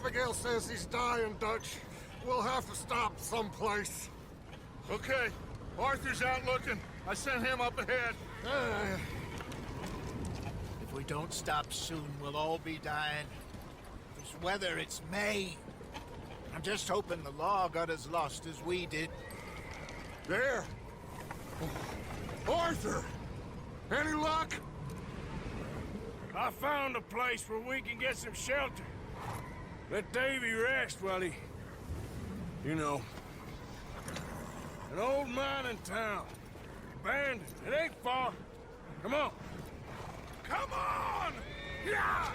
Abigail says he's dying, Dutch. We'll have to stop someplace. Okay. Arthur's out looking. I sent him up ahead. If we don't stop soon, we'll all be dying. This weather, it's May. I'm just hoping the law got as lost as we did. There! Arthur! Any luck? I found a place where we can get some shelter. Let Davy rest while he... You know. An old mining town. Abandoned. It ain't far. Come on. Come on! Yeah!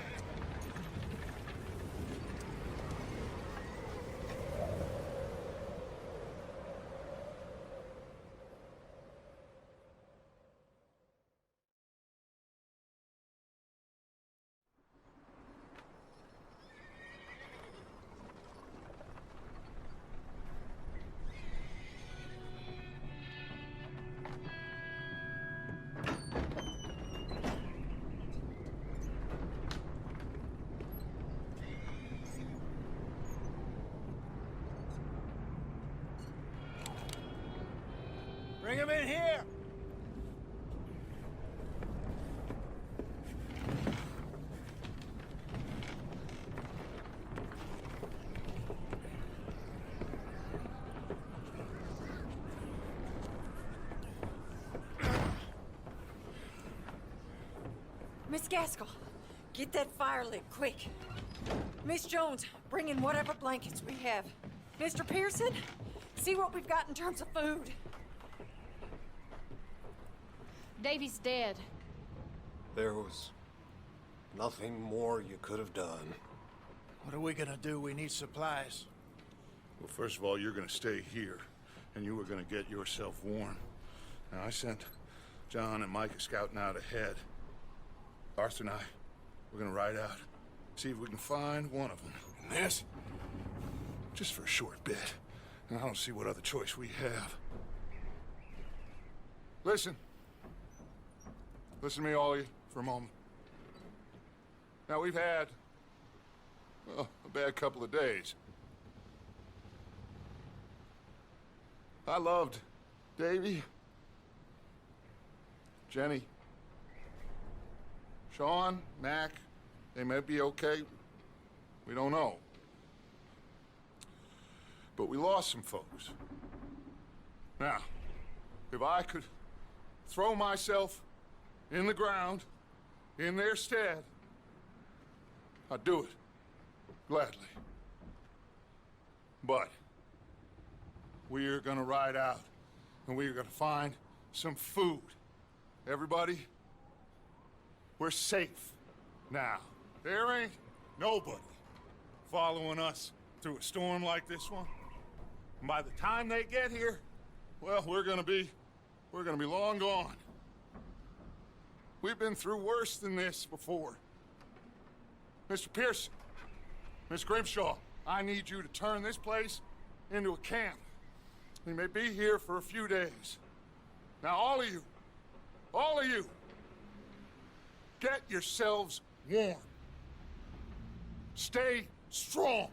Bring him in here! Miss Gaskell, get that fire lit, quick. Miss Jones, bring in whatever blankets we have. Mr. Pearson, see what we've got in terms of food. Davy's dead. There was nothing more you could have done. What are we gonna do? We need supplies. Well, first of all, you're gonna stay here, and you were gonna get yourself warm. Now, I sent John and Micah scouting out ahead. Arthur and I, we're gonna ride out, see if we can find one of them. And this, just for a short bit. And I don't see what other choice we have. Listen. Listen to me, all of you, for a moment. Now, we've had, well, a bad couple of days. I loved Davy, Jenny, Sean, Mac. They may be okay. We don't know. But we lost some folks. Now, if I could throw myself in the ground, in their stead, I'd do it, gladly. But we are gonna ride out, and we are gonna find some food. Everybody, we're safe now. There ain't nobody following us through a storm like this one. And by the time they get here, well, we're gonna be long gone. We've been through worse than this before. Mr. Pearson, Miss Grimshaw, I need you to turn this place into a camp. We may be here for a few days. Now, all of you, get yourselves warm. Stay strong.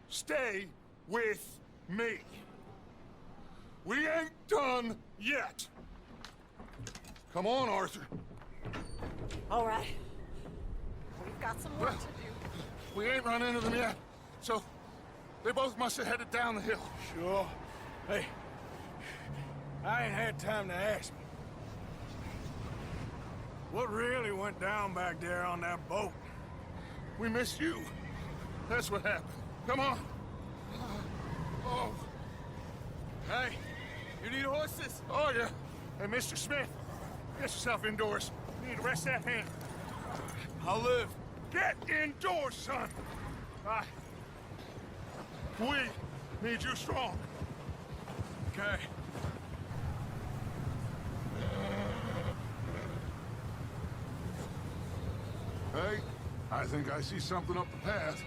Stay with me. We ain't done yet. Come on, Arthur. All right. We've got some work to do. We ain't run into them yet, so they both must have headed down the hill. Sure. Hey, I ain't had time to ask. What really went down back there on that boat? We missed you. That's what happened. Come on. Oh. Hey, you need horses? Oh, yeah. Hey, Mr. Smith, get yourself indoors. You need to rest that hand. I'll live. Get indoors, son. We need you strong. Okay. Hey, I think I see something up the path.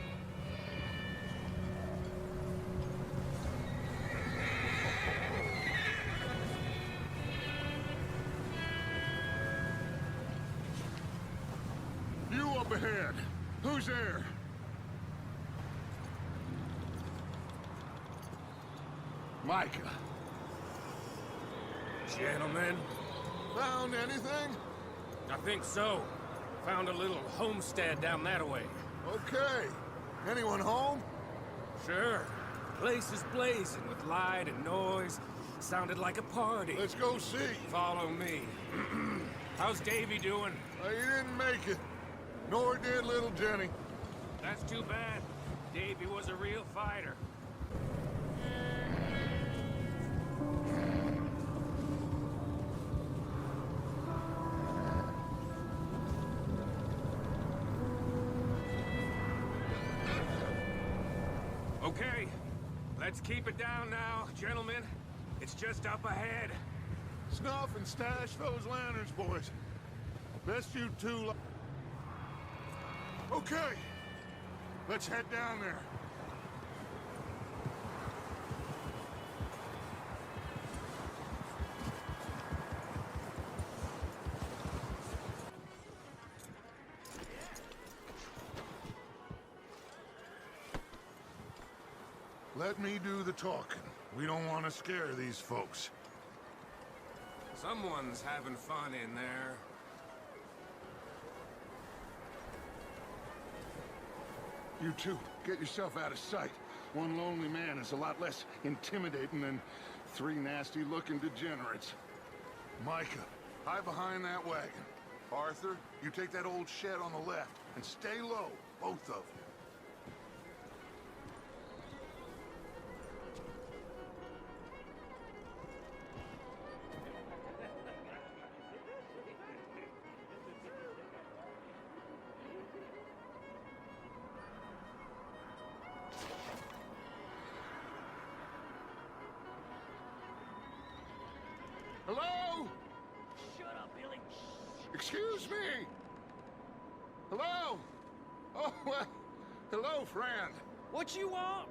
You up ahead. Who's there? Micah, Gentlemen, found anything? I think so. Found a little homestead down that way. Okay. Anyone home? Sure. Place is blazing with light and noise. Sounded like a party. Let's go see. Follow me. How's Davy doing? He didn't make it. Nor did little Jenny. That's too bad. Davy was a real fighter. Okay, let's keep it down now, gentlemen. It's just up ahead. Snuff and stash those lanterns, boys. Best you two... Okay. Let's head down there. Let me do the talking. We don't want to scare these folks. Someone's having fun in there. You two, get yourself out of sight. One lonely man is a lot less intimidating than three nasty-looking degenerates. Micah, hide behind that wagon. Arthur, you take that old shed on the left, and stay low, both of you. Hello? Shut up, Billy. Excuse me? Hello? Oh, well, hello, friend. What you want?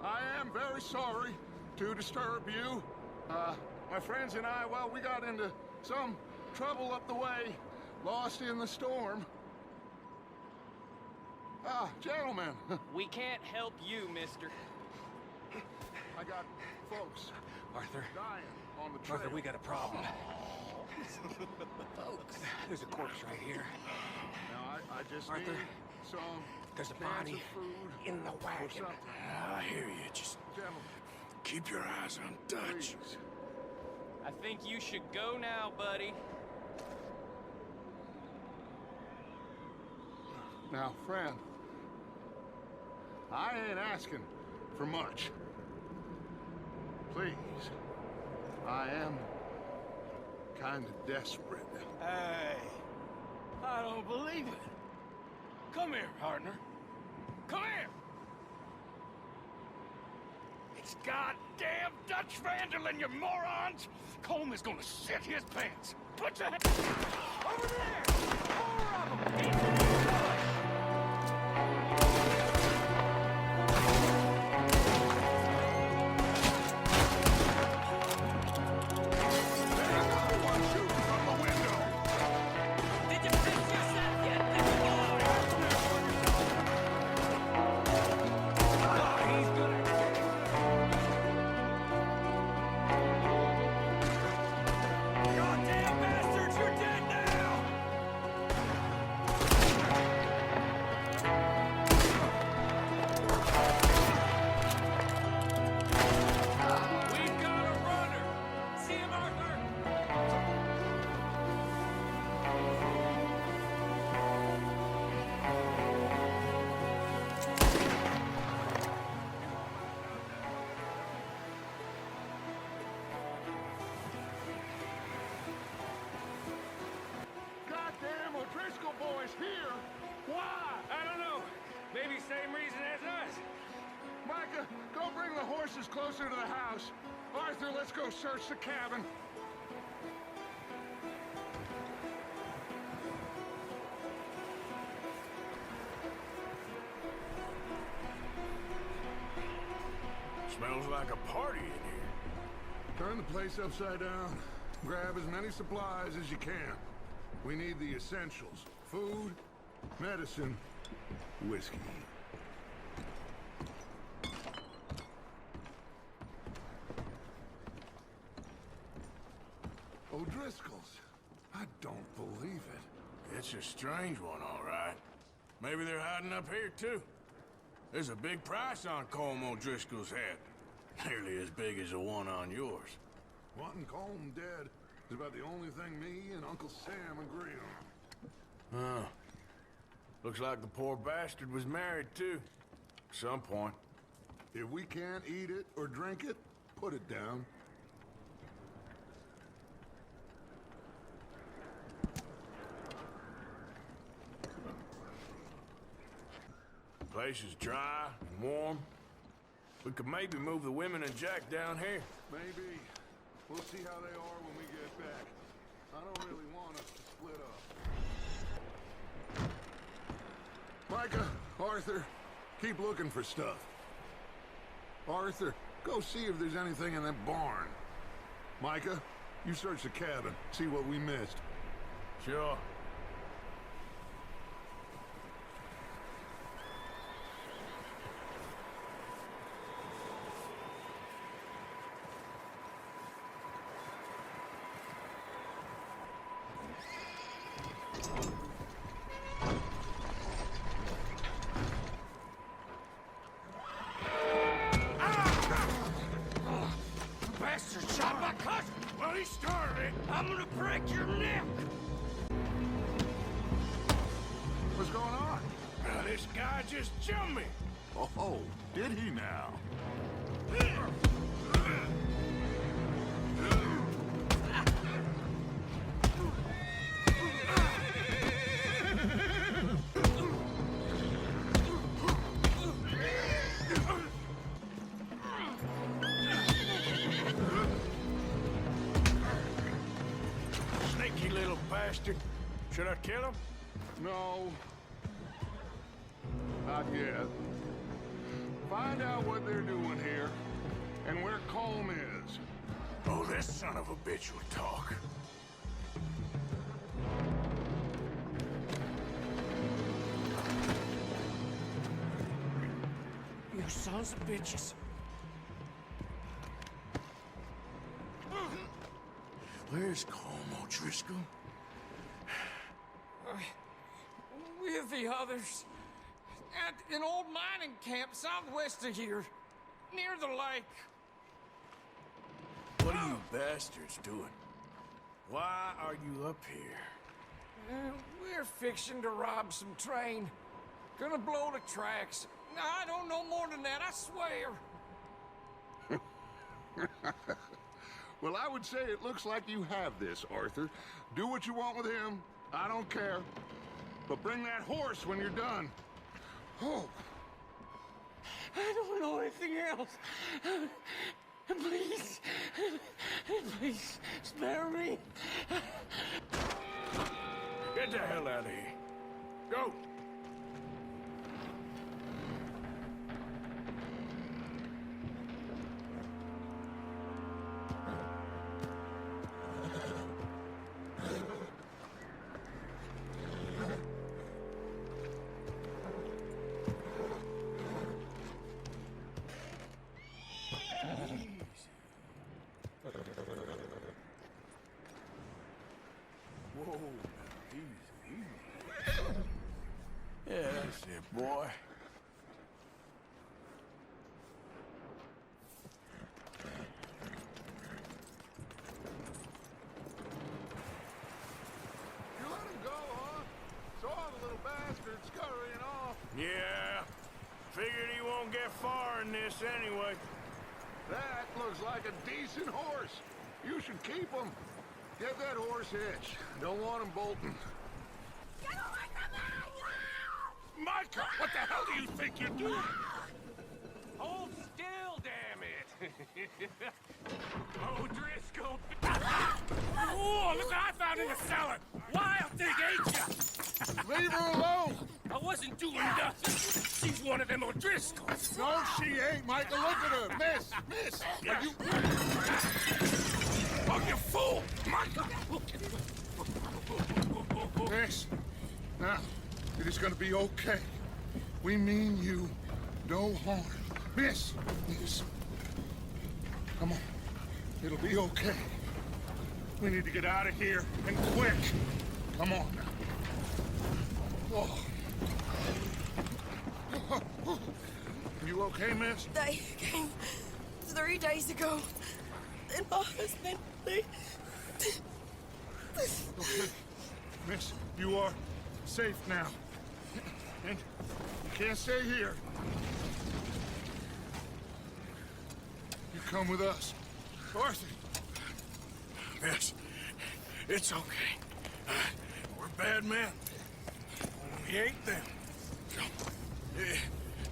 I am very sorry to disturb you. My friends and I, well, we got into some trouble up the way, lost in the storm. Gentlemen, We can't help you, mister. I got folks Arthur, dying on the trail. Arthur, we got a problem. Folks, there's a corpse right here. Now, I just Arthur, need some There's a cans body of food in the or wagon. something. I hear you. Just Gentlemen, keep your eyes on Dutch. please. I think you should go now, buddy. Now, friend, I ain't asking for much. Please, I am kind of desperate. Hey, I don't believe it. Come here, partner. Come here. It's goddamn Dutch Vanderlyn, you morons! Colm is gonna shit his pants. Put your hand over there. More of them. Into the truck. Did you fix yourself yet, little boy? Oh, he's gonna... Goddamn bastards, you're dead now! We've got a runner! See him, Arthur? Goddamn O'Driscoll boys here! Why? I don't know. Maybe same reason as us. Micah, go bring the horses closer to the house. Arthur, let's go search the cabin. Smells like a party in here. Turn the place upside down. Grab as many supplies as you can. We need the essentials. Food, medicine, whiskey. It's a strange one, all right. Maybe they're hiding up here, too. There's a big price on Colm O'Driscoll's head. Nearly as big as the one on yours. Wanting Colm dead is about the only thing me and Uncle Sam agree on. Huh. Looks like the poor bastard was married, too. At some point. If we can't eat it or drink it, put it down. The place is dry and warm. We could maybe move the women and Jack down here. Maybe. We'll see how they are when we get back. I don't really want us to split up. Micah, Arthur, keep looking for stuff. Arthur, go see if there's anything in that barn. Micah, you search the cabin, see what we missed. Sure. Bastard shot my cousin! Well, he started it! I'm gonna break your neck! What's going on? This guy just jumped me! Oh, did he now? Sneaky little bastard. Should I kill him? No. Not yet. Find out what they're doing here, and where Colm is. Oh, this son of a bitch would talk. You sons of bitches. Where's Colm O'Driscoll? With the others. At an old mining camp southwest of here. Near the lake. What are you bastards doing? Why are you up here? We're fixing to rob some train. Gonna blow the tracks. I don't know more than that, I swear. Well, I would say it looks like you have this, Arthur. Do what you want with him. I don't care. But bring that horse when you're done. Oh. I don't know anything else. Please. Please, spare me. Get the hell out of here. Go. Whoa, easy. Yeah, that's it, boy. You let him go, huh? Saw the little bastard scurrying off. Yeah, figured he won't get far in this anyway. That looks like a decent horse. You should keep him. Get that horse hitched. Don't want him bolting. Get away from me! Micah, what the hell do you think you're doing? Hold still, damn it! O'Driscoll! Oh, look what I found in the cellar! Wild thing, ain't ya? Leave her alone! I wasn't doing nothing. She's one of them O'Driscolls. No, she ain't, Micah. Look at her. Miss! Are you... Oh, you fool! Micah! Miss, now, it is gonna be okay. We mean you no harm. Miss! Come on. It'll be okay. We need to get out of here, and quick. Come on now. You okay, miss? They came 3 days ago. And my husband, they... Okay. Miss, you are safe now. And you can't stay here. You come with us. Arthur! Miss, it's okay. We're bad men. We ain't them.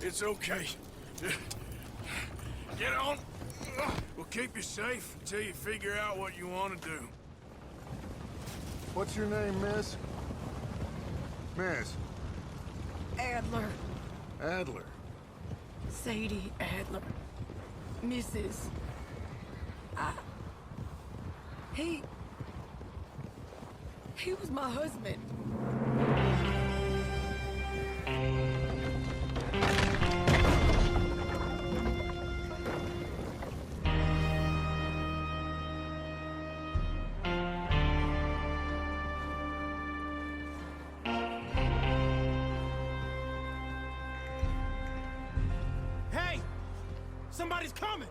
It's okay. Get on. We'll keep you safe until you figure out what you want to do. What's your name, miss? Miss? Adler. Adler. Sadie Adler. Mrs. He was my husband. Hey! Somebody's coming!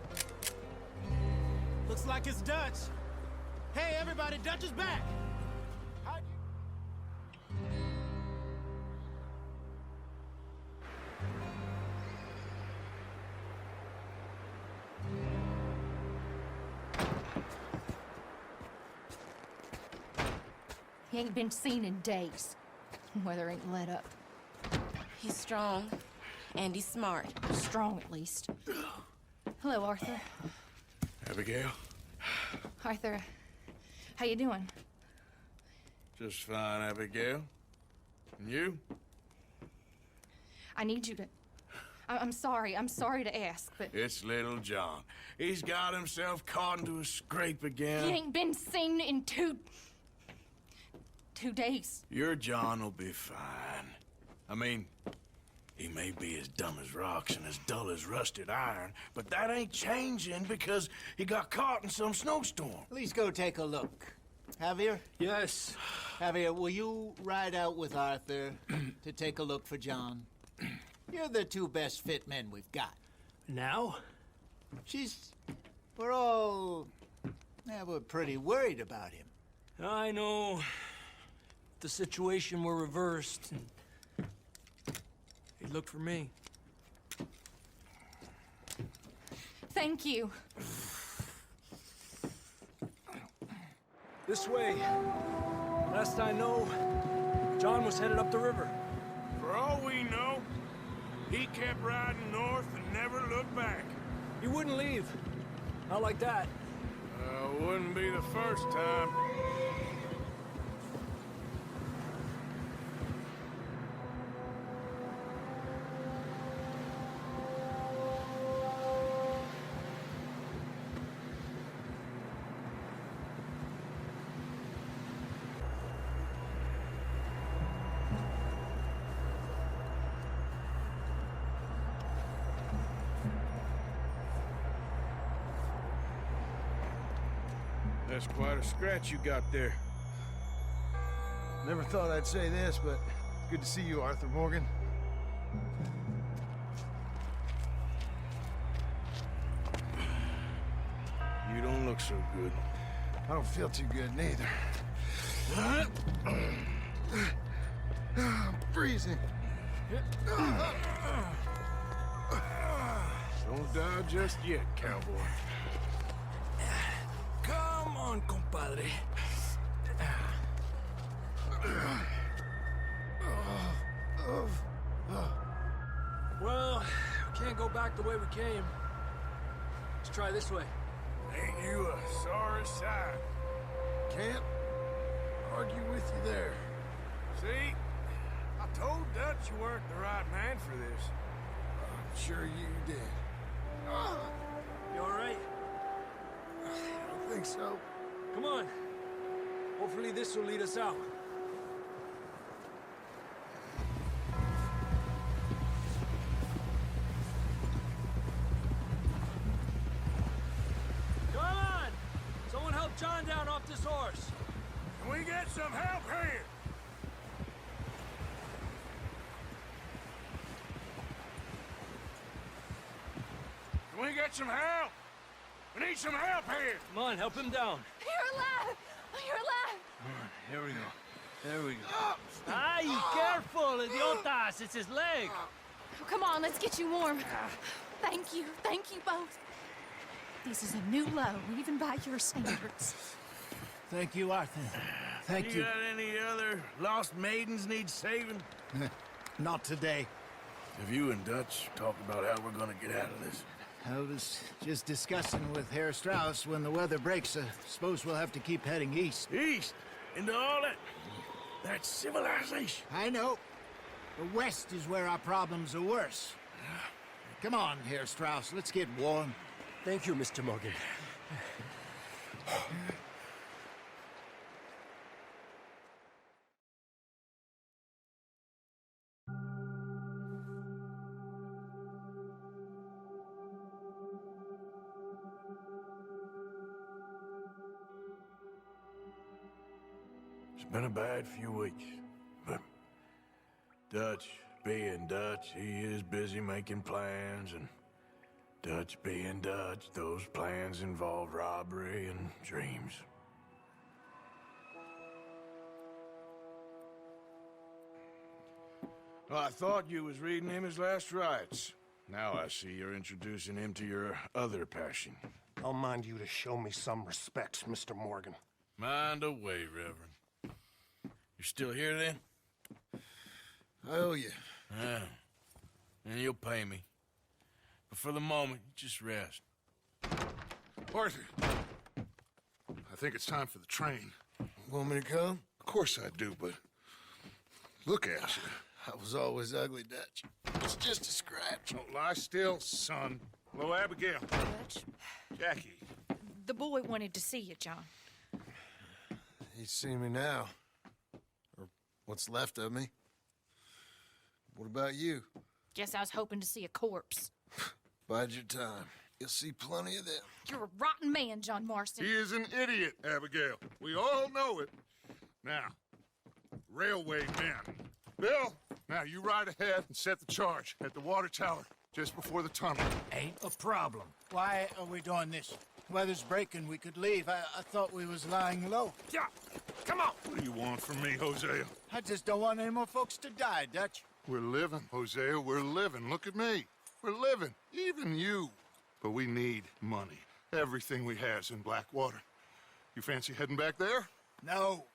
Looks like it's Dutch. Hey, everybody, Dutch is back! He ain't been seen in days. Weather ain't let up. He's strong, and he's smart. Strong, at least. Hello, Arthur. Abigail? Arthur, how you doing? Just fine, Abigail. And you? I need you to... I'm sorry to ask, but... It's little John. He's got himself caught into a scrape again. He ain't been seen in 2 days. Your John will be fine. I mean, he may be as dumb as rocks and as dull as rusted iron, but that ain't changing because he got caught in some snowstorm. Please go take a look. Javier? Yes. Javier, will you ride out with Arthur to take a look for John? You're the 2 best fit men we've got. Now? We're pretty worried about him. I know. If the situation were reversed, he'd look for me. Thank you. This way. Last I know, John was headed up the river. For all we know, he kept riding north and never looked back. He wouldn't leave. Not like that. Wouldn't be the first time. That's quite a scratch you got there. Never thought I'd say this, but good to see you, Arthur Morgan. You don't look so good. I don't feel too good, neither. I'm freezing. Don't die just yet, cowboy. Come on, compadre. Well, we can't go back the way we came. Let's try this way. Ain't you a sorry sight? Can't argue with you there. See? I told Dutch you weren't the right man for this. I'm sure you did. You all right? I don't think so. Come on. Hopefully this will lead us out. Come on! Someone help John down off this horse. Can we get some help here? get some help. We need some help here. Come on, help him down. You're alive! You're alive! Here we go. There we go. Ay, careful, idiotas. It's his leg. Oh, come on, let's get you warm. Thank you both. This is a new low, even by your standards. Thank you, Arthur. Thank you. You got any other lost maidens need saving? Not today. Have you and Dutch talked about how we're gonna get out of this? I was just discussing with Herr Strauss when the weather breaks. Suppose we'll have to keep heading east. East? Into all that... That's civilization. I know. The west is where our problems are worse. Come on, Herr Strauss. Let's get warm. Thank you, Mr. Morgan. It's been a bad few weeks, but Dutch being Dutch, he is busy making plans, and Dutch being Dutch, those plans involve robbery and dreams. Well, I thought you was reading him his last rites. Now I see you're introducing him to your other passion. I'll mind you to show me some respect, Mr. Morgan. Mind away, Reverend. You still here, then? I owe you. Yeah. And you'll pay me. But for the moment, just rest. Arthur, I think it's time for the train. Want me to come? Of course I do, but look at you. I was always ugly, Dutch. It's just a scratch. Don't lie still, son. Hello, Abigail. Dutch, Jackie. the boy wanted to see you, John. He's seen me now. Or what's left of me. What about you? Guess I was hoping to see a corpse. Bide your time. You'll see plenty of them. You're a rotten man, John Marston. He is an idiot, Abigail. We all know it. Now, railway men. Bill, now you ride ahead and set the charge at the water tower just before the tunnel. Ain't a problem. Why are we doing this? Weather's breaking. We could leave. I thought we was lying low. Yeah, come on. What do you want from me, Hosea? I just don't want any more folks to die, Dutch. We're living, Hosea. We're living. Look at me. We're living. Even you. But we need money. Everything we have's in Blackwater. You fancy heading back there? No.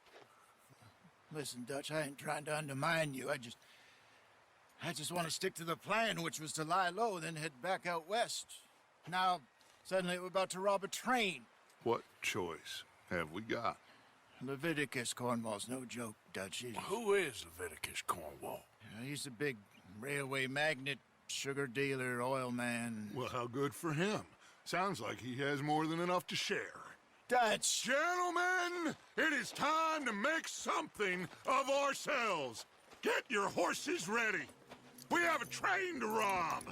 Listen, Dutch, I ain't trying to undermine you. I just want to stick to the plan, which was to lie low, then head back out west. Now, suddenly we're about to rob a train. What choice have we got? Leviticus Cornwall's no joke, Dutch. Who is Leviticus Cornwall? He's a big railway magnate, sugar dealer, oil man. Well, how good for him. Sounds like he has more than enough to share. Dutch! Gentlemen, it is time to make something of ourselves. Get your horses ready. We have a train to rob.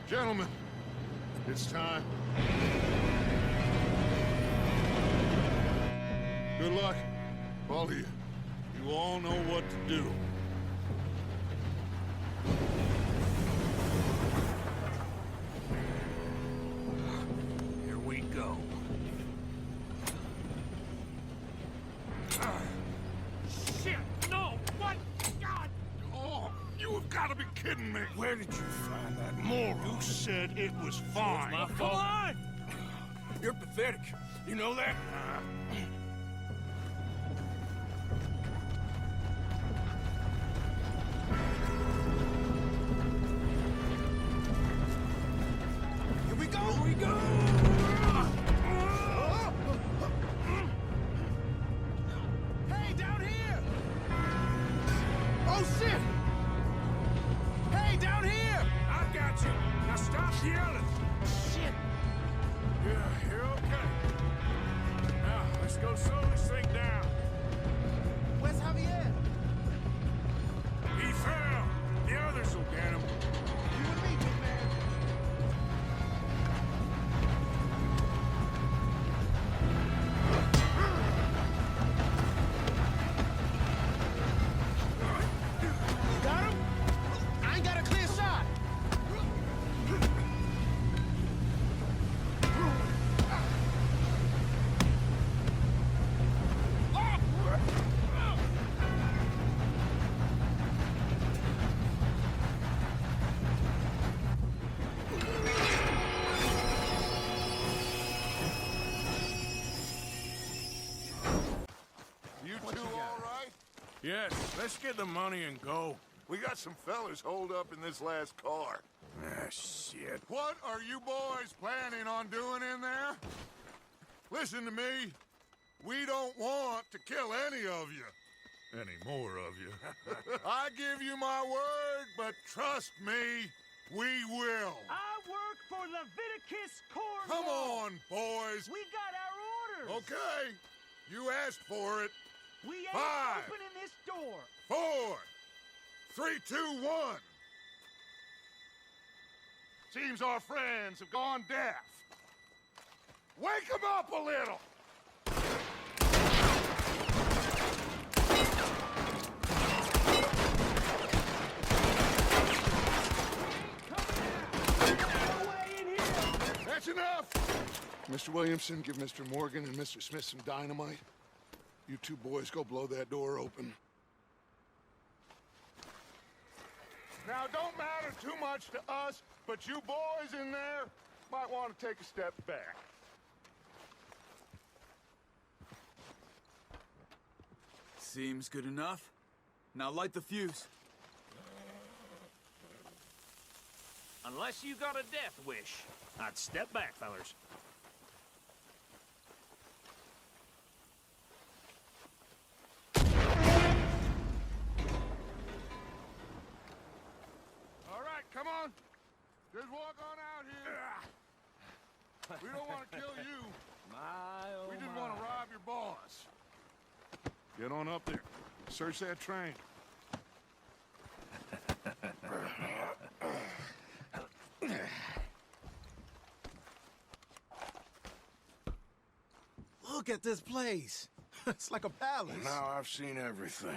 Gentlemen, it's time. Good luck, all of you. You all know what to do. Here we go. Shit! No! What? God! Oh, you have got to be kidding me. Where did you find that moron? You said it was fine. My fault. Come on! You're pathetic. You know that? Here we go! Here we go! Hey, down here! Oh, shit! Hey, down here! I got you. Now stop yelling. Shit! Yeah, you're okay. Now, let's go slow this thing down. Where's Javier? He fell. The others will get him. You and me, big man. Yes, let's get the money and go. We got some fellas holed up in this last car. Ah, shit. What are you boys planning on doing in there? Listen to me. We don't want to kill any of you. Any more of you. I give you my word, but trust me, we will. I work for Leviticus Cornwall. Come on, boys. We got our orders. Okay. You asked for it. We ain't 5, opening this door. 4, 3, 2, 1. Seems our friends have gone deaf. Wake them up a little. That's enough! Mr. Williamson, give Mr. Morgan and Mr. Smith some dynamite. You two boys go blow that door open. Now, don't matter too much to us, but you boys in there might want to take a step back. Seems good enough. Now light the fuse. Unless you got a death wish, I'd step back, fellers. All right, come on. Just walk on out here. We don't want to kill you. We just want to rob your boss. Get on up there. Search that train. Look at this place. It's like a palace. Now I've seen everything.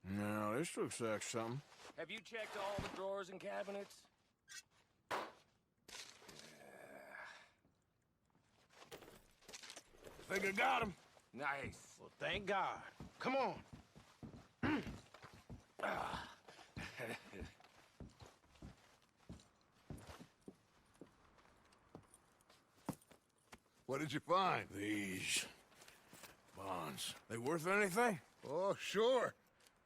Now, this looks like something. Have you checked all the drawers and cabinets? Think I got him. Nice. Well, thank God. Come on. What did you find? These bonds. They worth anything? Oh, sure.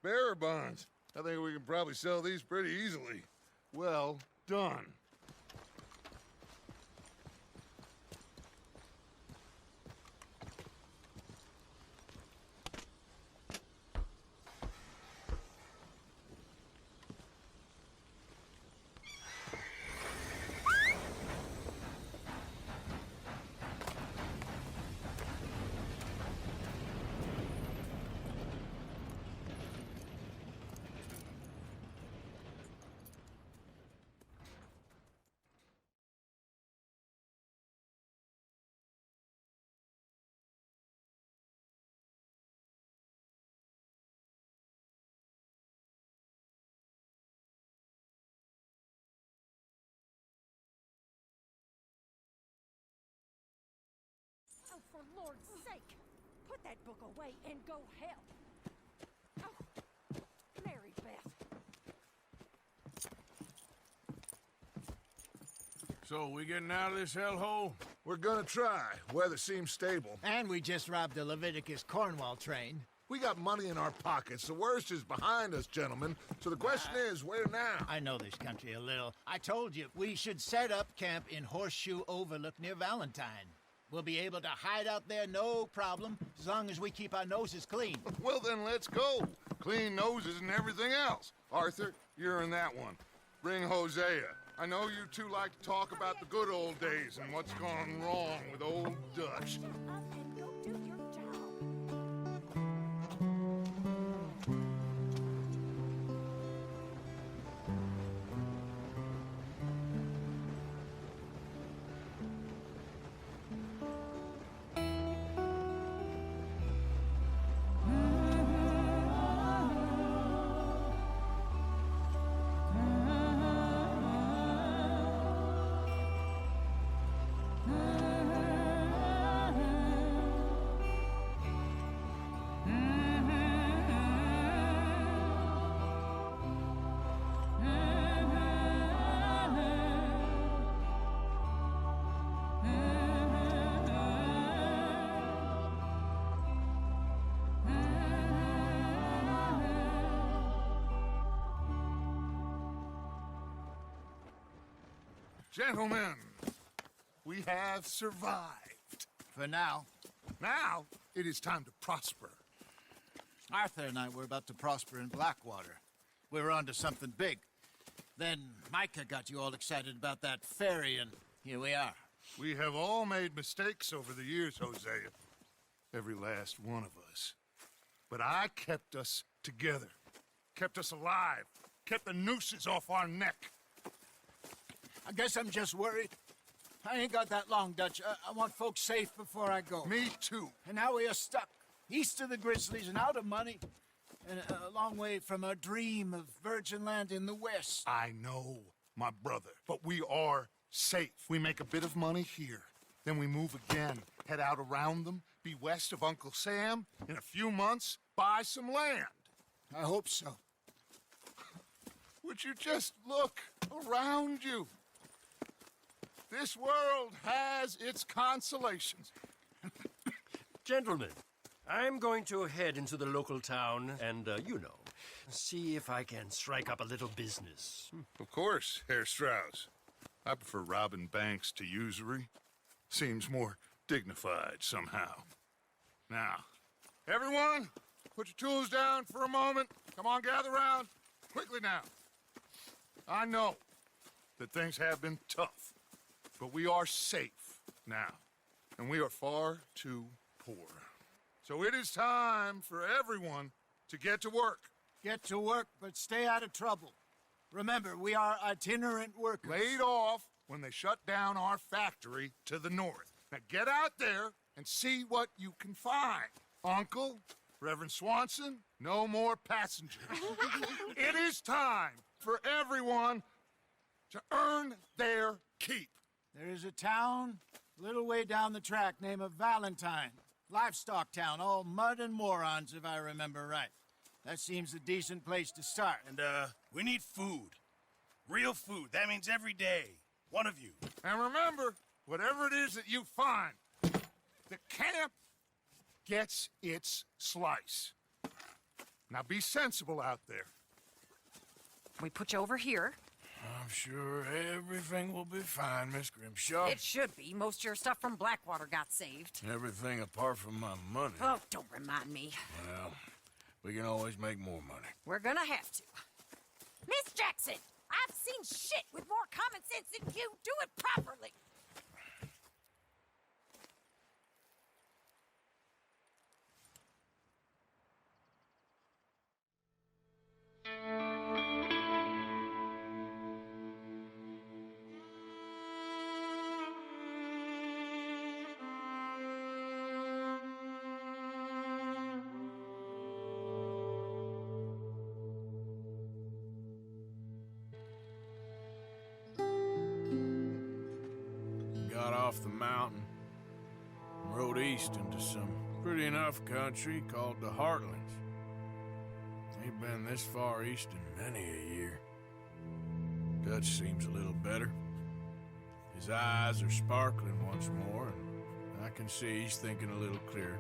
Bearer bonds. I think we can probably sell these pretty easily. Well done. Oh, for Lord's sake! Put that book away and go help! Oh, Mary Beth. So, we getting out of this hellhole? We're gonna try. Weather seems stable. And we just robbed the Leviticus Cornwall train. We got money in our pockets. The worst is behind us, gentlemen. So the question is, where now? I know this country a little. I told you, we should set up camp in Horseshoe Overlook near Valentine. We'll be able to hide out there no problem, as long as we keep our noses clean. Well, then let's go. Clean noses and everything else. Arthur, you're in that one. Bring Hosea. I know you two like to talk about the good old days and what's gone wrong with old Dutch. Shut up and go do your job. Gentlemen, we have survived. For now. Now, it is time to prosper. Arthur and I were about to prosper in Blackwater. We were onto something big. Then Micah got you all excited about that ferry, and here we are. We have all made mistakes over the years, Hosea. Every last one of us. But I kept us together. Kept us alive. Kept the nooses off our neck. I guess I'm just worried. I ain't got that long, Dutch. I want folks safe before I go. Me too. And now we are stuck. East of the Grizzlies and out of money. And a long way from our dream of virgin land in the west. I know, my brother. But we are safe. We make a bit of money here. Then we move again. Head out around them. Be west of Uncle Sam. In a few months, buy some land. I hope so. Would you just look around you? This world has its consolations. Gentlemen, I'm going to head into the local town and, see if I can strike up a little business. Of course, Herr Strauss. I prefer robbing banks to usury. Seems more dignified somehow. Now, everyone, put your tools down for a moment. Come on, gather round. Quickly now. I know that things have been tough, but we are safe now, and we are far too poor. So it is time for everyone to get to work. Get to work, but stay out of trouble. Remember, we are itinerant workers. Laid off when they shut down our factory to the north. Now get out there and see what you can find. Uncle, Reverend Swanson, no more passengers. It is time for everyone to earn their keep. There is a town a little way down the track named Valentine. Livestock town, all mud and morons, if I remember right. That seems a decent place to start. And, we need food. Real food. That means every day. One of you. And remember, whatever it is that you find, the camp gets its slice. Now be sensible out there. We put you over here. I'm sure everything will be fine, Miss Grimshaw. It should be. Most of your stuff from Blackwater got saved. Everything apart from my money. Oh, don't remind me. Well, we can always make more money. We're gonna have to. Miss Jackson, I've seen shit with more common sense than you. Do it properly. Got off the mountain and rode east into some pretty enough country called the Heartlands. Ain't been this far east in many a year. Dutch seems a little better. His eyes are sparkling once more, and I can see he's thinking a little clearer.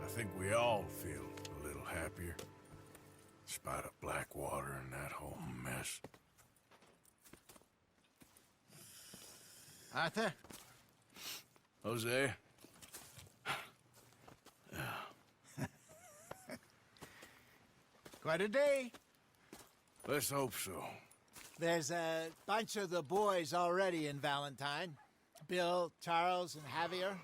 I think we all feel a little happier, in spite of Blackwater and that whole mess. Arthur? Jose? Quite a day. Let's hope so. There's a bunch of the boys already in Valentine. Bill, Charles, and Javier.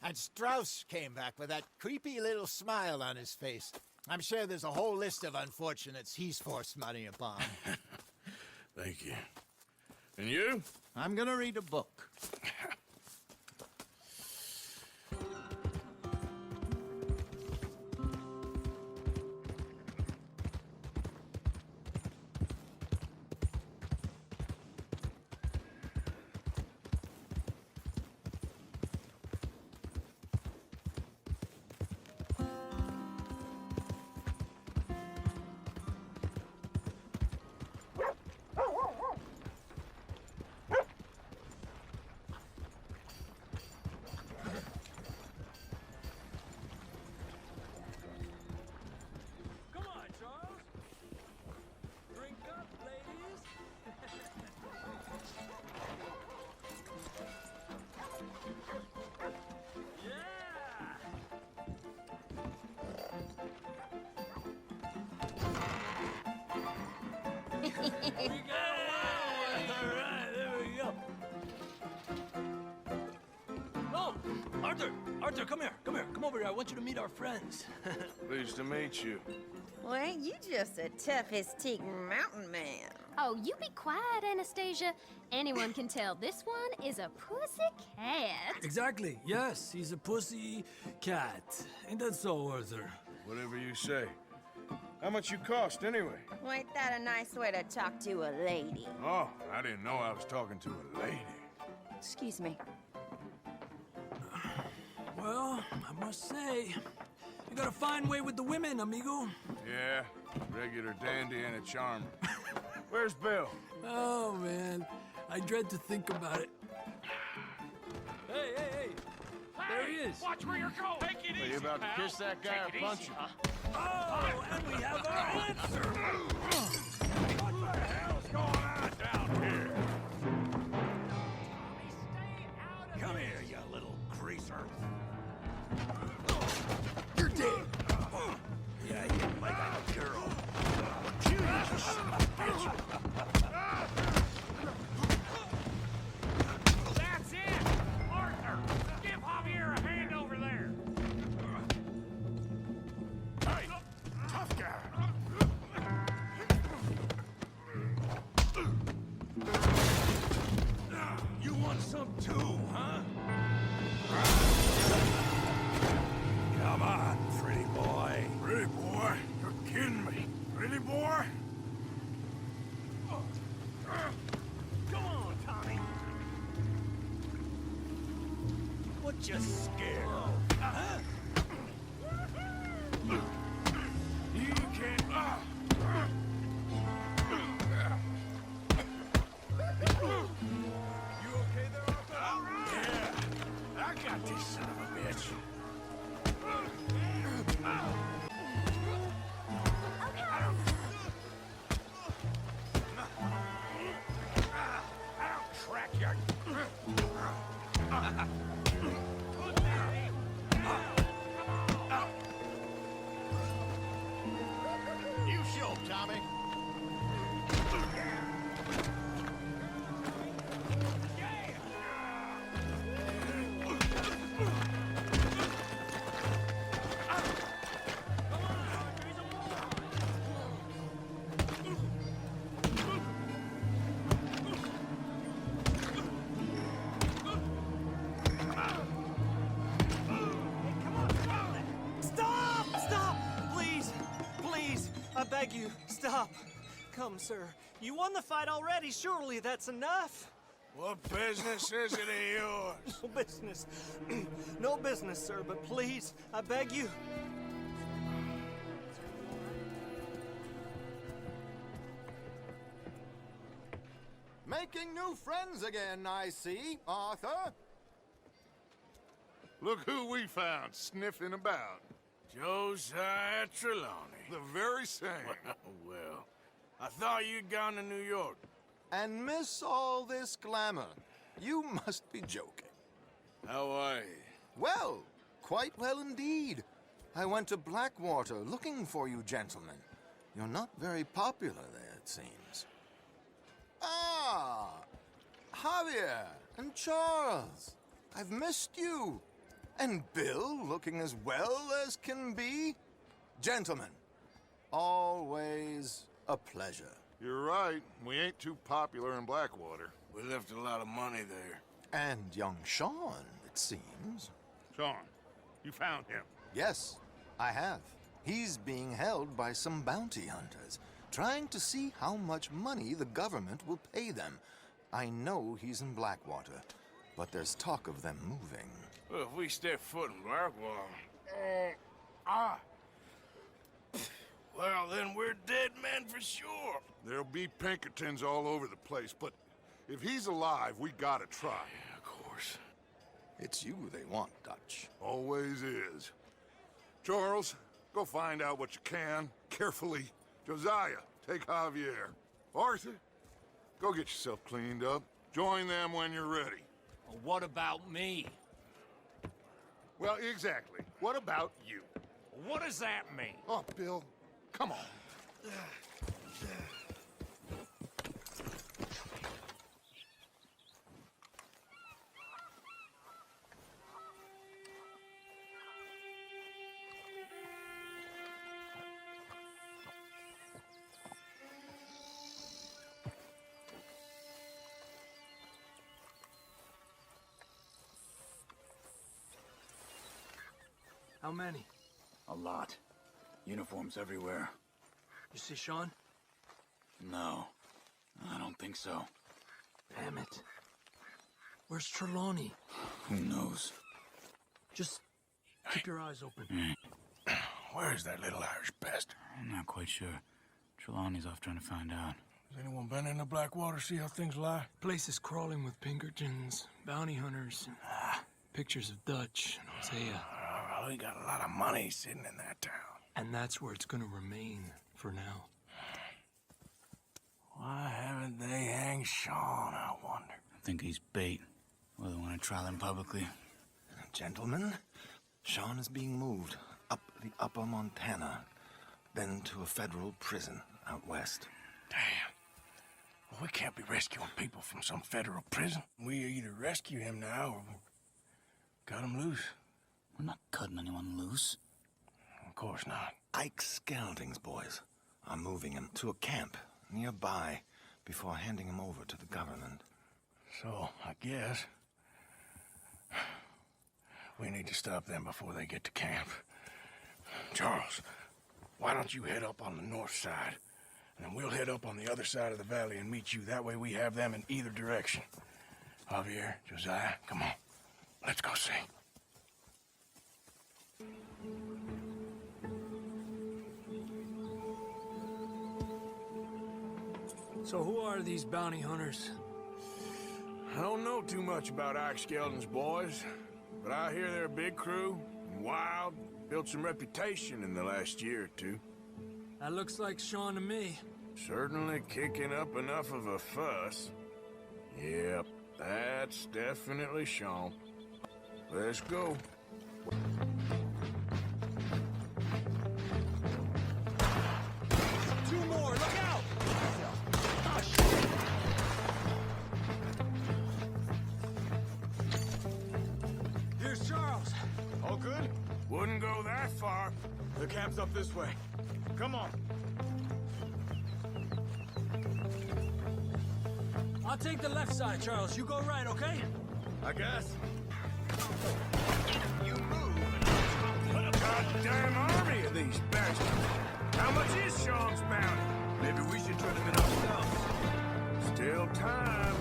And Strauss came back with that creepy little smile on his face. I'm sure there's a whole list of unfortunates he's forced money upon. Thank you. And you? I'm gonna read a book. Arthur! Arthur, come here, come here. Come over here. I want you to meet our friends. Pleased to meet you. Well, ain't you just a tough-as-teak mountain man? Oh, you be quiet, Anastasia. Anyone can tell this one is a pussy cat. Exactly. Yes, he's a pussy cat. Ain't that so, Arthur? Whatever you say. How much you cost, anyway? Well, ain't that a nice way to talk to a lady? Oh, I didn't know I was talking to a lady. Excuse me. Well, I must say, you got a fine way with the women, amigo. Yeah, regular dandy and a charmer. Where's Bill? Oh, man. I dread to think about it. Hey, hey, hey! There he is! Watch where you're going! Take it easy, You about to pal. kiss that guy or punch him? Oh, and we have our answer! What the hell's going on down here? Come here, you little greaser. You're dead. Yeah, you like a girl. You son of a bitch. That's it! Arthur, give Javier a hand over there. Hey, tough guy. You want some too, huh? Come on, pretty boy. Pretty boy? You're kidding me. Pretty boy? Come on, Tommy. What you scared of? Uh-huh. You can't... You okay there, Arthur? All right. Yeah, I got this son of a bitch. I don't crack your... You show, Tommy. Stop! Stop! Please! Please! I beg you, stop! Come, sir. You won the fight already. Surely that's enough. What business is it of yours? No business. No business, sir, but please, I beg you. Making new friends again, I see, Arthur. Look who we found sniffing about. Josiah Trelawney. The very same. Well, I thought you'd gone to New York. And miss all this glamour. You must be joking. How are you? Well, quite well indeed. I went to Blackwater looking for you gentlemen. You're not very popular there, it seems. Ah! Javier and Charles. I've missed you. And Bill looking as well as can be. Gentlemen, always a pleasure. You're right. We ain't too popular in Blackwater. We left a lot of money there. And young Sean, it seems. Sean, you found him. Yes, I have. He's being held by some bounty hunters, trying to see how much money the government will pay them. I know he's in Blackwater, but there's talk of them moving. Well, if we step foot in Blackwater... Well, then we're dead men for sure. There'll be Pinkertons all over the place, but if he's alive, we gotta try. Yeah, of course. It's you they want, Dutch. Always is. Charles, go find out what you can, carefully. Josiah, take Javier. Arthur, go get yourself cleaned up. Join them when you're ready. Well, what about me? Well, exactly. What about you? What does that mean? Oh, Bill, come on. How many? A lot. Uniforms everywhere. You see Sean? No, I don't think so. Damn it. Where's Trelawney? Who knows? Just keep your eyes open. Where's that little Irish bastard? I'm not quite sure. Trelawney's off trying to find out. Has anyone been in the Blackwater, see how things lie? Place is crawling with Pinkertons, bounty hunters, and pictures of Dutch and Hosea. We got a lot of money sitting in that town. And that's where it's gonna remain for now. Why haven't they hanged Sean, I wonder? I think he's bait. Well, they want to trial him publicly. Gentlemen, Sean is being moved up the upper Montana, then to a federal prison out west. Damn. Well, we can't be rescuing people from some federal prison. We either rescue him now or cut him loose. We're not cutting anyone loose. Of course not. Ike Skelding's boys are moving him to a camp nearby before handing him over to the government. So, I guess we need to stop them before they get to camp. Charles, why don't you head up on the north side, and then we'll head up on the other side of the valley and meet you. That way we have them in either direction. Javier, Josiah, come on. Let's go see. So who are these bounty hunters? I don't know too much about Ike Skelding's boys, but I hear they're a big crew, wild, built some reputation in the last year or two. That looks like Sean to me. Certainly kicking up enough of a fuss. Yep, that's definitely Sean. Let's go. Two more, look out! Here's Charles. All good? Wouldn't go that far. The camp's up this way. Come on. I'll take the left side, Charles. You go right, okay? I guess. You move. A goddamn army of these bastards. How much is Sean's bounty? Maybe we should turn him in ourselves. Still time.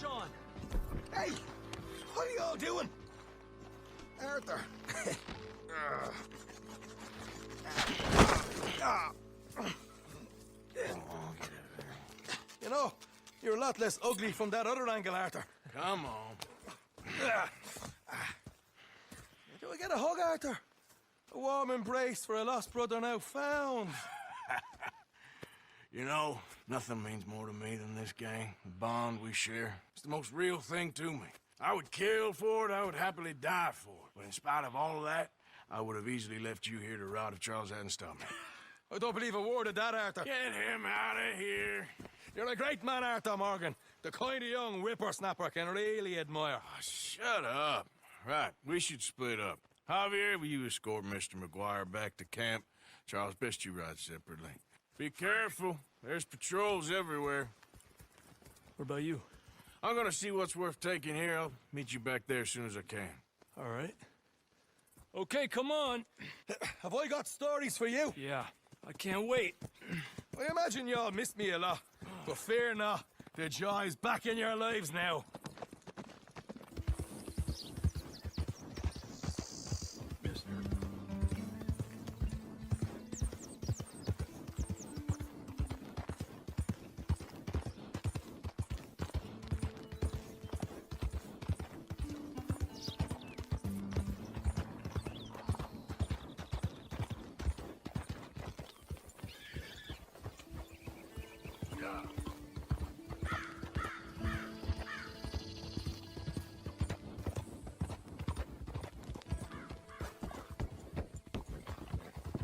Sean. Hey, what are y'all doing? Arthur. You know, you're a lot less ugly from that other angle, Arthur. Come on. Do I get a hug, Arthur? A warm embrace for a lost brother now found. You know, nothing means more to me than this gang, the bond we share. It's the most real thing to me. I would kill for it, I would happily die for it. But in spite of all of that, I would have easily left you here to rot if Charles hadn't stopped me. I don't believe a word of that, Arthur. Get him out of here. You're a great man, Arthur Morgan. The kind of young whippersnapper I can really admire. Oh, shut up. Right, we should split up. Javier, will you escort Mr. McGuire back to camp? Charles, best you ride separately. Be careful. There's patrols everywhere. What about you? I'm gonna see what's worth taking here. I'll meet you back there as soon as I can. All right. Okay, come on. Have I got stories for you? Yeah, I can't wait. I imagine y'all missed me a lot, but fear not, the joy's back in your lives now.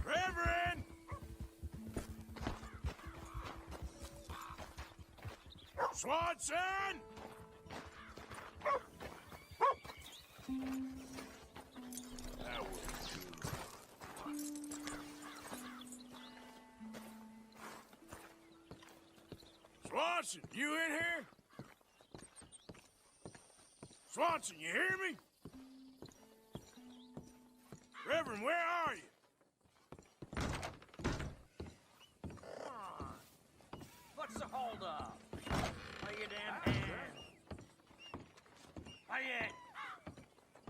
Reverend! Swanson! That was good. Swanson, you in here? Swanson, you hear me? Reverend, where are you? What's the hold up? Lay your damn hand. Lay it.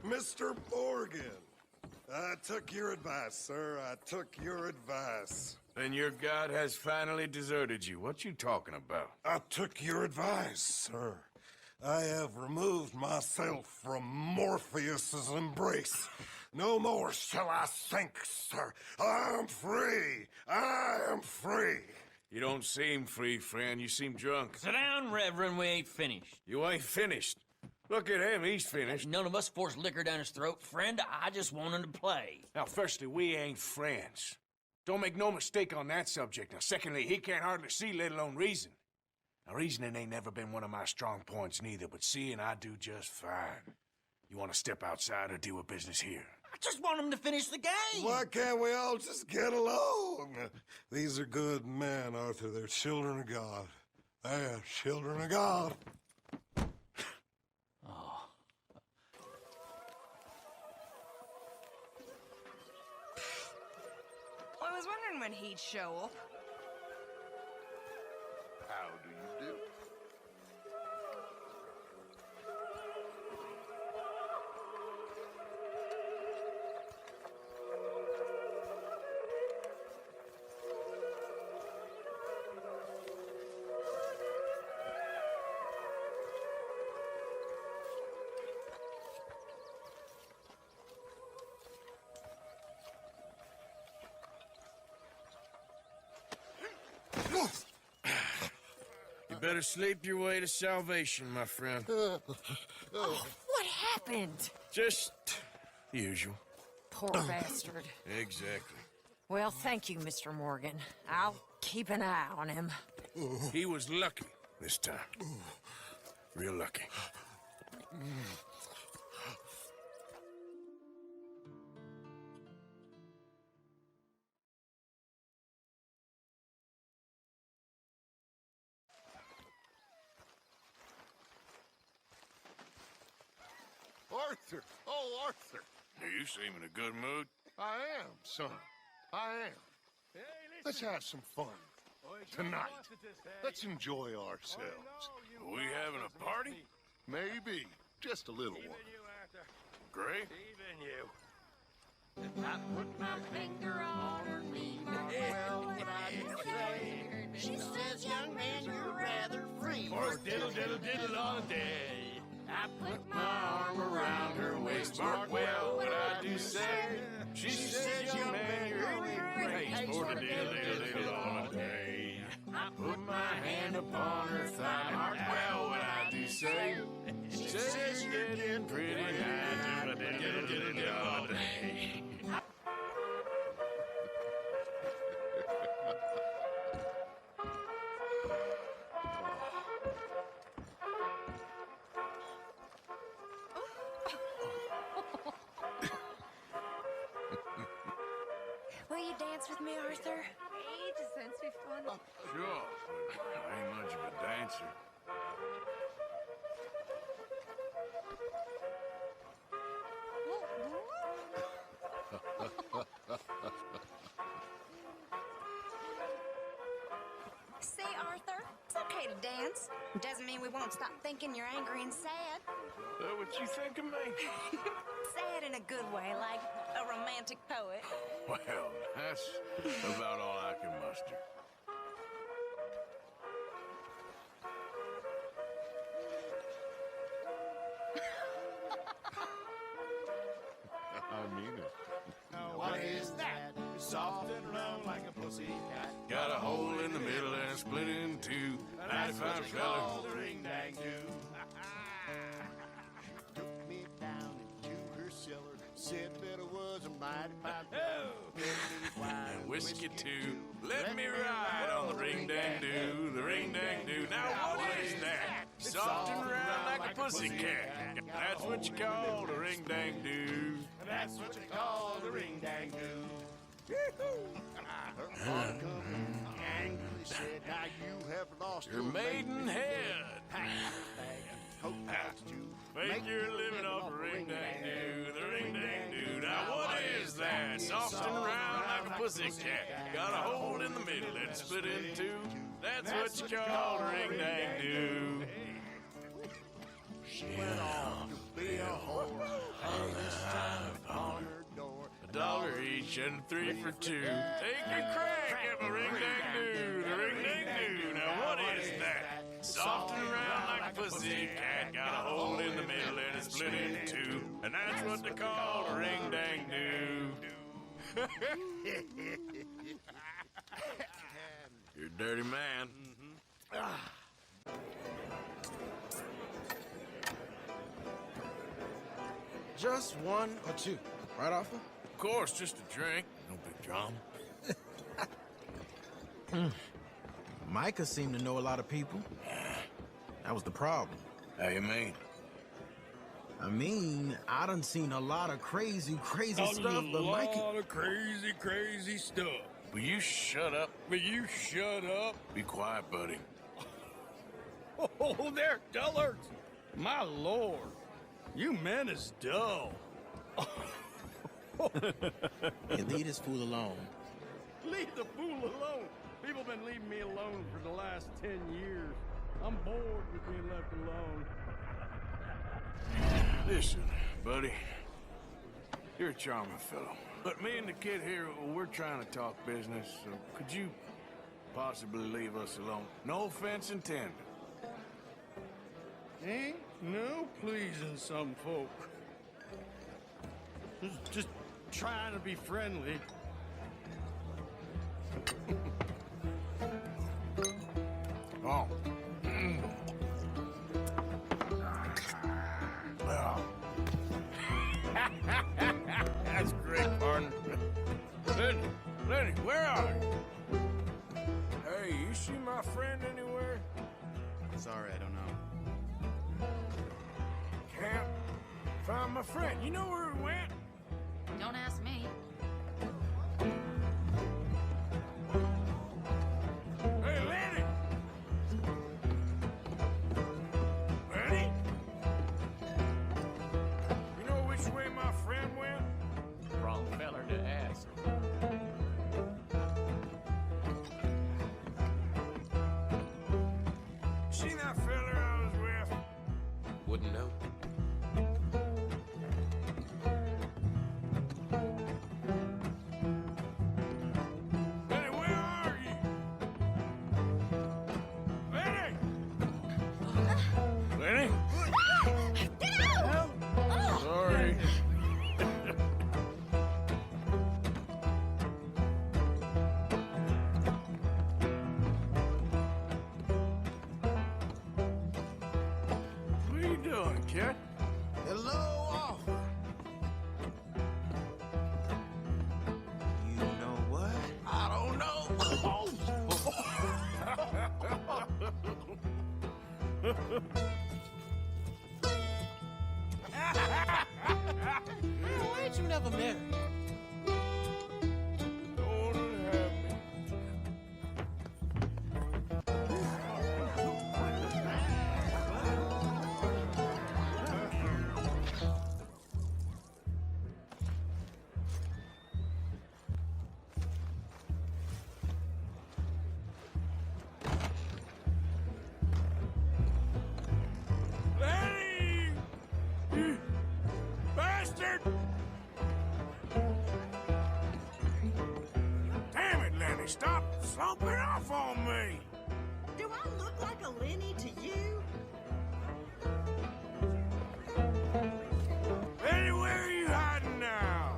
Mr. Morgan, I took your advice, sir. I took your advice. Then your god has finally deserted you. What you talking about? I took your advice, sir. I have removed myself from Morpheus's embrace. No more shall I sink, sir. I am free. I am free. You don't seem free, friend. You seem drunk. Sit down, Reverend. We ain't finished. You ain't finished. Look at him. He's finished. None of us forced liquor down his throat. Friend, I just want him to play. Now, firstly, we ain't friends. Don't make no mistake on that subject. Now, secondly, he can't hardly see, let alone reason. Now, reasoning ain't never been one of my strong points neither, but seeing I do just fine. You want to step outside or deal with business here? I just want him to finish the game. Why can't we all just get along? These are good men, Arthur. They're children of God. They're children of God. I was wondering when he'd show up. How do you do? You better sleep your way to salvation, my friend. Oh, what happened? Just the usual. Poor bastard. Exactly. Well, thank you, Mr. Morgan. I'll keep an eye on him. He was lucky this time. Real lucky. Arthur! Oh, Arthur! You seem in a good mood. I am, son. I am. Let's have some fun. Tonight. Let's enjoy ourselves. Are we having a party? Maybe. Just a little one. Gray? Even you. I put my finger on her knee. Well, what I say. She says, young man, you're rather free. For diddle, diddle, diddle all day. I put My arm around her waist, mark well what I do say. She says, young man, you're really great. For the diddle, diddle, diddle all day. I put my hand upon her thigh, mark well what I do say. She says, you're getting pretty high. Diddle, diddle, diddle, diddle all day. Will you dance with me, Arthur? Hey, just sounds be fun. Sure, but I ain't much of a dancer. to dance. Doesn't mean we won't stop thinking you're angry and sad. What you think of me? Sad in a good way, like a romantic poet. Well, that's about all I can muster. I mean it. What is that? Soft and round like a pussy cat. Got a hole in the middle and split in two. And that's what 95 you call fellas. the ring-dang-doo. Took me down into her cellar. Said that it was a mighty fine fellow. And whiskey too. Let me ride on the ring-dang-doo, the ring-dang-doo. Now what is that? Soft and round like a pussycat. That's what you call the ring-dang-doo. And that's what you call the ring-dang-doo. Her father come in angrily said, now you have lost Your maidenhead. Make your living off the ring-dang-doo, the ring-dang-doo. Now what is that? Soft and round like a pussycat. Got a hole in the middle and split in two. That's what you call the ring-dang-doo. She went off to be a whore. Hey, this time upon her door. $1 each and 3 for 2. Take your crack at the ring-dang-doo, the ring-dang-doo. Now what is that? Soft and round like a pussycat. Got a hole in the middle and it's split in two. And that's what they call the ring-dang-doo. You're a dirty man. Just one or two, right, Arthur? Of course, just a drink. No big drama. Micah seemed to know a lot of people. That was the problem. How you mean? I mean, I done seen a lot of crazy stuff, but Micah... A lot of crazy stuff. Will you shut up? Will you shut up? Be quiet, buddy. Oh, they're dullards. My lord. You men is dull. Yeah, leave this fool alone. Leave the fool alone. People been leaving me alone for the last 10 years. I'm bored with being left alone. Listen, buddy. You're a charming fellow. But me and the kid here, we're trying to talk business, so could you possibly leave us alone? No offense intended. Ain't no pleasing some folk. Just trying to be friendly. Oh. That's great, partner. Lenny, where are you? Hey, you see my friend anywhere? Sorry, I don't know. Can't find my friend. You know where he went? Don't ask me. Hey, Lenny! Lenny? You know which way my friend went? Wrong feller to ask. See that feller I was with? Wouldn't know. Lenny, where are you? Lenny! Lenny? Sorry. What are you doing, kid? Hello, Arthur. You know what? I don't know. Why ain't you never married? Don't have me. Hey, stop slumping off on me! Do I look like a Lenny to you? Lenny, where are you hiding now?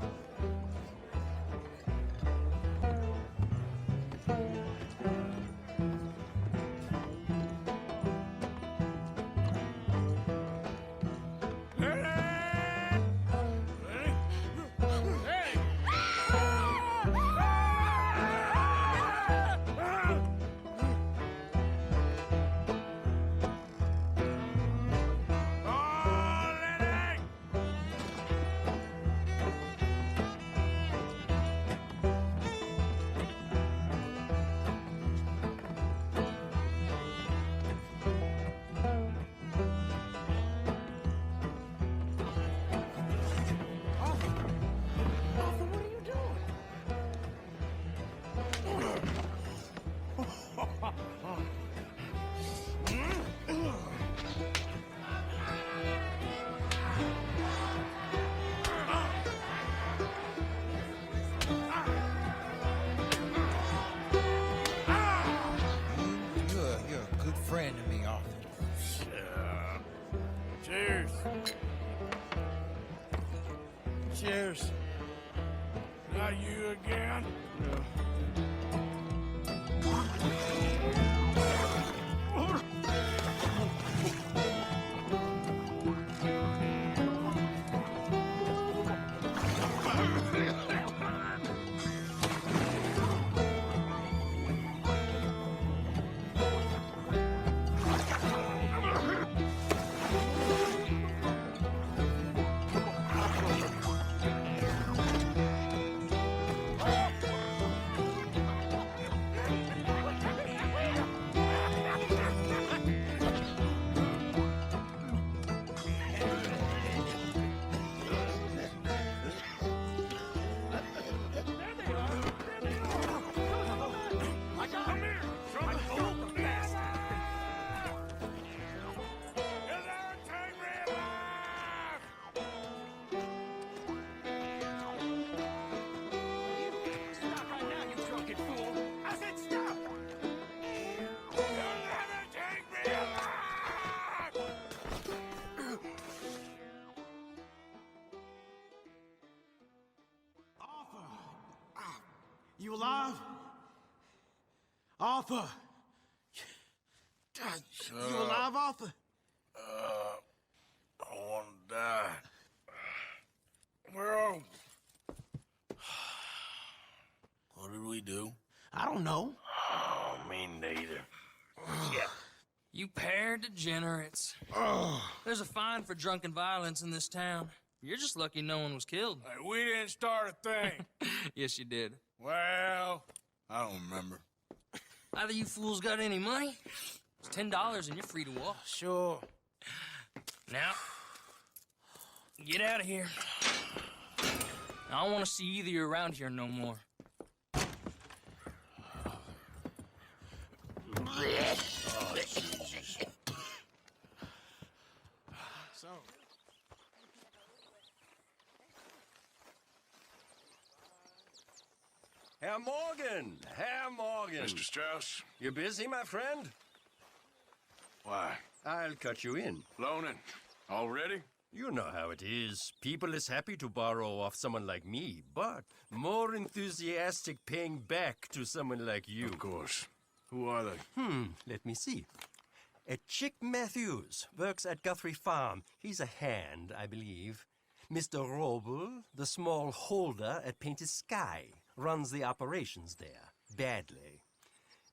You're a good friend to me, Arthur. Cheers. Cheers. Not you again? You alive? Arthur! You alive, Arthur? I want to die. Well, What did we do? I don't know. oh, me neither. You pair degenerates. There's a fine for drunken violence in this town. You're just lucky no one was killed. Hey, we didn't start a thing. Yes, you did. Well, I don't remember. Either you fools got any money, it's $10 and you're free to walk. Sure. Now, get out of here. I don't want to see either of you around here no more. Oh, Jesus. So, Herr Morgan! Herr Morgan! Mr. Strauss? You busy, my friend? Why? I'll cut you in. Loaning. Already? You know how it is. People is happy to borrow off someone like me, but more enthusiastic paying back to someone like you. Of course. Who are they? Let me see. Chick Matthews works at Guthrie Farm. He's a hand, I believe. Mr. Roble, the small holder at Painted Sky, runs the operations there, badly.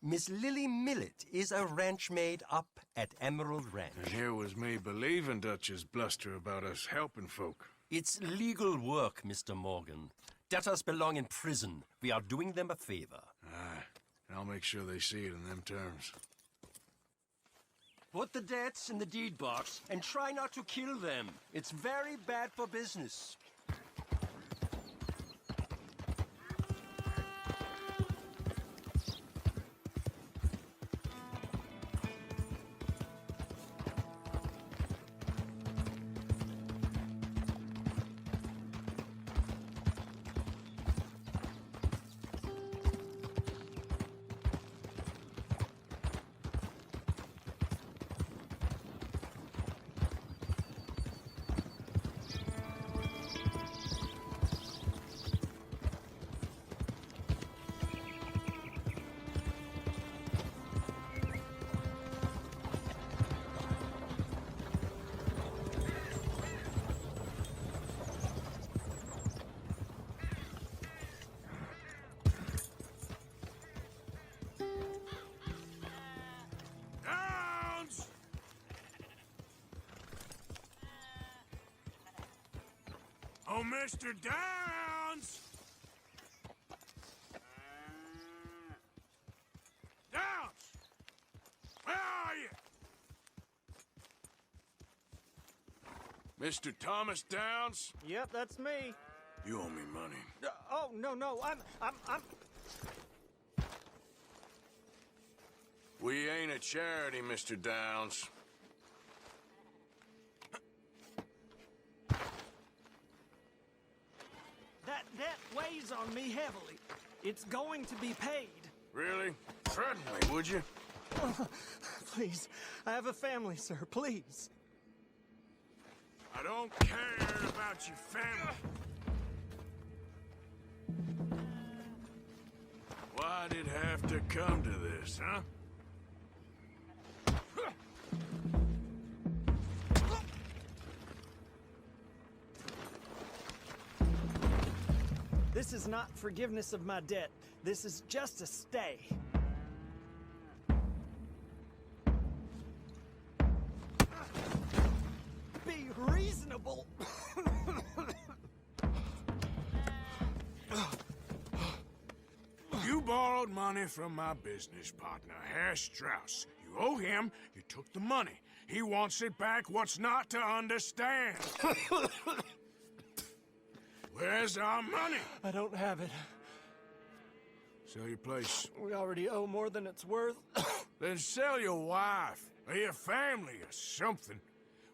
Miss Lily Millet is a ranch maid up at Emerald Ranch. And here was me believing Dutch's bluster about us helping folk. It's legal work, Mr. Morgan. Debtors belong in prison. We are doing them a favor. Aye. And I'll make sure they see it in them terms. Put the debts in the deed box and try not to kill them. It's very bad for business. Oh, Mr. Downs! Downs! Where are you? Mr. Thomas Downs? Yep, that's me. You owe me money. Oh, no, I'm... We ain't a charity, Mr. Downs. That debt weighs on me heavily. It's going to be paid. Really? Threaten me, would you? Please, I have a family, sir, please. I don't care about your family. Why'd it have to come to this, huh? This is not forgiveness of my debt. This is just a stay. Be reasonable. You borrowed money from my business partner, Herr Strauss. You owe him, you took the money. He wants it back. What's not to understand? Where's our money? I don't have it. Sell your place. We already owe more than it's worth. Then sell your wife, or your family, or something.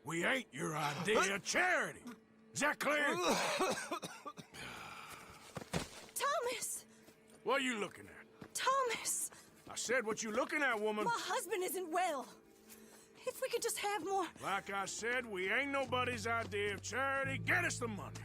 We ain't your idea of charity. Is that clear? Thomas! What are you looking at? Thomas! I said what you looking at, woman. My husband isn't well. If we could just have more... Like I said, we ain't nobody's idea of charity. Get us the money.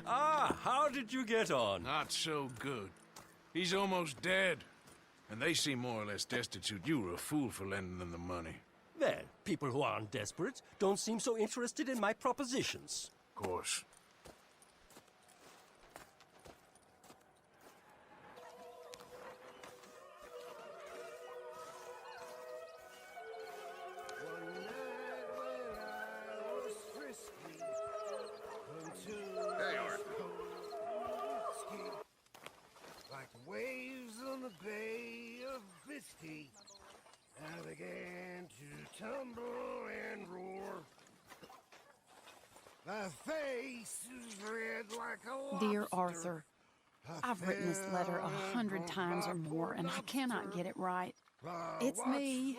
Ah, how did you get on? Not so good. He's almost dead. And they seem more or less destitute. You were a fool for lending them the money. Well, people who aren't desperate don't seem so interested in my propositions. Of course. Hey, Arthur. Like waves on the Bay of Biscay, I began to tumble and roar. My face is red like a lobster. Dear Arthur, I've written this letter 100 times or more, and I cannot get it right. It's me.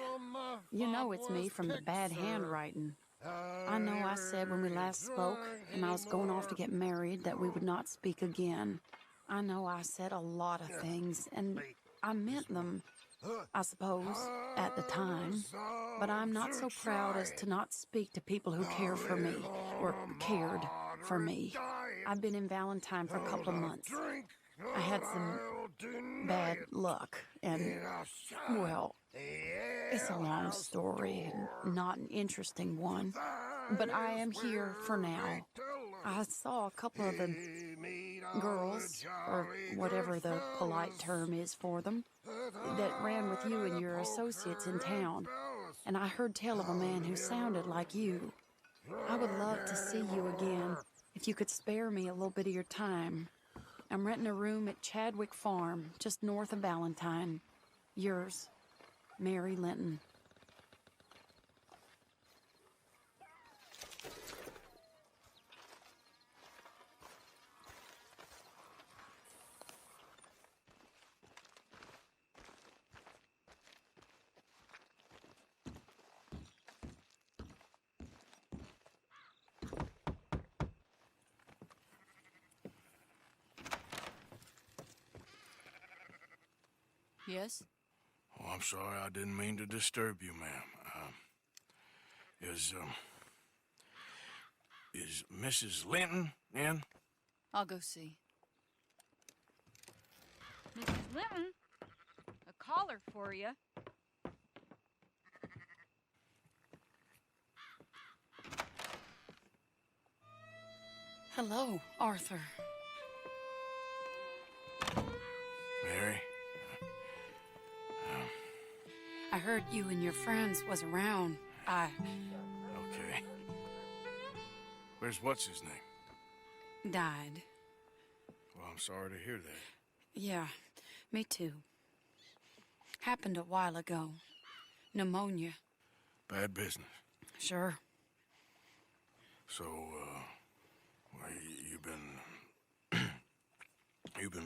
You know it's me from the bad handwriting. I know I said when we last spoke, and I was going off to get married, that we would not speak again. I know I said a lot of things, and I meant them, I suppose, at the time. But I'm not so proud as to not speak to people who care for me, or cared for me. I've been in Valentine for a couple of months. I had some bad luck, and, well, it's a long story and not an interesting one. But I am here for now. I saw a couple of the girls, or whatever the polite term is for them. that ran with you and your associates in town, and I heard tell of a man who sounded like you. I would love to see you again, if you could spare me a little bit of your time. I'm renting a room at Chadwick Farm, just north of Valentine. Yours, Mary Linton. Yes? Oh, I'm sorry. I didn't mean to disturb you, ma'am. Is Mrs. Linton in? I'll go see. Mrs. Linton, a caller for you. Hello, Arthur. Mary? I heard you and your friends was around. Okay. Where's what's-his name? Died. Well, I'm sorry to hear that. Yeah, me too. Happened a while ago. Pneumonia. Bad business. Sure. So, well, you've been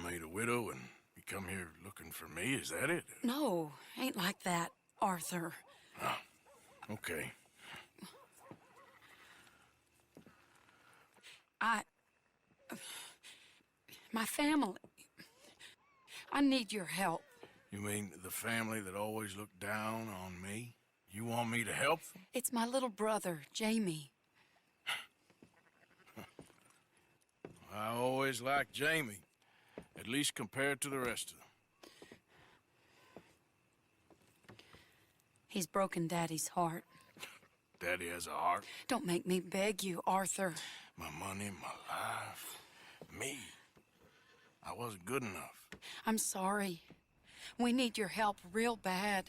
made a widow and you come here looking for me, is that it? No, ain't like that, Arthur. Oh, okay. My family. I need your help. You mean the family that always looked down on me? You want me to help them? It's my little brother, Jamie. I always liked Jamie, at least compared to the rest of them. He's broken Daddy's heart. Daddy has a heart. Don't make me beg you, Arthur. My money, my life, me. I wasn't good enough. I'm sorry. We need your help real bad.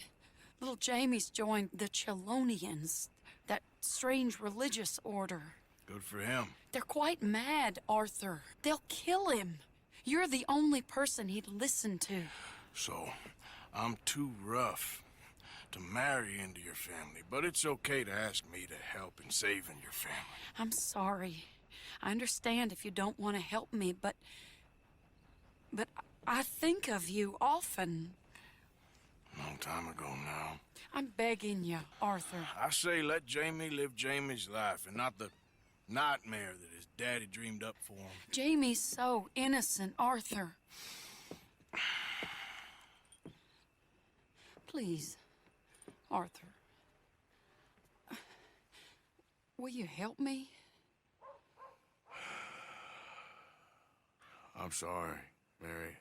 Little Jamie's joined the Chelonians, that strange religious order. Good for him. They're quite mad, Arthur. They'll kill him. You're the only person he'd listen to. So, I'm too rough to marry into your family, but it's okay to ask me to help in saving your family. I'm sorry. I understand if you don't want to help me, but I think of you often. Long time ago now. I'm begging you, Arthur. I say let Jamie live Jamie's life and not the nightmare that his daddy dreamed up for him. Jamie's so innocent, Arthur. Please, Arthur. Will you help me? I'm sorry, Mary.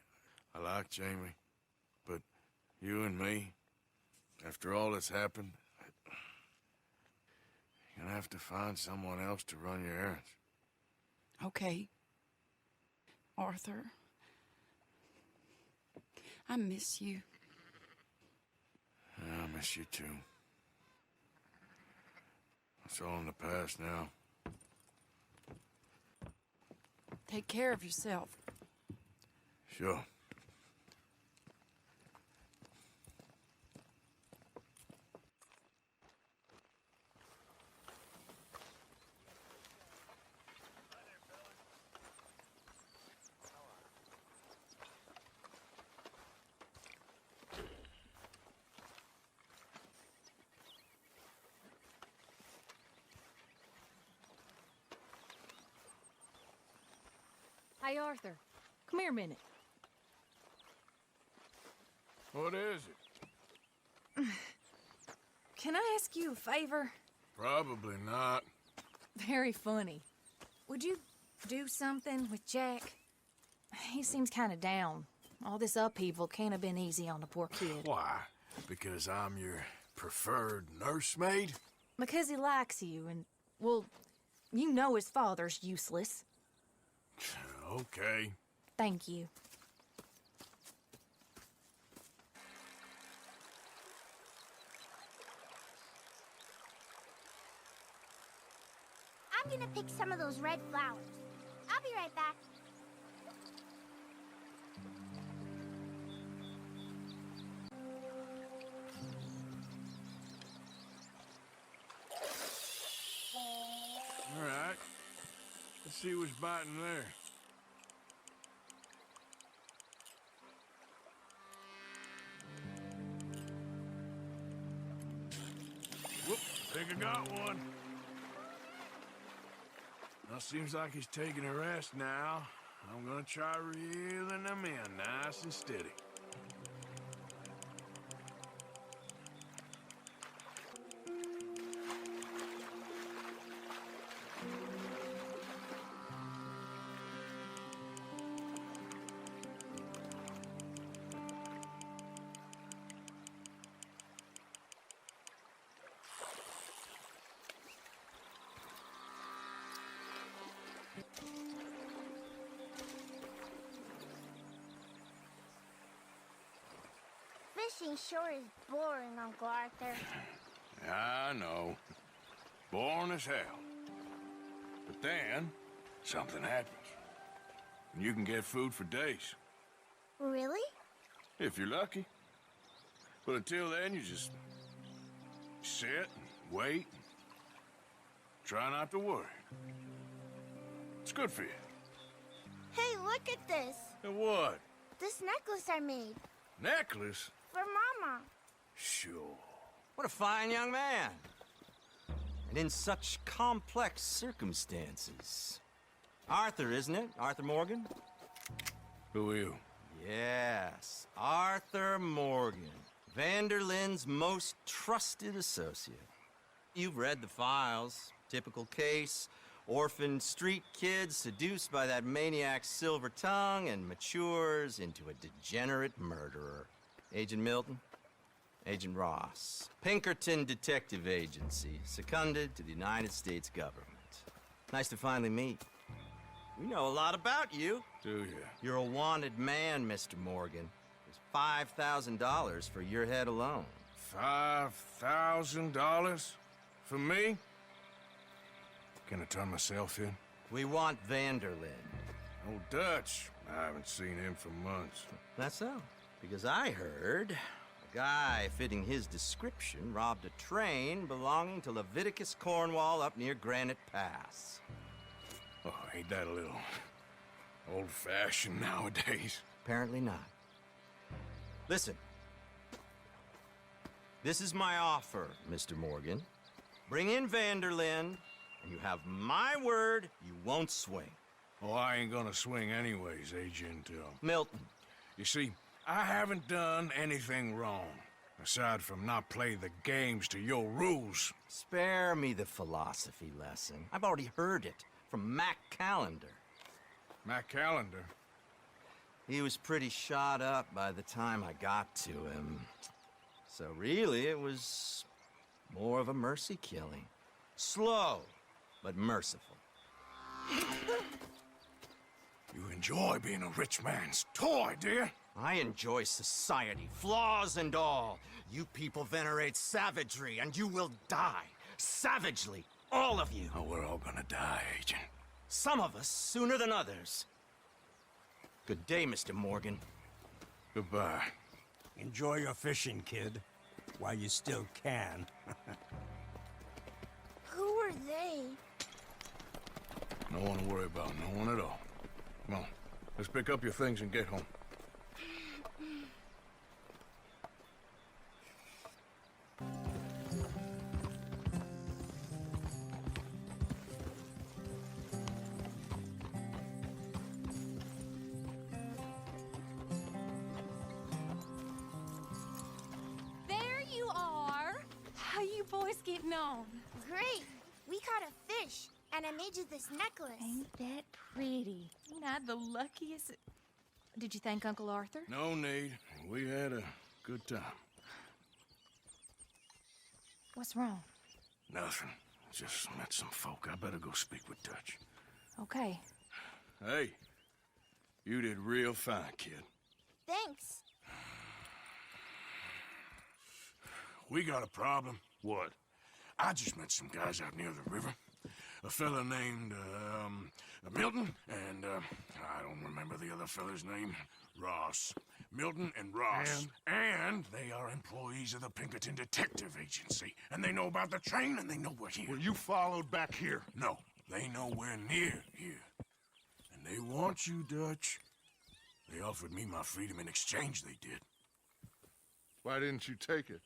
I like Jamie, but you and me, after all that's happened, you're gonna have to find someone else to run your errands. Okay. Arthur. I miss you. Yeah, I miss you too. It's all in the past now. Take care of yourself. Sure. Hey, Arthur. Come here a minute. What is it? Can I ask you a favor? Probably not. Very funny. Would you do something with Jack? He seems kind of down. All this upheaval can't have been easy on the poor kid. Why? Because I'm your preferred nursemaid? Because he likes you and, well, you know his father's useless. Okay. Thank you. I'm gonna pick some of those red flowers. I'll be right back. All right. Let's see what's biting there. Whoop, think I got one. Well, seems like he's taking a rest now. I'm gonna try reeling him in nice and steady. Fishing sure is boring, Uncle Arthur. I know. Boring as hell. But then, something happens. And you can get food for days. Really? If you're lucky. But until then, you just sit and wait and try not to worry. It's good for you. Hey, look at this. And what? This necklace I made. Necklace? For Mama. Sure. What a fine young man. And in such complex circumstances. Arthur, isn't it? Arthur Morgan? Who are you? Yes, Arthur Morgan. Vanderlyn's most trusted associate. You've read the files. Typical case. Orphaned street kid seduced by that maniac's silver tongue and matures into a degenerate murderer. Agent Milton? Agent Ross. Pinkerton Detective Agency, seconded to the United States government. Nice to finally meet. We know a lot about you. Do you? You're a wanted man, Mr. Morgan. There's $5,000 for your head alone. $5,000? For me? Can I turn myself in? We want Vanderlyn. Old Dutch. I haven't seen him for months. That's so. Because I heard a guy fitting his description robbed a train belonging to Leviticus Cornwall up near Granite Pass. Oh, ain't that a little old-fashioned nowadays? Apparently not. Listen. This is my offer, Mr. Morgan. Bring in Vanderlyn, and you have my word you won't swing. Oh, I ain't gonna swing anyways, Agent Milton. You see, I haven't done anything wrong, aside from not playing the games to your rules. Spare me the philosophy lesson. I've already heard it from Mac Callender. Mac Callender? He was pretty shot up by the time I got to him. So really, it was more of a mercy killing. Slow, but merciful. You enjoy being a rich man's toy, do you? I enjoy society, flaws and all. You people venerate savagery, and you will die. Savagely, all of you. Oh, we're all gonna die, Agent. Some of us sooner than others. Good day, Mr. Morgan. Goodbye. Enjoy your fishing, kid, while you still can. Who are they? No one to worry about, no one at all. Come on, let's pick up your things and get home. There you are. How you boys getting on? Great. We caught a fish, and I made you this necklace. Ain't that pretty? Ain't I the luckiest? Did you thank Uncle Arthur? No need. We had a good time. What's wrong? Nothing. Just met some folk. I better go speak with Dutch. Okay. Hey, you did real fine, kid. Thanks. We got a problem. What? I just met some guys out near the river. a fella named, Milton, and, I don't remember the other fella's name. Ross. Milton and Ross. And they are employees of the Pinkerton Detective Agency. And they know about the train, and they know we're here. Were you followed back here? No, they know we're near here. And they want you, Dutch. They offered me my freedom in exchange, they did. Why didn't you take it?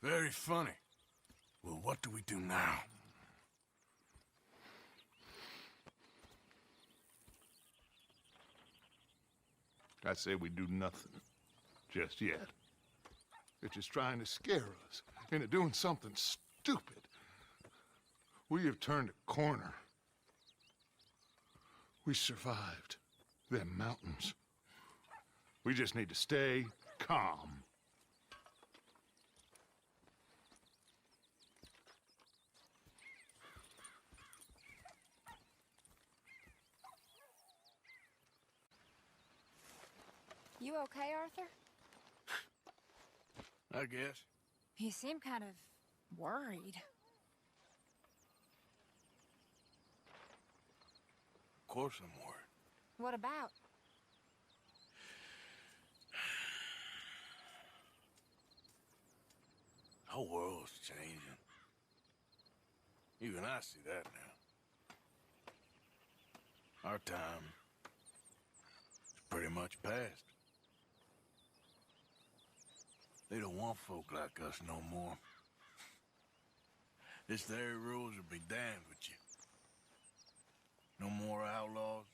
Very funny. Well, what do we do now? I say we do nothing. Just yet. They're just trying to scare us into doing something stupid. We have turned a corner. We survived them mountains. We just need to stay calm. You okay, Arthur? I guess. You seem kind of worried. Of course I'm worried. What about? The whole world's changing. Even I see that now. Our time is pretty much past. They don't want folk like us no more. This there rules will be damned with you. No more outlaws.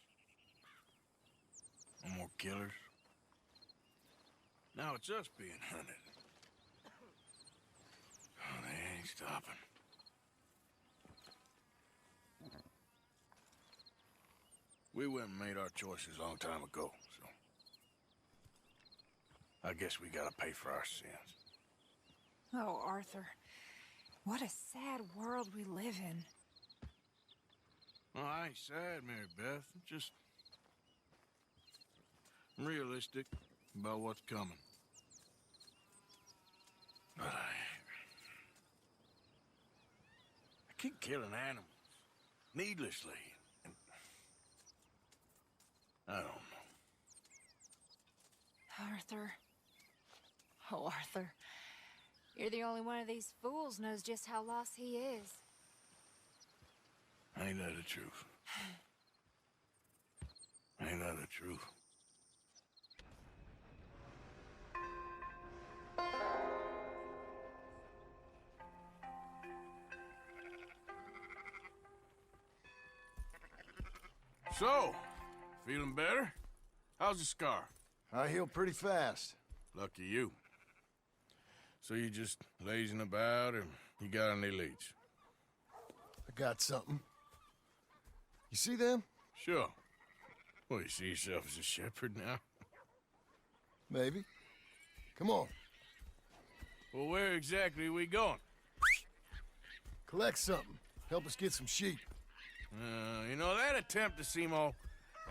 No more killers. Now it's us being hunted. Oh, they ain't stopping. We went and made our choices a long time ago, so... I guess we gotta pay for our sins. Oh, Arthur. What a sad world we live in. Well, I ain't sad, Mary Beth. I'm realistic about what's coming. But I keep killing animals needlessly. And I don't know. Arthur. Oh, Arthur. You're the only one of these fools knows just how lost he is. Ain't that the truth? Ain't that the truth? So, feeling better? How's the scar? I heal pretty fast. Lucky you. So you just lazing about, or you got any leads? I got something. You see them? Sure. Well, you see yourself as a shepherd now? Maybe. Come on. Well, where exactly are we going? Collect something. Help us get some sheep. You know, that attempt to seem all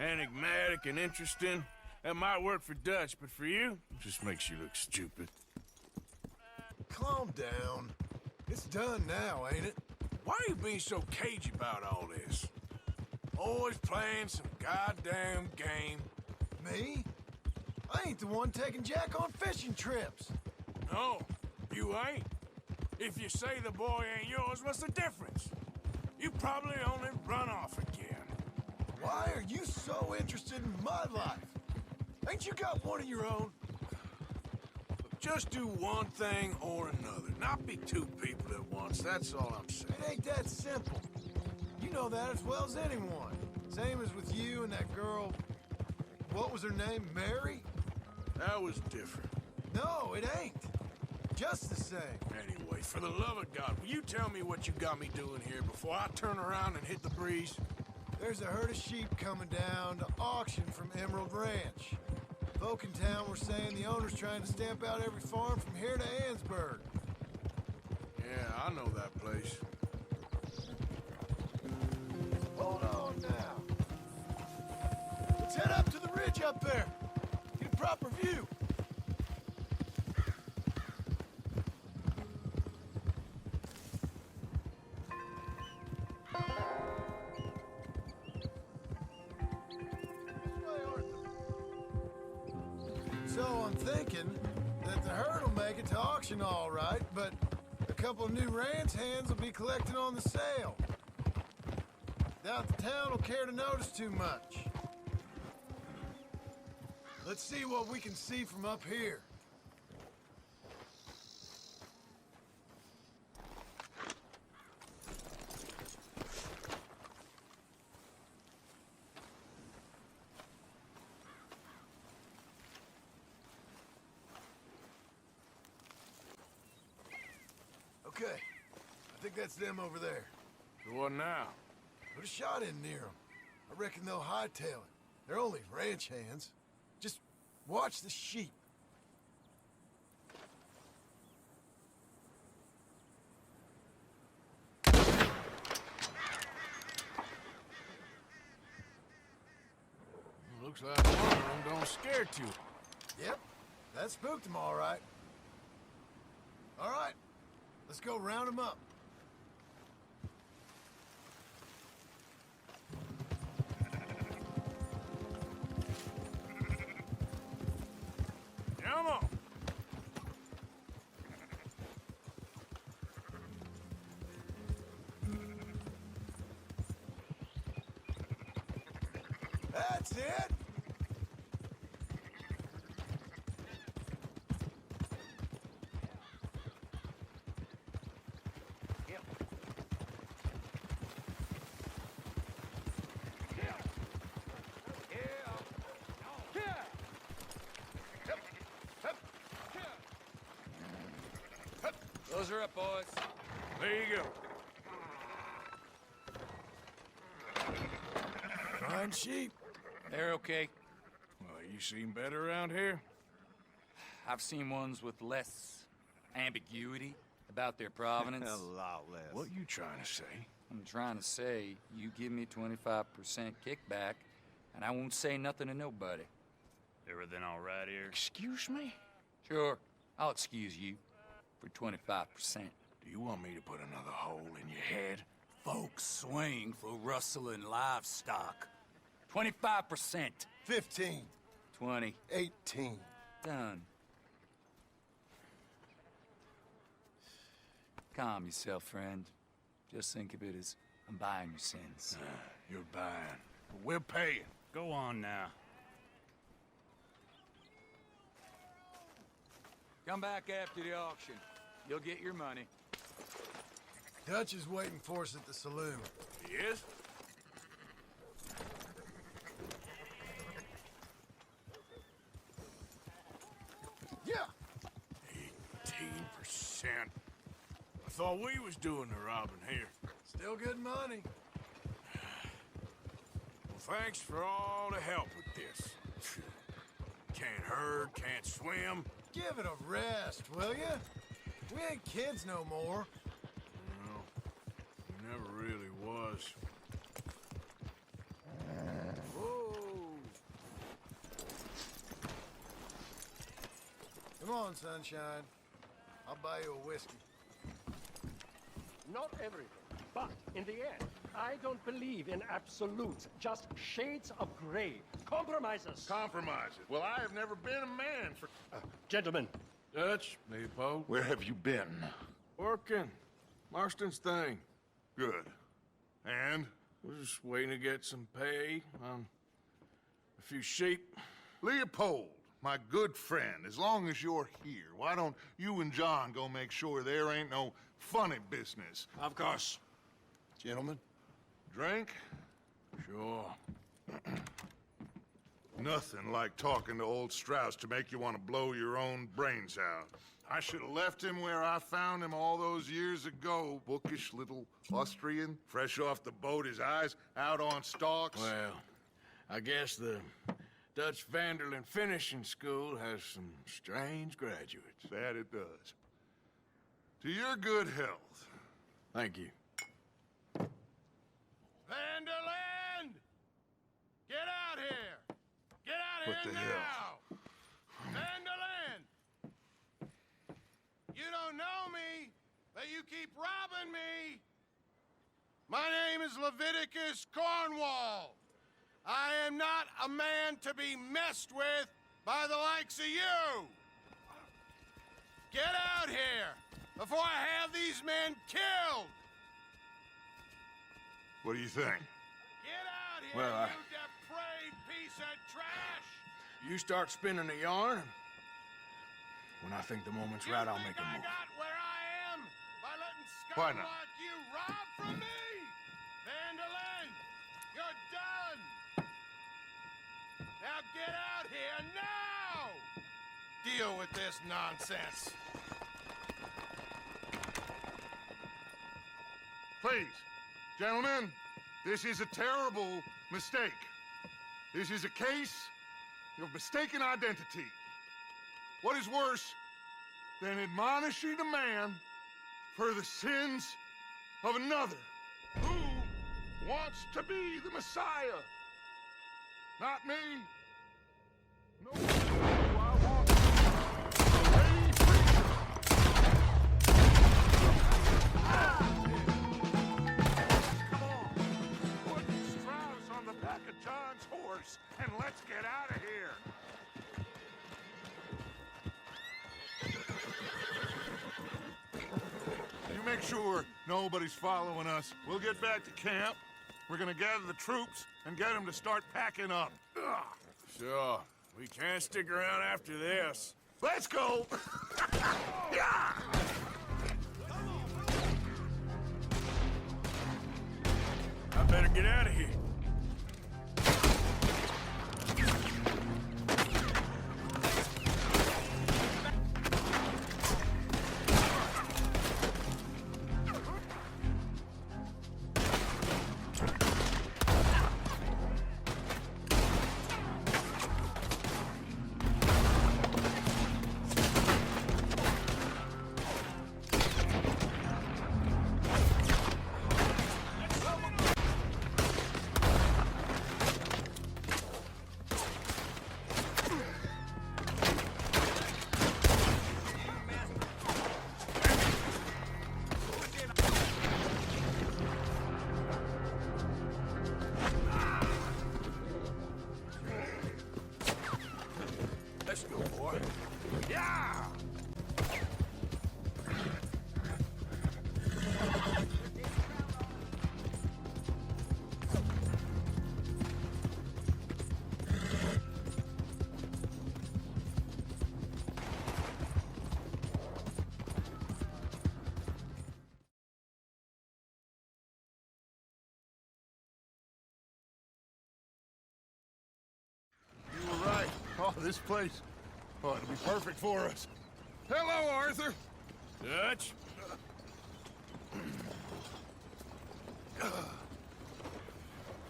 enigmatic and interesting, that might work for Dutch, but for you, it just makes you look stupid. Calm down. It's done now, ain't it? Why are you being so cagey about all this? Always playing some goddamn game. Me? I ain't the one taking Jack on fishing trips. No, you ain't. If you say the boy ain't yours, what's the difference? You probably only run off again. Why are you so interested in my life? Ain't you got one of your own? Just do one thing or another. Not be two people at once, that's all I'm saying. It ain't that simple. You know that as well as anyone. Same as with you and that girl... What was her name? Mary? That was different. No, it ain't. Just the same. Anyway, for the love of God, will you tell me what you got me doing here before I turn around and hit the breeze? There's a herd of sheep coming down to auction from Emerald Ranch. Folk in town were saying the owner's trying to stamp out every farm from here to Ansburg. Yeah, I know that place. Hold on now. Let's head up to the ridge up there. Get a proper view. I'm thinking that the herd will make it to auction all right, but a couple of new ranch hands will be collecting on the sale. Doubt the town will care to notice too much. Let's see what we can see from up here. Okay, I think that's them over there. So what now? Put a shot in near them. I reckon they'll hightail it. They're only ranch hands. Just watch the sheep. Looks like one of them don't scare too. Yep, that spooked them all right. All right, let's go round them up. Come on. That's it. Close her up, boys. There you go. Fine sheep. They're okay. Well, you seem better around here? I've seen ones with less ambiguity about their provenance. A lot less. What you trying to say? I'm trying to say, you give me 25% kickback, and I won't say nothing to nobody. Everything all right here? Excuse me? Sure, I'll excuse you for 25%. Do you want me to put another hole in your head? Folks swing for rustling livestock. 25%. 15. 20. 18. Done. Calm yourself, friend. Just think of it as I'm buying your sins. You're buying. But we're paying. Go on now. Come back after the auction. You'll get your money. Dutch is waiting for us at the saloon. He is? Yeah. 18%. I thought we was doing the robbing here. Still good money. Well, thanks for all the help with this. Can't herd, can't swim. Give it a rest, will ya? We ain't kids no more. No, he never really was. Whoa. Come on, sunshine. I'll buy you a whiskey. Not everything, but in the end, I don't believe in absolutes, just shades of gray. Compromises. Compromises? Well, I have never been a man for... Gentlemen. Dutch, Leopold. Where have you been? Working. Marston's thing. Good. And? We're just waiting to get some pay on a few sheep. Leopold, my good friend, as long as you're here, why don't you and John go make sure there ain't no funny business? Of course. Gentlemen. Drink? Sure. Nothing like talking to old Strauss to make you want to blow your own brains out. I should have left him where I found him all those years ago. Bookish little Austrian, fresh off the boat, his eyes out on stalks. Well, I guess the Dutch Vanderlyn Finishing School has some strange graduates. That it does. To your good health. Thank you. Vanderlyn! Get out here! Get out What here the now! hell? Vanderlyn! You don't know me, but you keep robbing me! My name is Leviticus Cornwall. I am not a man to be messed with by the likes of you. Get out here before I have these men killed. What do you think? Get out here, Well, you depraved piece of trash! You start spinning the yarn. When I think the moment's right, I'll make a I move. got where I am by letting Why scum not? like you rob from me? Vandalin, you're done! Now get out here now! Deal with this nonsense. Please, gentlemen, this is a terrible mistake. This is a case of mistaken identity. What is worse than admonishing a man for the sins of another who wants to be the Messiah? Not me. No, I want Lady Prima. Put Strauss on the back of John's horse and let's get out of here. You make sure nobody's following us. We'll get back to camp. We're gonna gather the troops and get them to start packing up. Ugh. Sure. We can't stick around after this. Let's go! Yeah! I better get out of here. Let's go, boy. Yeah! You were right. Oh, this place. Oh, it'll be perfect for us. Hello, Arthur. Dutch?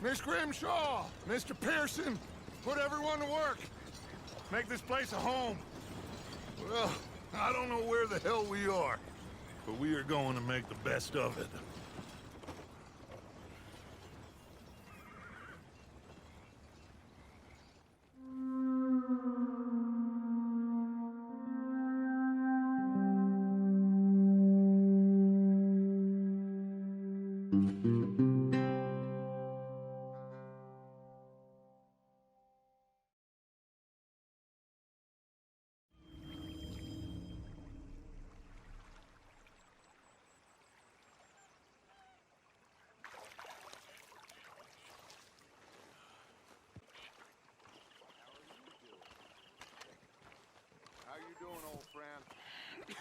Miss Grimshaw, Mr. Pearson, put everyone to work. Make this place a home. Well, I don't know where the hell we are, but we are going to make the best of it. How you doing, old friend?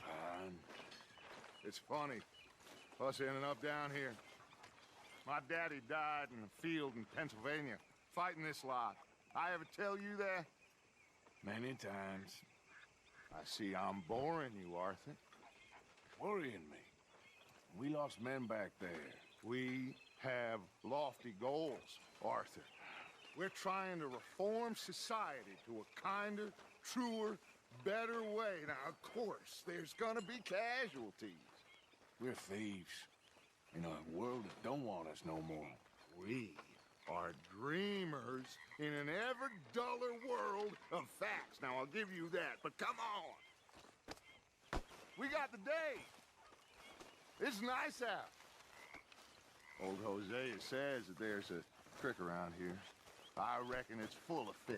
Fine. It's funny, us ending up down here. My daddy died in a field in Pennsylvania, fighting this lot. I ever tell you that? Many times. I see I'm boring you, Arthur. Worrying me. We lost men back there. We have lofty goals, Arthur. We're trying to reform society to a kinder, truer, better way. Now, of course, there's gonna be casualties. We're thieves. In a world that don't want us no more. We are dreamers in an ever duller world of facts. Now, I'll give you that, but come on. We got the day. It's nice out. Old Hosea says that there's a trick around here. I reckon it's full of fish.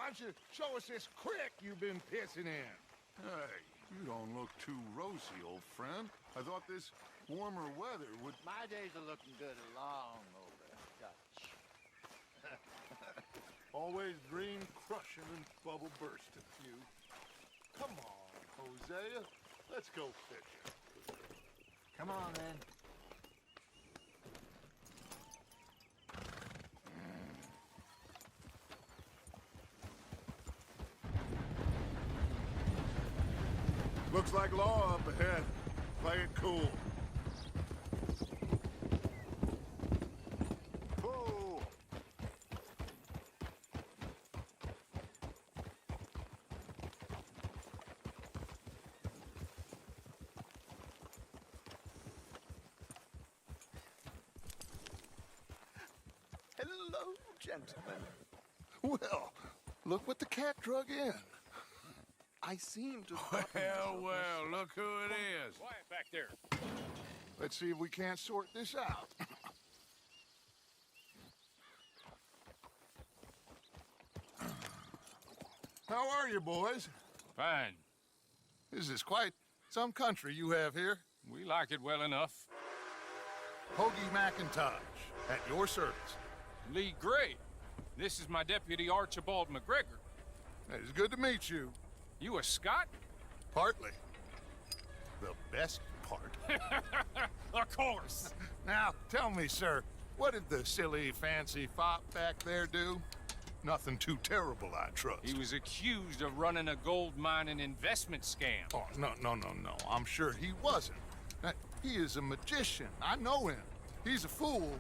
Why don't you show us this creek you've been pissing in? Hey, you don't look too rosy, old friend. I thought this warmer weather would... My days are looking good along over, Dutch. Always dream crushing and bubble bursting, you. Come on, Hosea. Let's go fishing. Come on, then. Looks like law up ahead. Play it cool. Cool. Hello, gentlemen. Well, look what the cat drug in. I seem to... Well, look who it is. Quiet back there. Let's see if we can't sort this out. How are you, boys? Fine. This is quite some country you have here. We like it well enough. Hoagie McIntosh, at your service. Lee Gray. This is my deputy, Archibald McGregor. It's good to meet you. You a Scot? Partly. The best part. Of course. Now, tell me, sir, what did the silly, fancy fop back there do? Nothing too terrible, I trust. He was accused of running a gold mining investment scam. Oh, no. I'm sure he wasn't. He is a magician. I know him. He's a fool,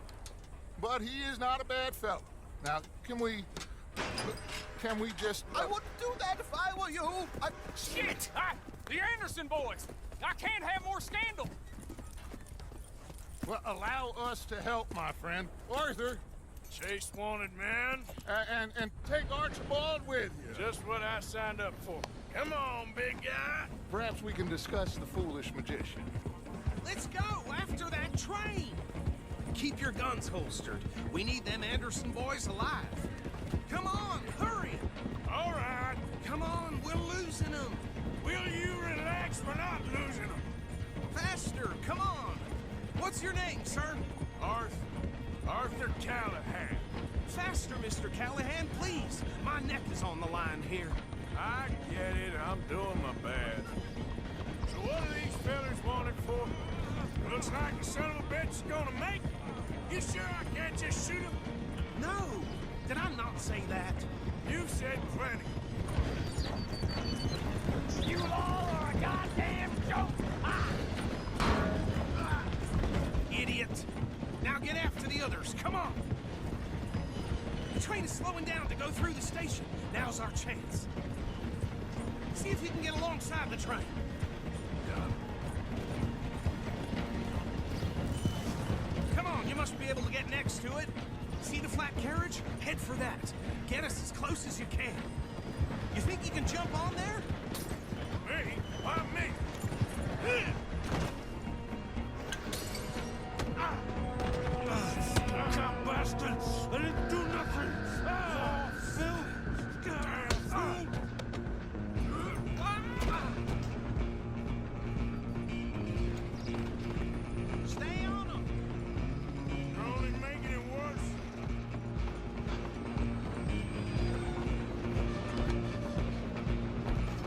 but he is not a bad fellow. Now, can we just... I wouldn't do that if I were you. Shit! The Anderson boys! I can't have more scandal! Well, allow us to help, my friend. Arthur! Chase wanted man. And take Archibald with you. Just what I signed up for. Come on, big guy. Perhaps we can discuss the foolish magician. Let's go after that train. Keep your guns holstered. We need them Anderson boys alive. Come on, hurry. All right. Come on, we're losing them. Will you relax? We're not losing them. Faster, come on. What's your name, sir? Arthur Callahan. Faster, Mr. Callahan, please. My neck is on the line here. I get it. I'm doing my best. So what are these fellas wanted for? Looks like the son of a bitch is gonna make it. You sure I can't just shoot him? No. Did I not say that? You've said plenty. You all are a goddamn joke! Idiot. Now get after the others. Come on. The train is slowing down to go through the station. Now's our chance. See if you can get alongside the train. Come on, you must be able to get next to it. See the flat carriage? Head for that. Get us as close as you can. You think you can jump on there? Me? Why me? Bastard! I didn't do nothing! Phil! Damn fool! Stay on them! You're only making it worse.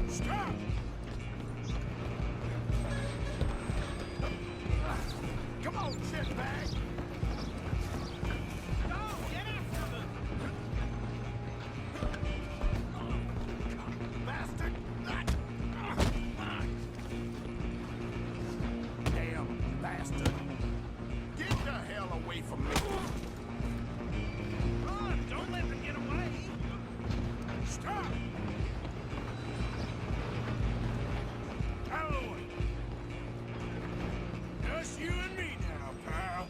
Stop! Come on, shitbag! Go, get after them! Bastard! Damn bastard! Get the hell away from me! Run! Don't let them get away! Stop! Calloway! Just you and me now, pal.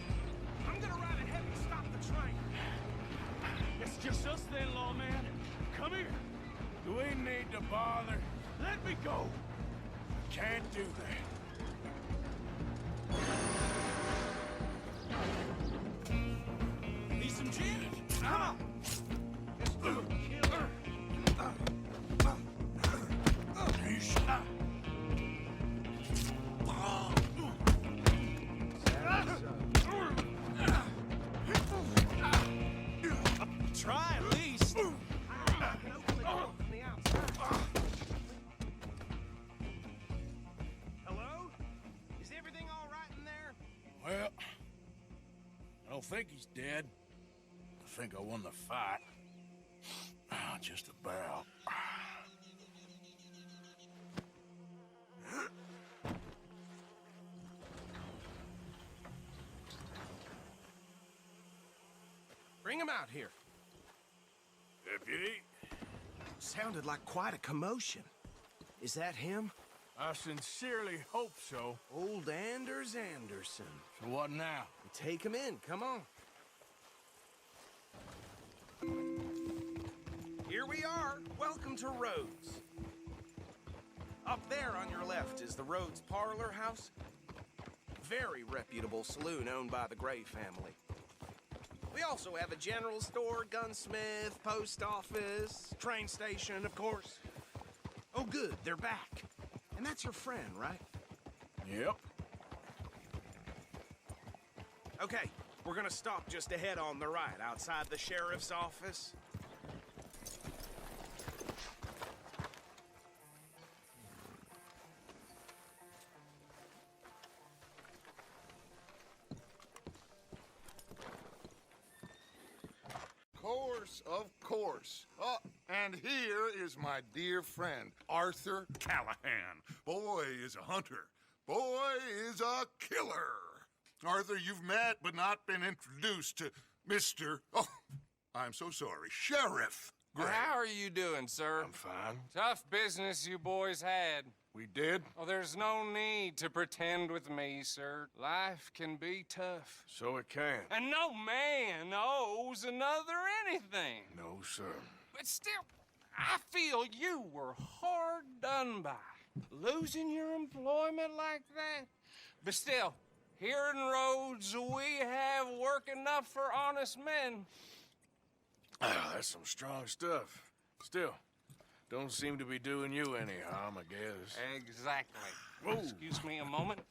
I'm gonna ride ahead and stop the train. It's just us then, lawman. Come here. Do we need to bother? Let me go. Can't do that. Need some gin? Come on. Let's do it, killer. Well, I don't think he's dead. I think I won the fight. Just about. Bring him out here. Deputy? Sounded like quite a commotion. Is that him? I sincerely hope so. Old Anders Anderson. So what now? Take him in, come on. Here we are. Welcome to Rhodes. Up there on your left is the Rhodes Parlor House. Very reputable saloon owned by the Gray family. We also have a general store, gunsmith, post office, train station, of course. Oh, good, they're back. And that's your friend, right? Yep. Okay, we're gonna stop just ahead on the right, outside the sheriff's office. Of course. Oh, and here is my dear friend, Arthur Callahan. Boy is a hunter. Boy is a killer. Arthur, you've met but not been introduced to Mr. Oh, I'm so sorry, Sheriff Gray. How are you doing, sir? I'm fine. Tough business you boys had. We did? Oh, there's no need to pretend with me, sir. Life can be tough. So it can. And no man owes another anything. No, sir. But still, I feel you were hard done by. Losing your employment like that. But still, here in Rhodes, we have work enough for honest men. Ah, that's some strong stuff. Still, don't seem to be doing you any harm, I guess. Exactly. Whoa. Excuse me a moment.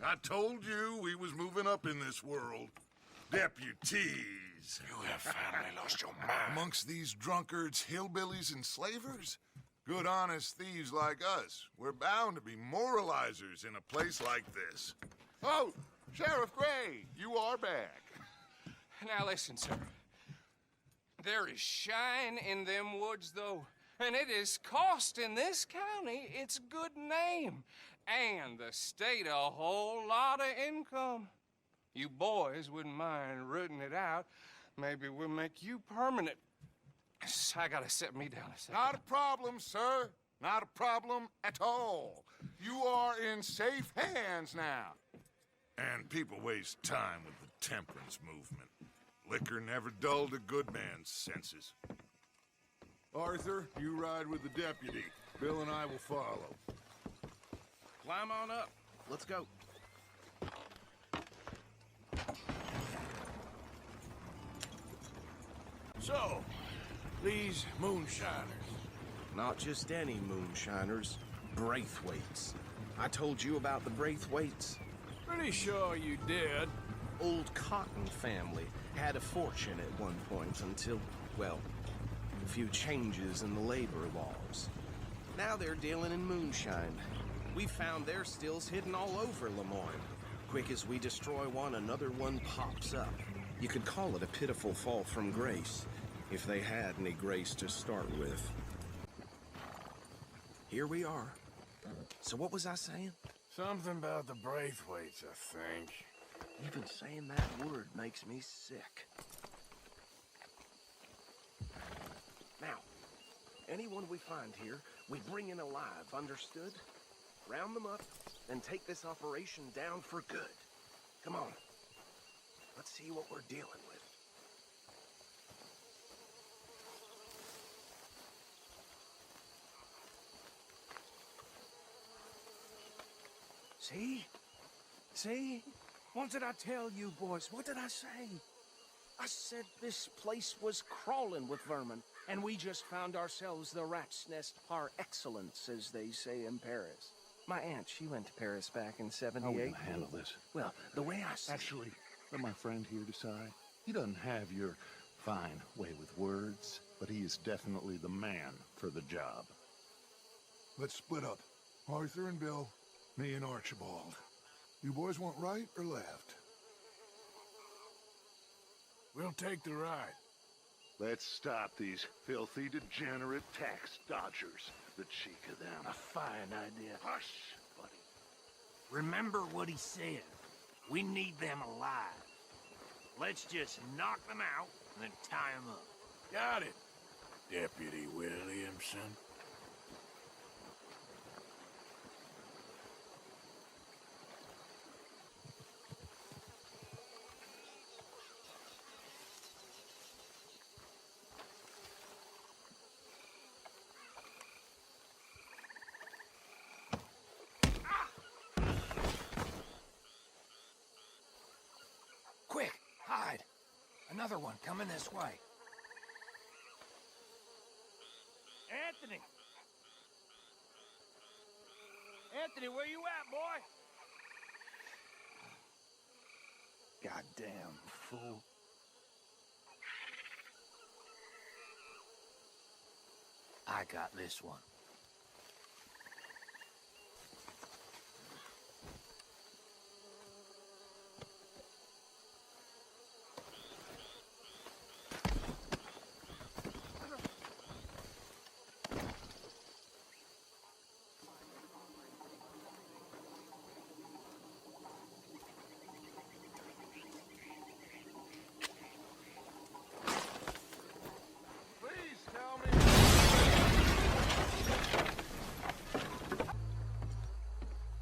I told you we was moving up in this world. Deputies. You have finally lost your mind. Amongst these drunkards, hillbillies, and slavers? Good, honest thieves like us. We're bound to be moralizers in a place like this. Oh, Sheriff Gray, you are back. Now listen, sir. There is shine in them woods, though, and it is costing this county its good name and the state a whole lot of income. You boys wouldn't mind rooting it out. Maybe we'll make you permanent. I gotta set me down a second. Not a problem, sir. Not a problem at all. You are in safe hands now. And people waste time with the temperance movement. Liquor never dulled a good man's senses. Arthur, you ride with the deputy. Bill and I will follow. Climb on up. Let's go. So, these moonshiners. Not just any moonshiners. Braithwaites. I told you about the Braithwaites. Pretty sure you did. Old Cotton family had a fortune at one point until, well, a few changes in the labor laws. Now they're dealing in moonshine. We found their stills hidden all over Lemoyne. Quick as we destroy one, another one pops up. You could call it a pitiful fall from grace, if they had any grace to start with. Here we are. So what was I saying? Something about the Braithwaites, I think. Even saying that word makes me sick. Now, anyone we find here, we bring in alive, understood? Round them up, and take this operation down for good. Come on. Let's see what we're dealing with. See? See? What did I tell you, boys? What did I say? I said this place was crawling with vermin, and we just found ourselves the rat's nest par excellence, as they say in Paris. My aunt, she went to Paris back in '78. How are we gonna handle this? Well, the way I see Actually, let my friend here decide. He doesn't have your fine way with words, but he is definitely the man for the job. Let's split up. Arthur and Bill, me and Archibald. You boys want right or left? We'll take the ride. Let's stop these filthy, degenerate tax dodgers. The cheek of them. A fine idea. Hush, buddy. Remember what he said. We need them alive. Let's just knock them out and then tie them up. Got it, Deputy Williamson. Quick, hide. Another one coming this way. Anthony! Anthony, where you at, boy? Goddamn fool. I got this one.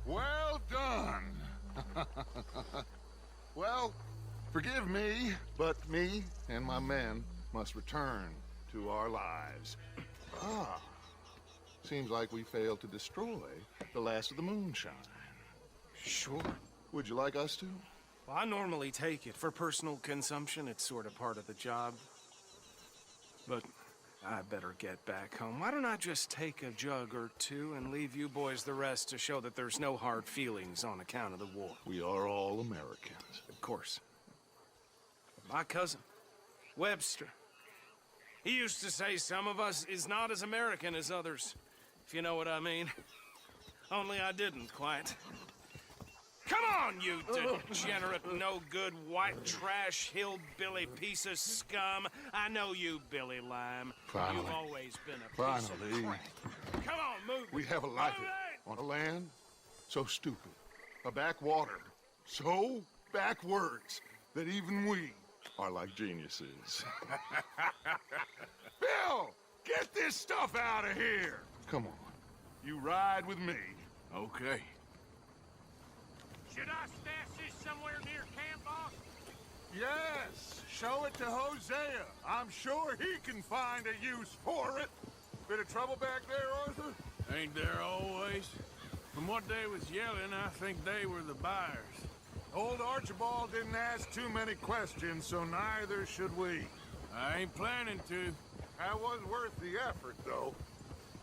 Well done. Well, forgive me, but me and my men must return to our lives. Ah, seems like we failed to destroy the last of the moonshine. Sure. Would you like us to? Well, I normally take it. For personal consumption, it's sort of part of the job. But I better get back home. Why don't I just take a jug or two and leave you boys the rest to show that there's no hard feelings on account of the war? We are all Americans. Of course. My cousin, Webster, he used to say some of us is not as American as others, if you know what I mean. Only I didn't quite. Come on, you degenerate, no-good, white trash, hillbilly piece of scum. I know you, Billy Lime. Finally. You've always been a piece of Finally. crap. Come on, move. We have a life on a land so stupid, a backwater so backwards that even we are like geniuses. Bill, get this stuff out of here. Come on, you ride with me. Okay. Should I stash this somewhere near camp, boss? Yes, show it to Hosea. I'm sure he can find a use for it. Bit of trouble back there, Arthur? Ain't there always? From what they was yelling, I think they were the buyers. Old Archibald didn't ask too many questions, so neither should we. I ain't planning to. That was worth the effort, though.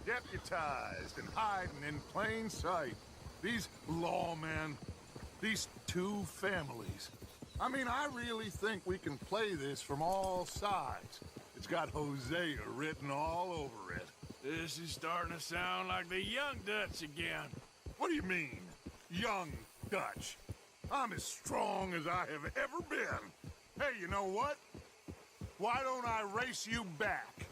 Deputized and hiding in plain sight. These lawmen, these two families. I mean, I really think we can play this from all sides. It's got Hosea written all over it. This is starting to sound like the Young Dutch again. What do you mean, Young Dutch? I'm as strong as I have ever been. Hey, you know what? Why don't I race you back?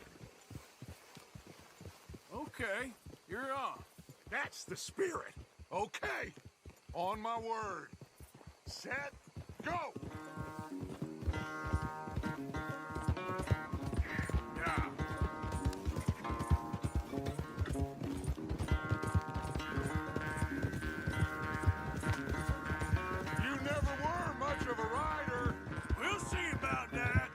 Okay, you're on. That's the spirit. Okay, on my word. Set, go! Yeah. You never were much of a rider. We'll see about that.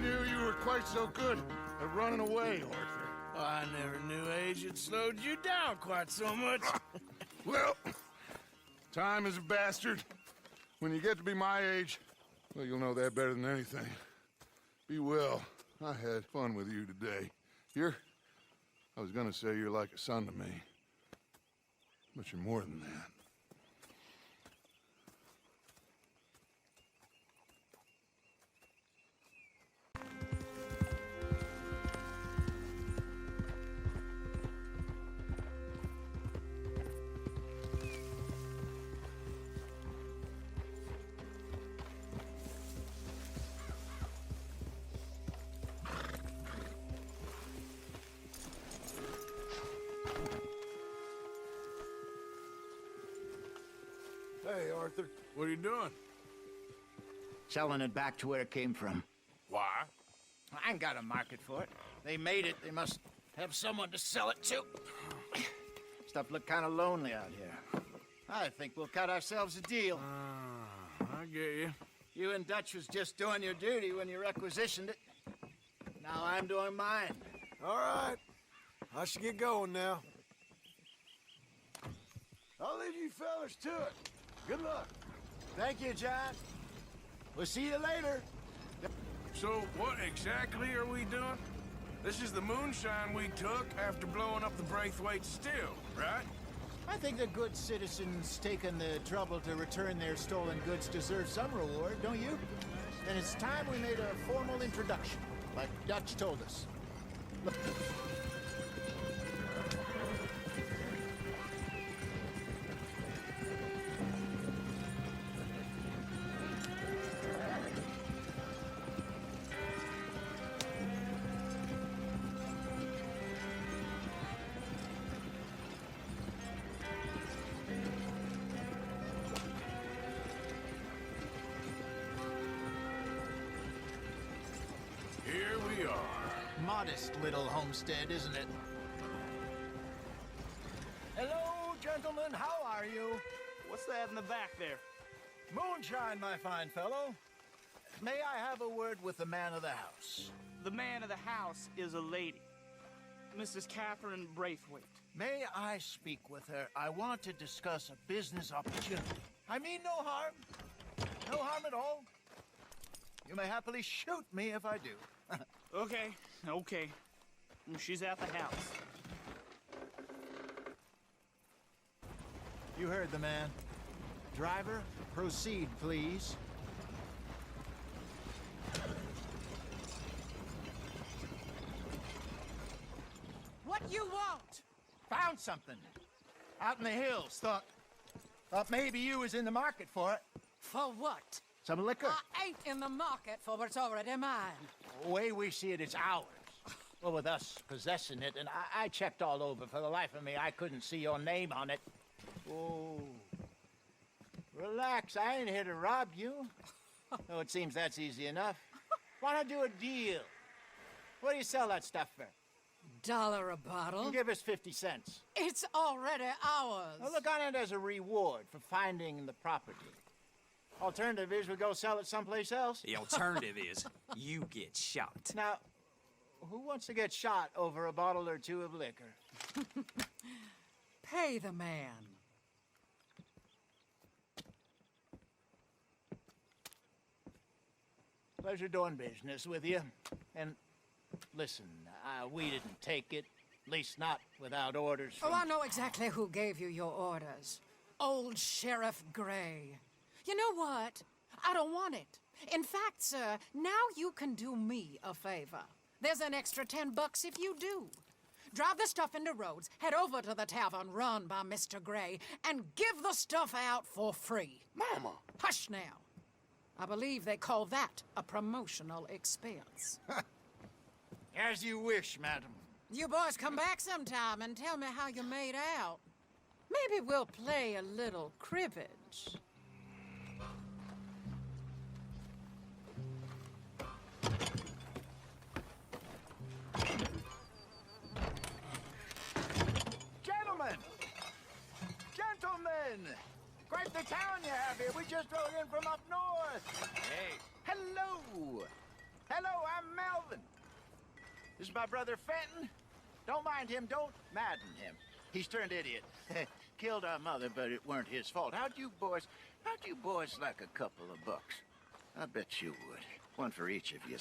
knew you were quite so good at running away, Arthur. Oh, I never knew age had slowed you down quite so much. Well, time is a bastard. When you get to be my age, well, you'll know that better than anything. Be well. I had fun with you today. I was gonna say you're like a son to me. But you're more than that. Hey, Arthur. What are you doing? Selling it back to where it came from. Why? I ain't got a market for it. They made it. They must have someone to sell it to. Stuff look kind of lonely out here. I think we'll cut ourselves a deal. I get you. You and Dutch was just doing your duty when you requisitioned it. Now I'm doing mine. All right. I should get going now. I'll leave you fellas to it. Good luck. Thank you, John. We'll see you later. So what exactly are we doing? This is the moonshine we took after blowing up the Braithwaite still, right? I think the good citizens taking the trouble to return their stolen goods deserve some reward, don't you? And it's time we made a formal introduction, like Dutch told us. Look. Here we are. Modest little homestead, isn't it? Hello, gentlemen. How are you? What's that in the back there? Moonshine, my fine fellow. May I have a word with the man of the house? The man of the house is a lady. Mrs. Catherine Braithwaite. May I speak with her? I want to discuss a business opportunity. I mean no harm. No harm at all. You may happily shoot me if I do. Okay. She's at the house. You heard the man. Driver, proceed, please. What you want? Found something. Out in the hills. Thought maybe you was in the market for it. For what? Some liquor. I ain't in the market for what's already mine. The way we see it, it's ours. Well, with us possessing it, and I checked all over. For the life of me, I couldn't see your name on it. Oh. Relax, I ain't here to rob you. Oh, it seems that's easy enough. Why not do a deal? What do you sell that stuff for? $1 a bottle? Give us 50 cents. It's already ours. Well, look on it as a reward for finding the property. Alternative is we go sell it someplace else. The alternative is you get shot. Now, who wants to get shot over a bottle or two of liquor? Pay the man. Pleasure doing business with you. And listen, we didn't take it. At least not without orders from... Oh, I know exactly who gave you your orders. Old Sheriff Gray. You know what? I don't want it. In fact, sir, now you can do me a favor. There's an extra $10 if you do. Drive the stuff into Rhodes, head over to the tavern run by Mr. Gray, and give the stuff out for free. Mama! Hush now. I believe they call that a promotional expense. As you wish, madam. You boys come back sometime and tell me how you made out. Maybe we'll play a little cribbage. Gentlemen! Quite the town you have here. We just rode in from up north. Hey. Hello! Hello, I'm Melvin. This is my brother Fenton. Don't mind him, don't madden him. He's turned idiot. Killed our mother, but it weren't his fault. How'd you boys like a couple of bucks? I bet you would. One for each of you.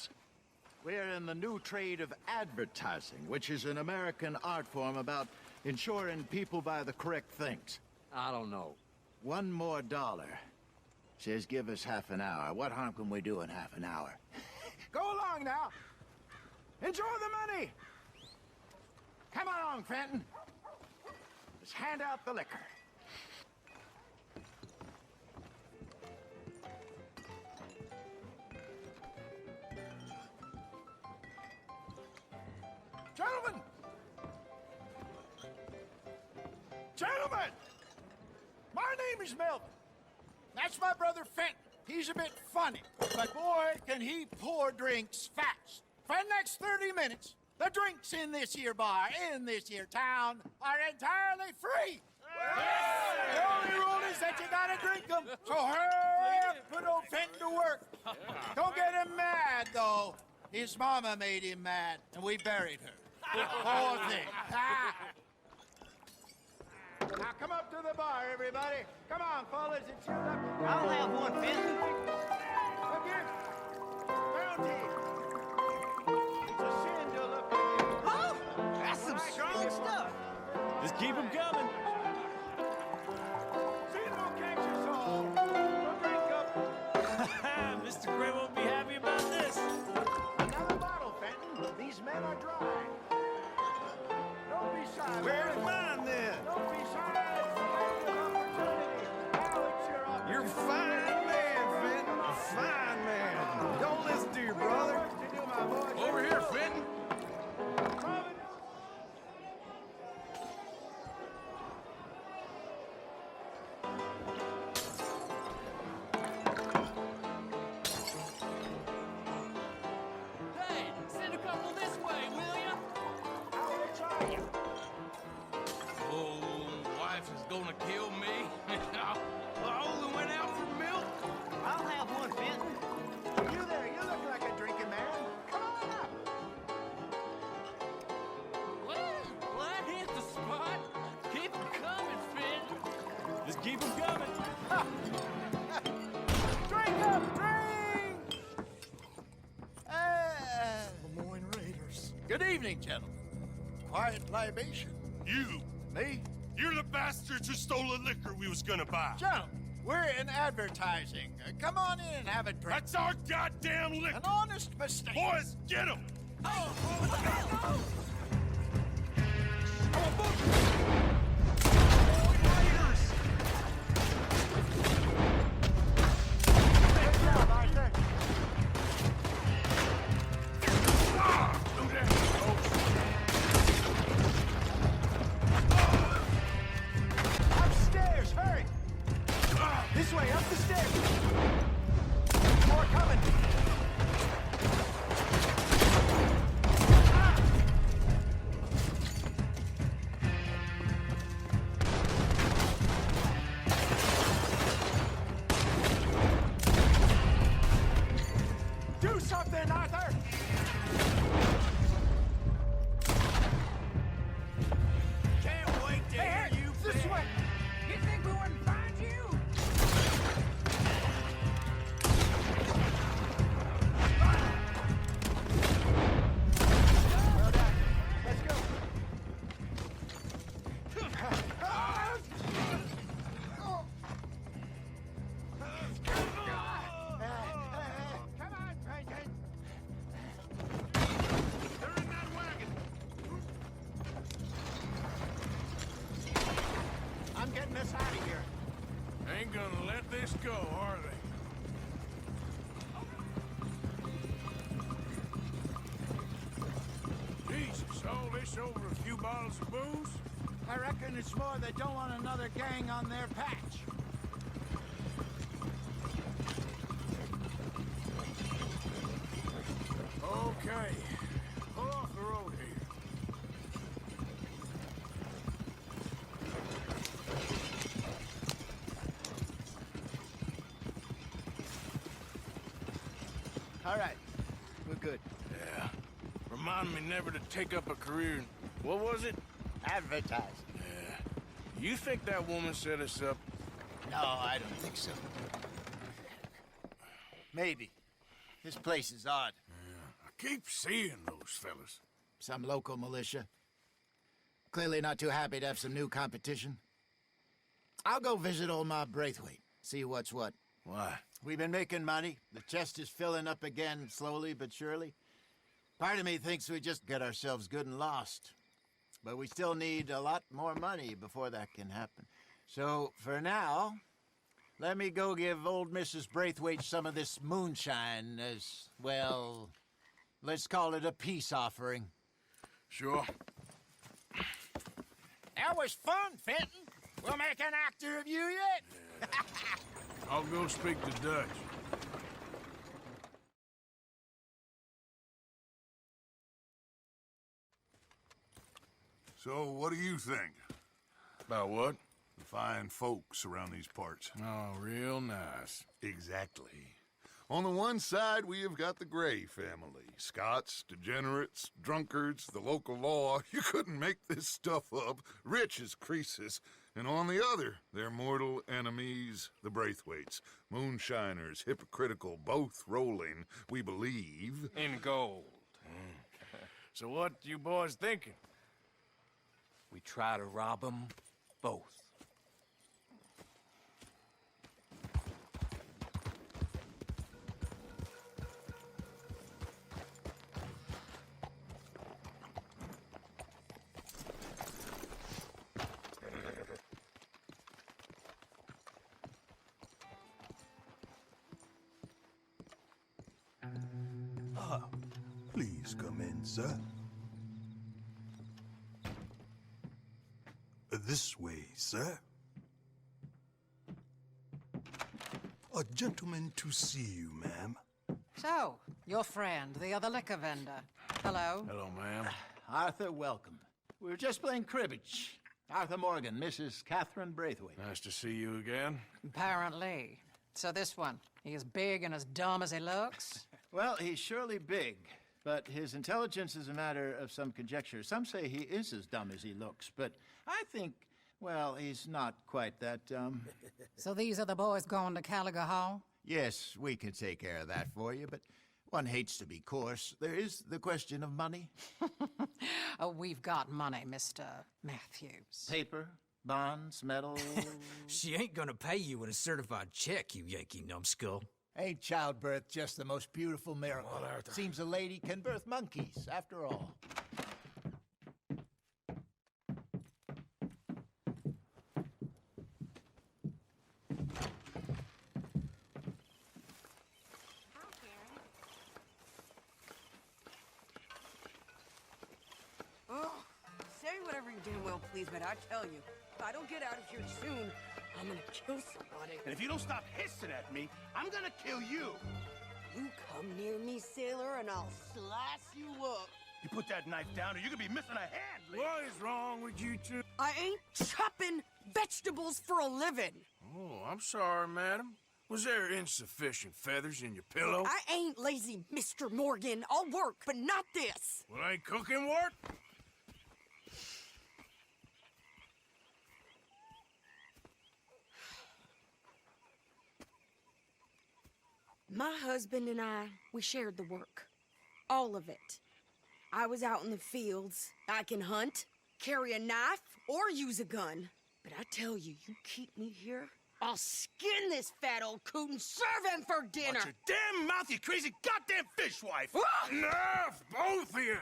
We're in the new trade of advertising, which is an American art form about ensuring people buy the correct things. I don't know. $1 more. Says give us half an hour. What harm can we do in half an hour? Go along now. Enjoy the money. Come along, Fenton. Let's hand out the liquor. Gentlemen! Gentlemen! My name is Melvin. That's my brother Fenton. He's a bit funny, but boy, can he pour drinks fast. For the next 30 minutes, the drinks in this here bar, in this here town, are entirely free. Yes! The only rule is that you gotta drink them. So hurry up, put old Fenton to work. Don't get him mad, though. His mama made him mad, and we buried her. Poor thing. Now come up to the bar, everybody. Come on, fellas, it's your luck. I'll have one, Fenton. Look here. Bounty. It's a sin to look at you. Oh, that's some strong stuff. Just keep them coming. See, don't catch us all. We'll drink up. Mr. Gray won't be happy about this. Another bottle, Fenton. These men are dry. Don't be shy. Where's mine, then? Don't be shy. It's the land of opportunity. Now it's your opportunity. You're a fine man, Fenton. A fine man. Don't listen to your brother. Over here, Fenton. Hey, send a couple this way, will ya? How rich are you? Oh, wife is gonna kill me. I only went out for milk. I'll have one, Fenton. You there, you look like a drinking man. Come on up. Well, that hit the spot. Keep 'em coming, Fenton. Just keep them coming. Drink up, drink! Lemoyne Raiders. Good evening, gentlemen. Quiet libation. You! Me? You're the bastards who stole the liquor we was gonna buy! Gentlemen, we're in advertising. Come on in and have a drink. That's our goddamn liquor! An honest mistake. Boys, get him! Good job, Arthur. Upstairs, hurry! This way, up the stairs. More coming. Do something, Arthur! Can't wait to hear you, This way! You think we wouldn't find you? Well done. Let's go. Come on, Franklin. They're in that wagon. I'm getting us out of here. Ain't gonna let this go, are they? Jesus, all this over a few bottles of booze? I reckon it's more they don't want another gang on their patch. Okay, pull off the road here. All right. We'll good. Yeah. Remind me never to take up a career in... What was it? Advertising. Yeah. You think that woman set us up? No, I don't think so. Maybe. This place is odd. Yeah. I keep seeing those fellas. Some local militia. Clearly not too happy to have some new competition. I'll go visit old Ma Braithwaite, see what's what. Why? We've been making money. The chest is filling up again, slowly but surely. Part of me thinks we just get ourselves good and lost. But we still need a lot more money before that can happen. So, for now, let me go give old Mrs. Braithwaite some of this moonshine as, well, let's call it a peace offering. Sure. That was fun, Fenton. We'll make an actor of you yet. I'll go speak to Dutch. So, what do you think? About what? The fine folks around these parts. Oh, real nice. Exactly. On the one side, we have got the Gray family. Scots, degenerates, drunkards, the local law. You couldn't make this stuff up. Rich as Croesus. And on the other, their mortal enemies, the Braithwaites. Moonshiners, hypocritical, both rolling, we believe. In gold. So what you boys thinking? We try to rob them both. Please come in, sir. This way, sir. A gentleman to see you, ma'am. So, your friend, the other liquor vendor. Hello. Hello, ma'am. Arthur, welcome. We were just playing cribbage. Arthur Morgan, Mrs. Catherine Braithwaite. Nice to see you again. Apparently. So this one, he is big and as dumb as he looks? Well, he's surely big, but his intelligence is a matter of some conjecture. Some say he is as dumb as he looks, but I think, well, he's not quite that dumb. So these are the boys going to Caliga Hall? Yes, we can take care of that for you, but one hates to be coarse. There is the question of money. Oh, we've got money, Mr. Matthews. Paper, bonds, metal. She ain't gonna pay you with a certified check, you Yankee numbskull. Ain't childbirth just the most beautiful miracle? Seems a lady can birth monkeys, after all. Oh, say whatever you damn well please, but I tell you, if I don't get out of here soon, I'm gonna kill somebody. And if you don't stop hissing at me, I'm gonna kill you. You come near me, sailor, and I'll slice you up. You put that knife down or you're gonna be missing a hand, lady. What is wrong with you two? I ain't chopping vegetables for a living. Oh, I'm sorry, madam. Was there insufficient feathers in your pillow? I ain't lazy, Mr. Morgan. I'll work, but not this. Well, ain't cooking work? My husband and I, we shared the work. All of it. I was out in the fields. I can hunt, carry a knife, or use a gun. But I tell you, you keep me here, I'll skin this fat old coot and serve him for dinner. Watch your damn mouth, you crazy goddamn fishwife! Enough, both of you!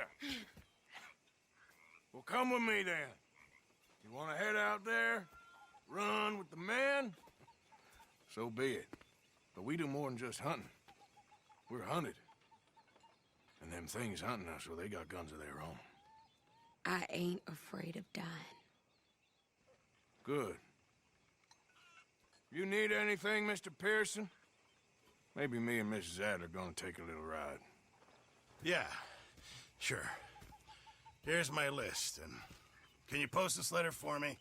Well, come with me, then. You want to head out there, run with the men? So be it. But we do more than just hunting. We're hunted. And them things hunting us, well, they got guns of their own. I ain't afraid of dying. Good. You need anything, Mr. Pearson? Maybe me and Mrs. Adler gonna take a little ride. Yeah, sure. Here's my list, and can you post this letter for me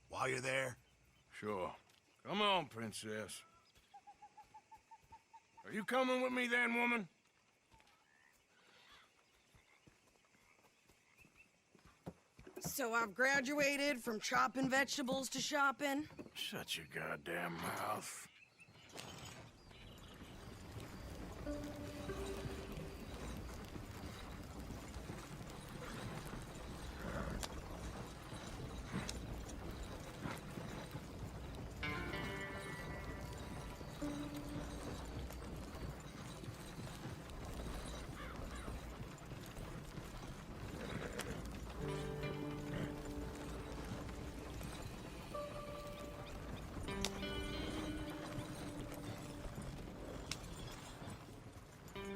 while you're there? Sure. Come on, princess. Are you coming with me then, woman? So I've graduated from chopping vegetables to shopping? Shut your goddamn mouth.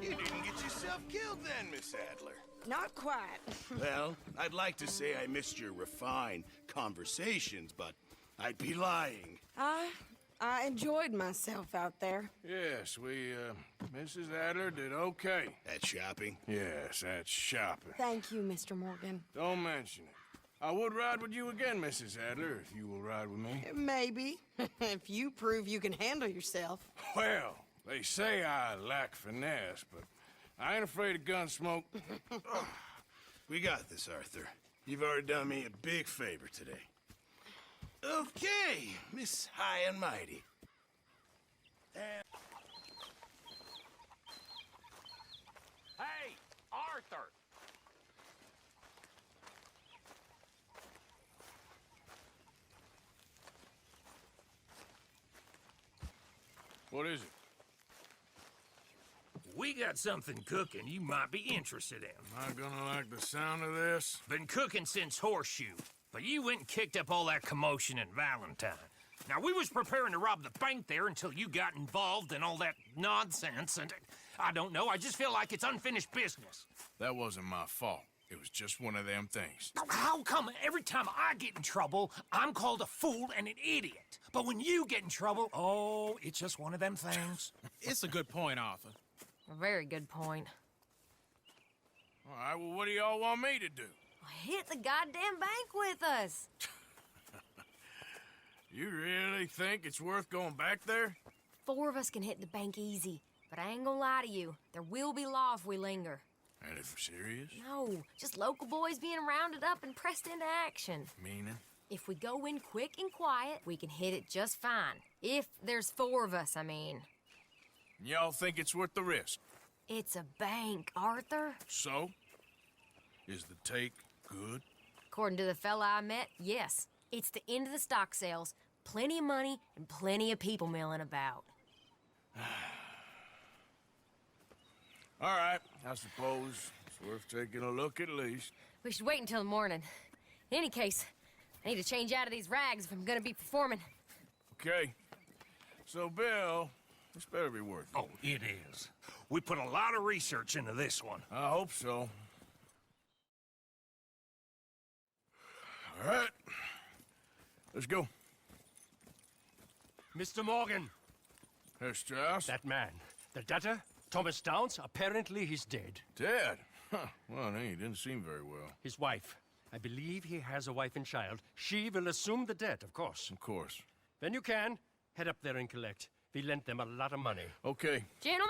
You didn't get yourself killed then, Miss Adler. Not quite. Well, I'd like to say I missed your refined conversations, but I'd be lying. I enjoyed myself out there. Yes, Mrs. Adler did okay. At shopping? Yes, that's shopping. Thank you, Mr. Morgan. Don't mention it. I would ride with you again, Mrs. Adler, if you will ride with me. Maybe. If you prove you can handle yourself. Well, they say I lack finesse, but I ain't afraid of gun smoke. We got this, Arthur. You've already done me a big favor today. Okay, Miss High and Mighty. Hey, Arthur! What is it? We got something cooking you might be interested in. Not gonna like the sound of this? Been cooking since Horseshoe, but you went and kicked up all that commotion in Valentine. Now, we was preparing to rob the bank there until you got involved in all that nonsense, and I don't know, I just feel like it's unfinished business. That wasn't my fault. It was just one of them things. How come every time I get in trouble, I'm called a fool and an idiot? But when you get in trouble, oh, it's just one of them things. It's a good point, Arthur. A very good point. All right, well, what do y'all want me to do? Hit the goddamn bank with us. You really think it's worth going back there? 4 of us can hit the bank easy, but I ain't gonna lie to you. There will be law if we linger. And if we're serious? No, just local boys being rounded up and pressed into action. Meaning? If we go in quick and quiet, we can hit it just fine. If there's 4 of us, I mean. Y'all think it's worth the risk? It's a bank, Arthur. So? Is the take good? According to the fella I met, yes. It's the end of the stock sales. Plenty of money and plenty of people milling about. All right, I suppose it's worth taking a look at least. We should wait until the morning. In any case, I need to change out of these rags if I'm gonna be performing. Okay. So, Bill, this better be worth it. Oh, it is. We put a lot of research into this one. I hope so. All right. Let's go. Mr. Morgan. Herr Strauss? That man. The debtor, Thomas Downs, apparently he's dead. Dead? Huh. Well, he didn't seem very well. His wife. I believe he has a wife and child. She will assume the debt, of course. Of course. When you can, head up there and collect. We lent them a lot of money. Okay. Gentlemen,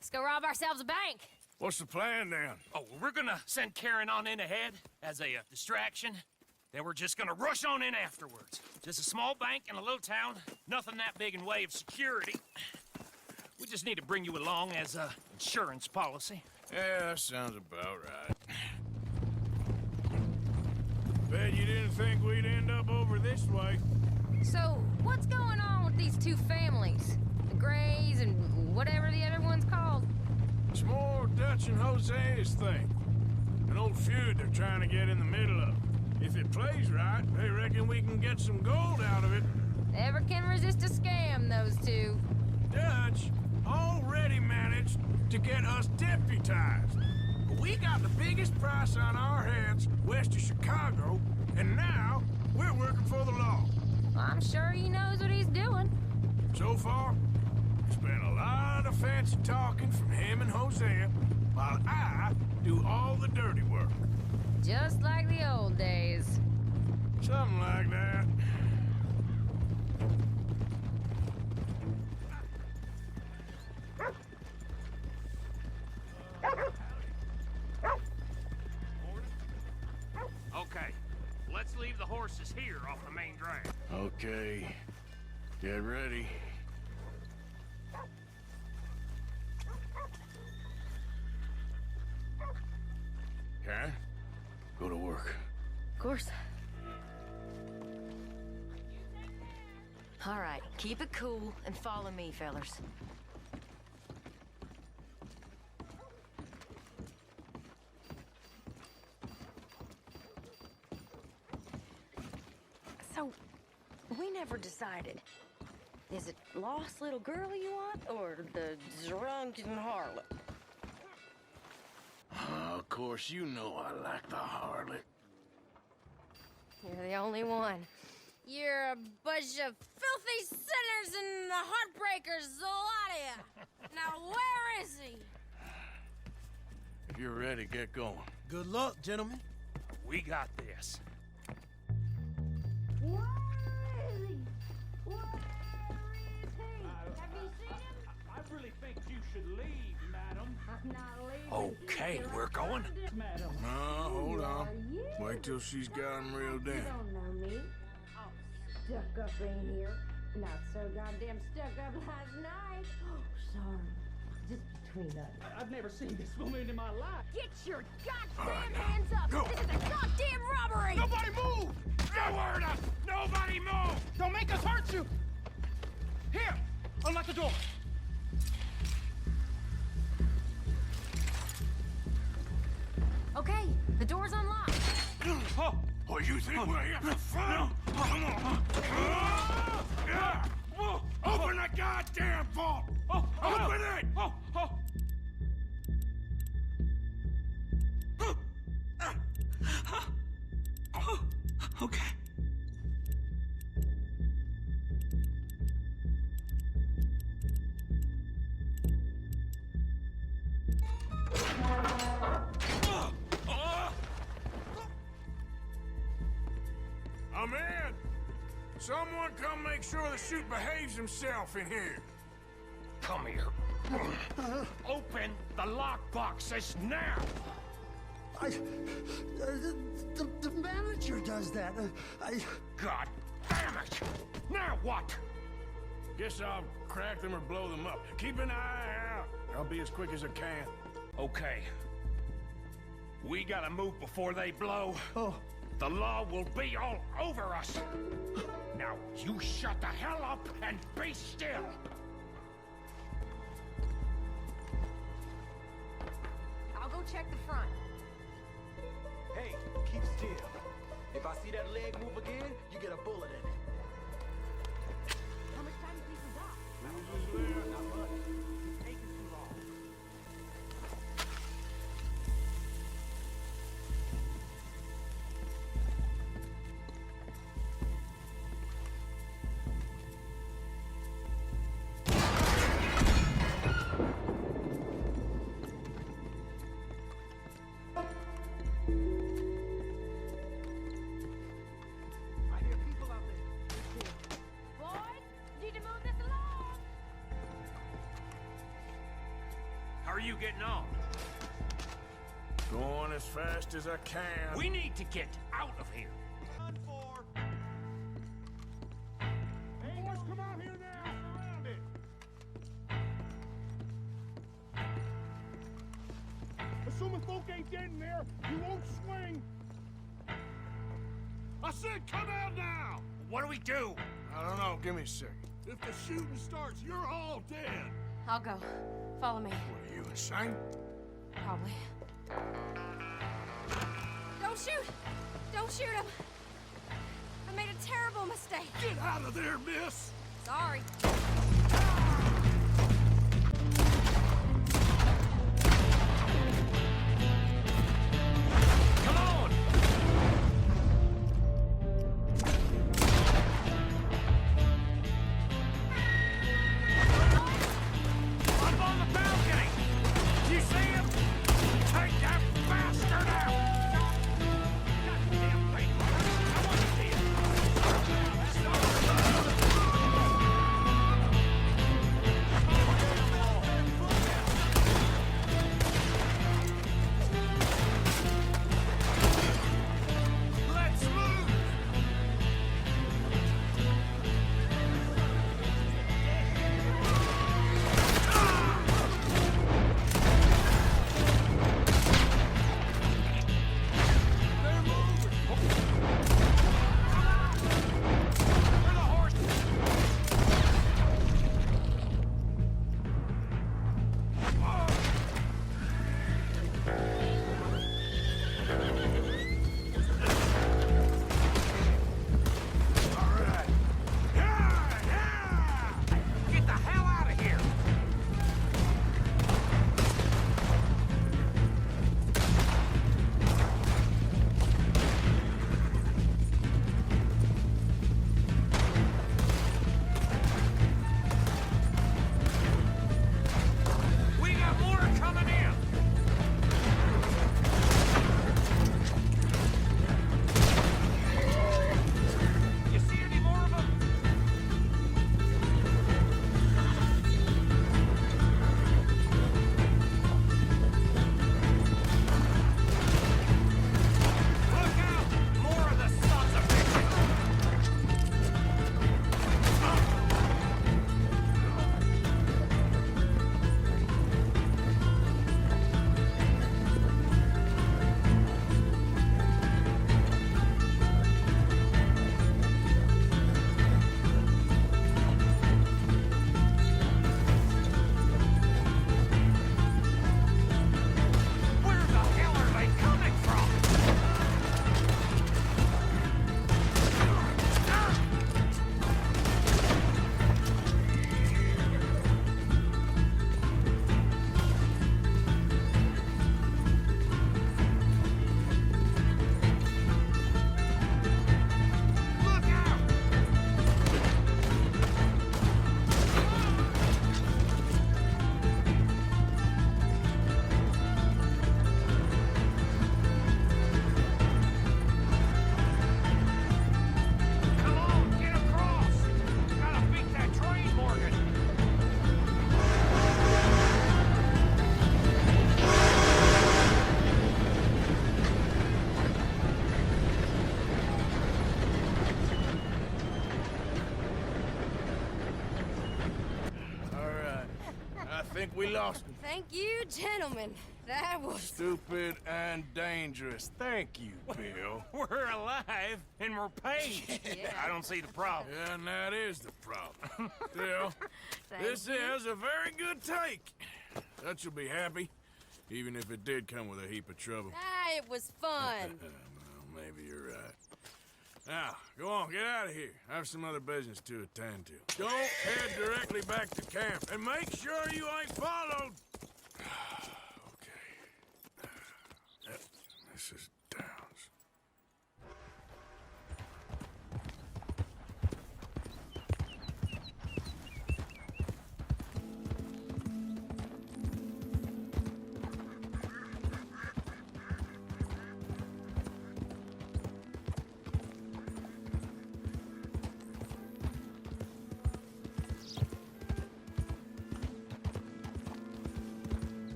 let's go rob ourselves a bank. What's the plan, then? Oh, we're gonna send Karen on in ahead as a distraction. Then we're just gonna rush on in afterwards. Just a small bank in a little town. Nothing that big in way of security. We just need to bring you along as a insurance policy. Yeah, that sounds about right. Bet you didn't think we'd end up over this way. So, what's going on with these 2 families? The Grays and whatever the other one's called? It's more Dutch and Jose's thing. An old feud they're trying to get in the middle of. If it plays right, they reckon we can get some gold out of it. Never can resist a scam, those 2. Dutch already managed to get us deputized. We got the biggest price on our heads west of Chicago, and now we're working for the law. I'm sure he knows what he's doing. So far, it's been a lot of fancy talking from him and Hosea, while I do all the dirty work. Just like the old days. Something like that. Okay, horses here off the main drag. Okay. Get ready. Karen, go to work. Of course. All right, keep it cool and follow me, fellers. So, we never decided. Is it lost little girl you want, or the drunken harlot? Of course, you know I like the harlot. You're the only one. You're a bunch of filthy sinners and the heartbreakers, a lot of you. Now, where is he? If you're ready, get going. Good luck, gentlemen. We got this. Where is he? Where is he? Have you seen him? I really think you should leave, madam. I'm not leaving. Okay, we're going. Madam. No, hold Who on. are you? Wait till she's got him reeled You in. don't know me. I'm stuck up in here. Not so goddamn stuck up last night. Oh, sorry. Just between us. I've never seen this woman in my life. Get your goddamn hands up! Go. This is a goddamn robbery! Nobody move! No word up! Nobody move! Don't make us hurt you! Here! Unlock the door! Okay, the door's unlocked. Oh, you think we're here for fun? Come on. Open the goddamn vault! Open it! Okay. I'm in! Someone come make sure the chute behaves himself in here. Come here. Open the lockboxes now! The manager does that. God damn it! Now what? Guess I'll crack them or blow them up. Keep an eye out. I'll be as quick as I can. Okay. We gotta move before they blow. Oh. The law will be all over us. Now, you shut the hell up and be still. I'll go check the front. Hey, keep still. If I see that leg move again, you get a bullet in it. How much time do you think we got? Not much. It's taking too long. I hear people out there. Boys, need to move this along. How are you getting on? Going as fast as I can. We need to get out of here. Hey, boys, come out here now. Surround it. Assuming folk ain't dead in there, you won't swing. I said come out now. What do we do? I don't know. Give me a second. If the shooting starts, you're all dead. I'll go. Follow me. What, are you insane? Probably. Don't shoot! Don't shoot him! I made a terrible mistake. Get out of there, miss! Sorry. Come on! Up on the balcony! You see him? Take that bastard out! Goddamn thing! I want to see it! think we lost him. Thank you, gentlemen. That was... Stupid and dangerous. Thank you, Bill. We're alive and we're paid. Yeah. I don't see the problem. Yeah, and that is the problem. Still, this is a very good take. Dutch will be happy, even if it did come with a heap of trouble. Ah, it was fun. Well, maybe you're right. Now, go on, get out of here. I have some other business to attend to. Don't head directly back to camp, and make sure you ain't followed. Okay. Yep, this is Downs.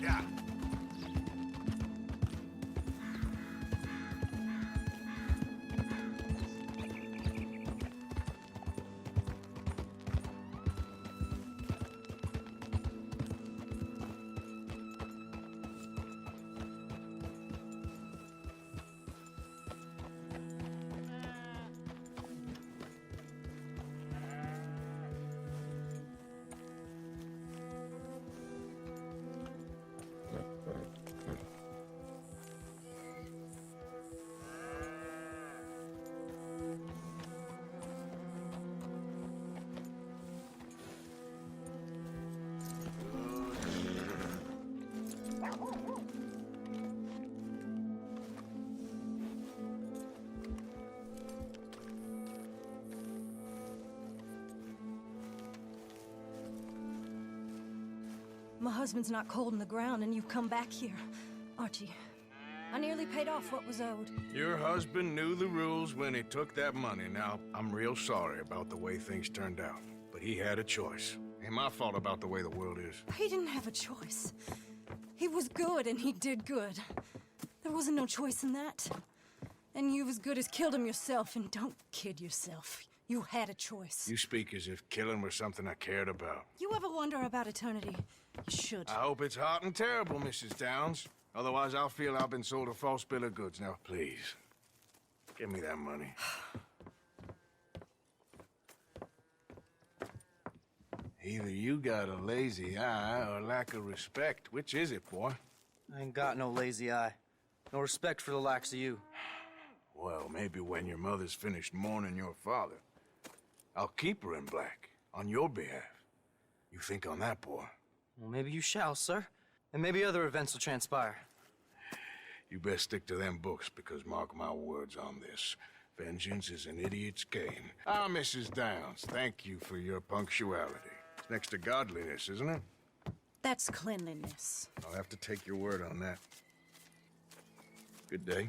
Yeah. My husband's not cold in the ground, and you've come back here. Archie, I nearly paid off what was owed. Your husband knew the rules when he took that money. Now, I'm real sorry about the way things turned out. But he had a choice. Ain't my fault about the way the world is. He didn't have a choice. He was good, and he did good. There wasn't no choice in that. And you've as good as killed him yourself, and don't kid yourself. You had a choice. You speak as if killing was something I cared about. You ever wonder about eternity? You should. I hope it's hot and terrible, Mrs. Downs. Otherwise, I'll feel I've been sold a false bill of goods. Now, please, give me that money. Either you got a lazy eye or lack of respect. Which is it, boy? I ain't got no lazy eye. No respect for the likes of you. Well, maybe when your mother's finished mourning your father, I'll keep her in black, on your behalf. You think on that, boy? Well, maybe you shall, sir. And maybe other events will transpire. You best stick to them books, because mark my words on this. Vengeance is an idiot's game. Ah, Mrs. Downs, thank you for your punctuality. It's next to godliness, isn't it? That's cleanliness. I'll have to take your word on that. Good day.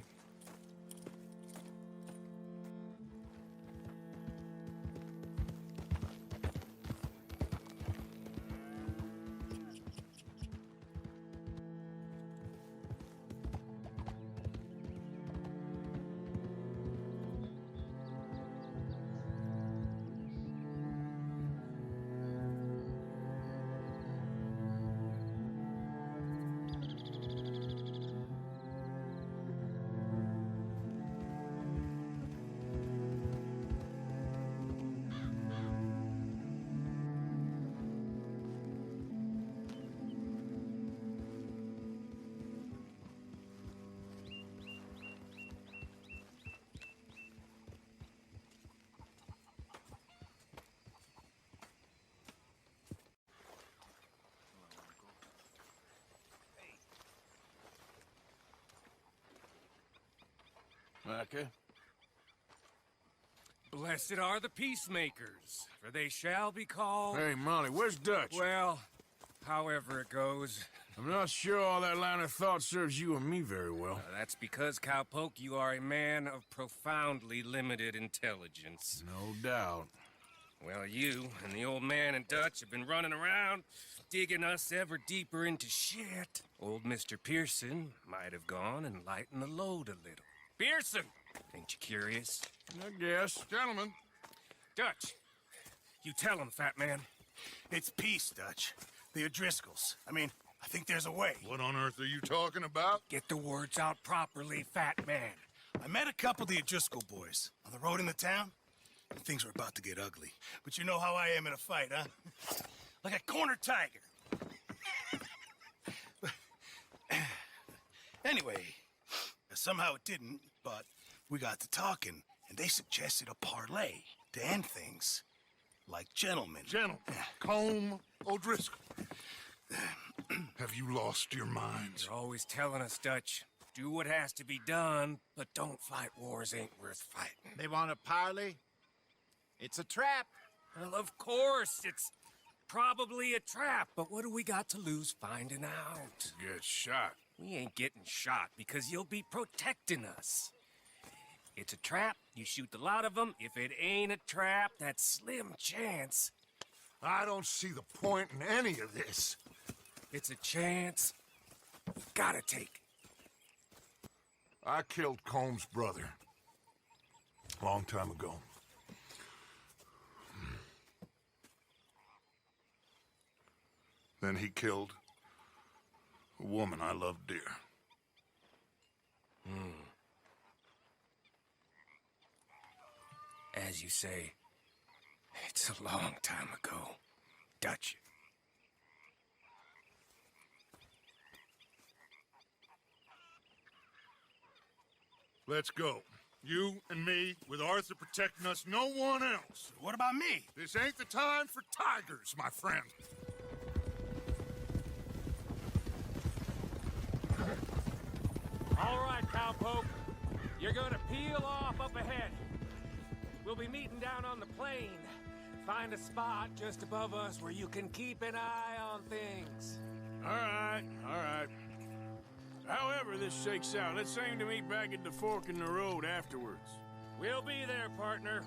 Okay. Blessed are the peacemakers, for they shall be called... Hey, Molly, where's Dutch? Well, however it goes, I'm not sure all that line of thought serves you and me very well. That's because, Cowpoke, you are a man of profoundly limited intelligence. No doubt. Well, you and the old man and Dutch have been running around, digging us ever deeper into shit. Old Mr. Pearson might have gone and lightened the load a little. Pearson! Ain't you curious? I guess. Gentlemen. Dutch, you tell him, fat man. It's peace, Dutch. The O'Driscolls. I mean, I think there's a way. What on earth are you talking about? Get the words out properly, fat man. I met a couple of the O'Driscoll boys on the road in the town, and things were about to get ugly. But you know how I am in a fight, huh? Like a cornered tiger. Anyway, somehow it didn't, but we got to talking, and they suggested a parlay to end things. Like gentlemen. Gentlemen. Combe O'Driscoll. Have you lost your minds? You're always telling us, Dutch. Do what has to be done, but don't fight wars ain't worth fighting. They want a parley? It's a trap. Well, of course, it's probably a trap, but what do we got to lose finding out? Get shot. We ain't getting shot because you'll be protecting us. It's a trap, you shoot the lot of them. If it ain't a trap, that's slim chance. I don't see the point in any of this. It's a chance. Gotta take. I killed Combs' brother. A long time ago. Then he killed a woman I loved dear. As you say, it's a long time ago, Dutch. Let's go. You and me, with Arthur protecting us, no one else. What about me? This ain't the time for tigers, my friend. All right, Cowpoke. You're gonna peel off up ahead. We'll be meeting down on the plain. Find a spot just above us where you can keep an eye on things. All right, all right. However this shakes out, let's aim to meet back at the fork in the road afterwards. We'll be there, partner.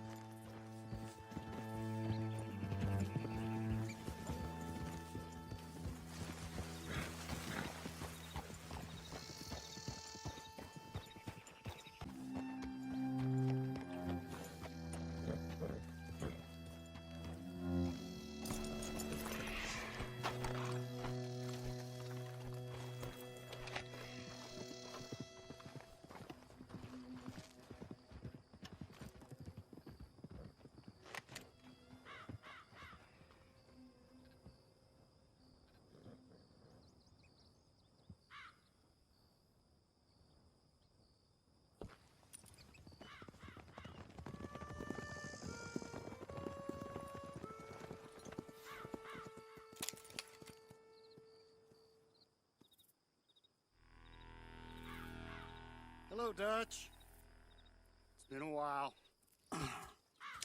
Hello, Dutch. It's been a while.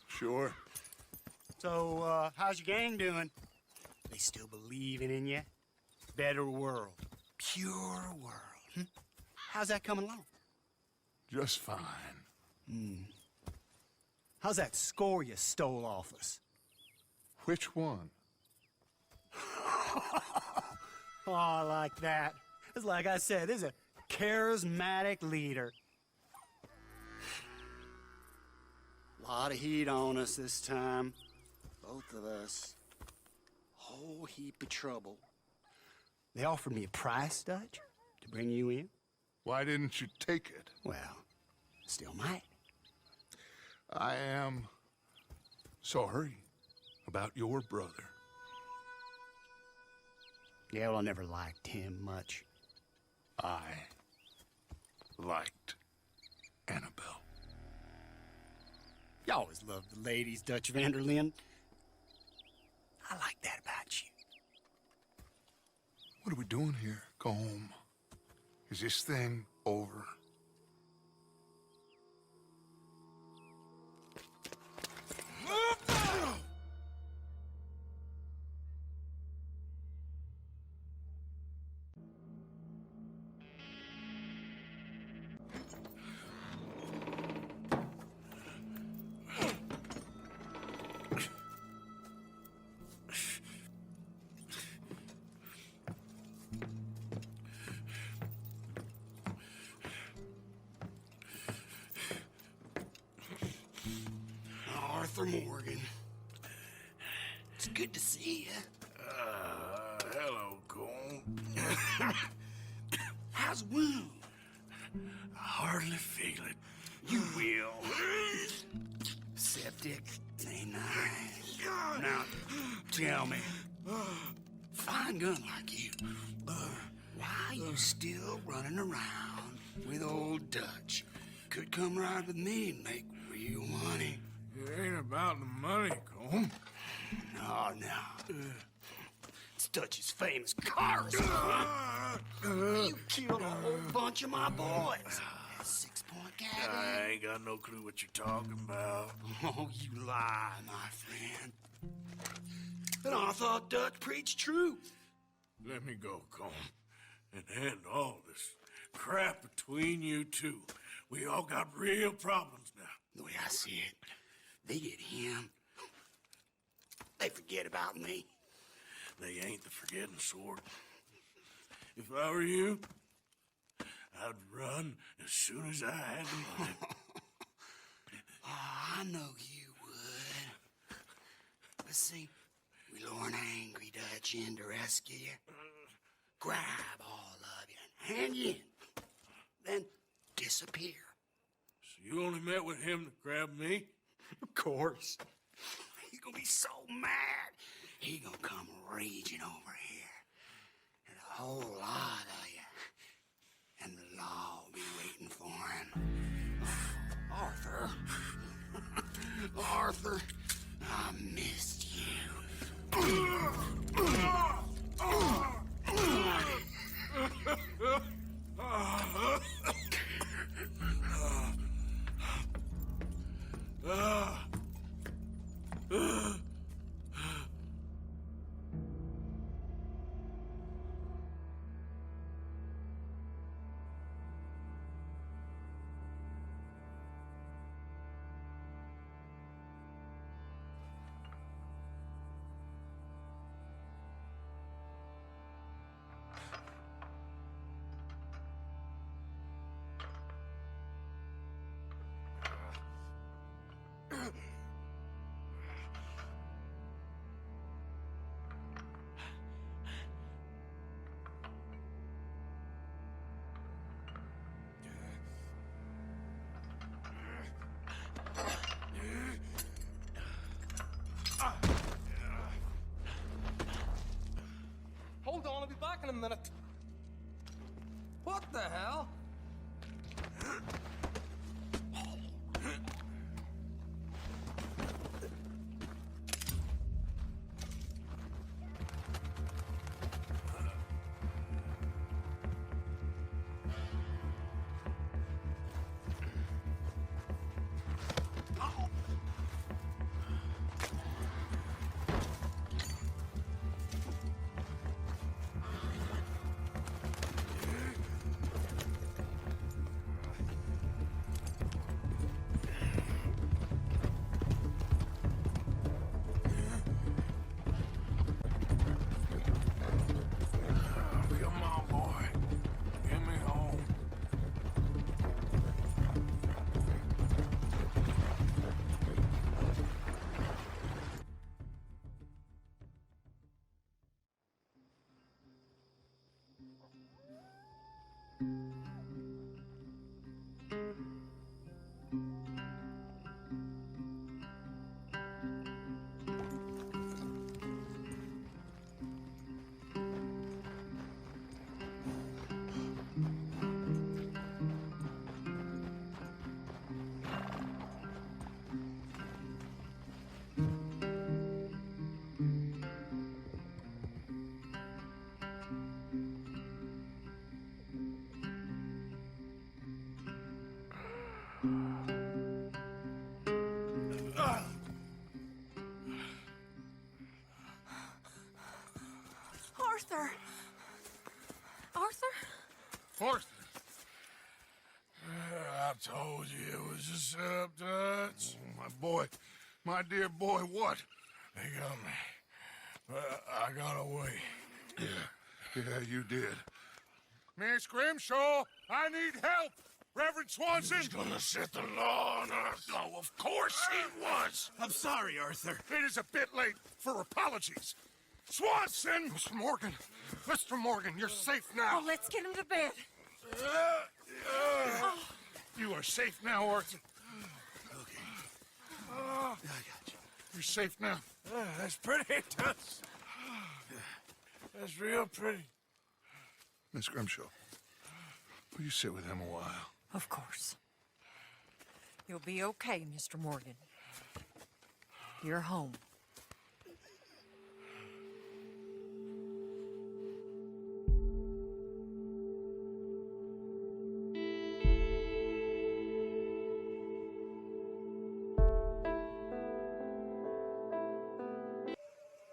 Sure. So, how's your gang doing? They still believing in you? Better world. Pure world. How's that coming along? Just fine. How's that score you stole off us? Which one? Oh, I like that. It's like I said, this is a charismatic leader. Lot of heat on us this time. Both of us. Whole heap of trouble. They offered me a price, Dutch, to bring you in. Why didn't you take it? Well, still might. I am sorry about your brother. Yeah, well, I never liked him much. I liked Annabelle. You always loved the ladies, Dutch Vanderlyn. I like that about you. What are we doing here? Go home. Is this thing over? Arthur Morgan. It's good to see you. Hello, Cole. How's the wound? I hardly feel it. You will. Septic ain't nice. Now, tell me, fine gun like you, why you still running around with old Dutch? Could come right with me and make real money. It ain't about the money, Cole. No. It's Dutch's famous cars. You killed a whole bunch of my boys. 6-point gag. I ain't got no clue what you're talking about. Oh, you lie, my friend. But I thought Dutch preached truth. Let me go, Cole, and end all this crap between you two. We all got real problems now. The way I see it, they get him. They forget about me. They ain't the forgetting sort. If I were you, I'd run as soon as I had the money. I know you would. But see, we lure an angry Dutch in to rescue you. Grab all of you and hand you in. Then disappear. So you only met with him to grab me? Of course. He's gonna be so mad. He gonna come raging over here. And a whole lot of you. And the law will be waiting for him. Arthur. Arthur, I missed you. Hold on, I'll be back in a minute. What the hell? Arthur! Arthur? Arthur! I told you it was a setup, Dutch. My boy, my dear boy, what? They got me. I got away. Yeah, you did. Miss Grimshaw, I need help! Reverend Swanson? He's gonna set the law on earth. Oh, of course he was. I'm sorry, Arthur. It is a bit late for apologies. Swanson! Mr. Morgan! Mr. Morgan, you're safe now. Oh, let's get him to bed. You are safe now, Arthur. Okay. I got you. You're safe now. That's pretty, Tuts. That's real pretty. Miss Grimshaw, will you sit with him a while? Of course. You'll be okay, Mr. Morgan. You're home.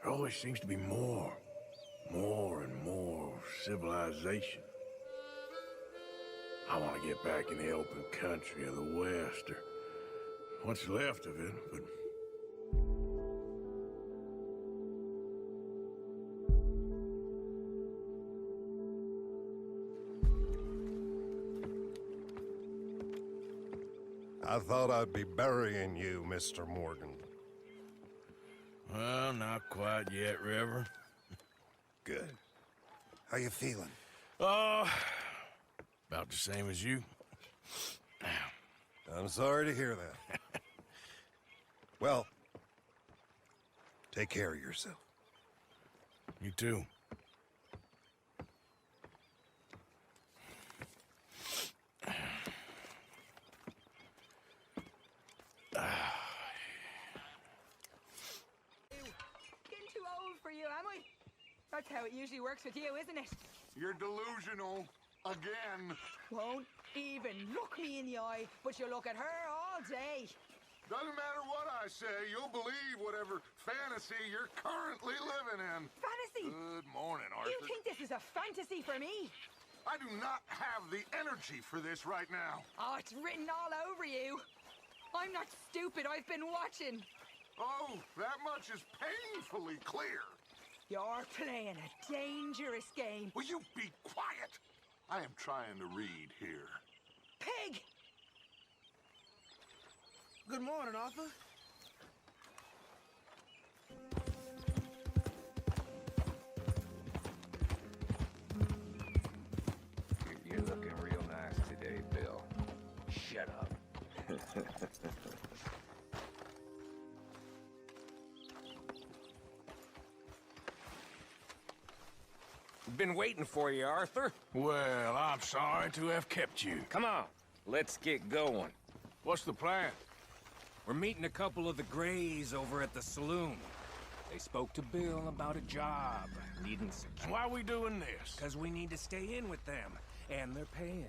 There always seems to be more and more civilization. I want to get back in the open country of the West, or what's left of it, but... I thought I'd be burying you, Mr. Morgan. Well, not quite yet, Reverend. Good. How you feeling? About the same as you. I'm sorry to hear that. Well, take care of yourself. You too. Getting too old for you, am I? That's how it usually works with you, isn't it? You're delusional. Again. Won't even look me in the eye, but you look at her all day. Doesn't matter what I say, you'll believe whatever fantasy you're currently living in. Fantasy? Good morning, Arthur. You think this is a fantasy for me? I do not have the energy for this right now. Oh, it's written all over you. I'm not stupid, I've been watching. Oh, that much is painfully clear. You're playing a dangerous game. Will you be quiet? I am trying to read here. Pig! Good morning, Arthur. You're looking real nice today, Bill. Shut up. Been waiting for you, Arthur. Well, I'm sorry to have kept you. Come on, let's get going. What's the plan? We're meeting a couple of the Grays over at the saloon. They spoke to Bill about a job, needing security. Why are we doing this? Because we need to stay in with them, and they're paying.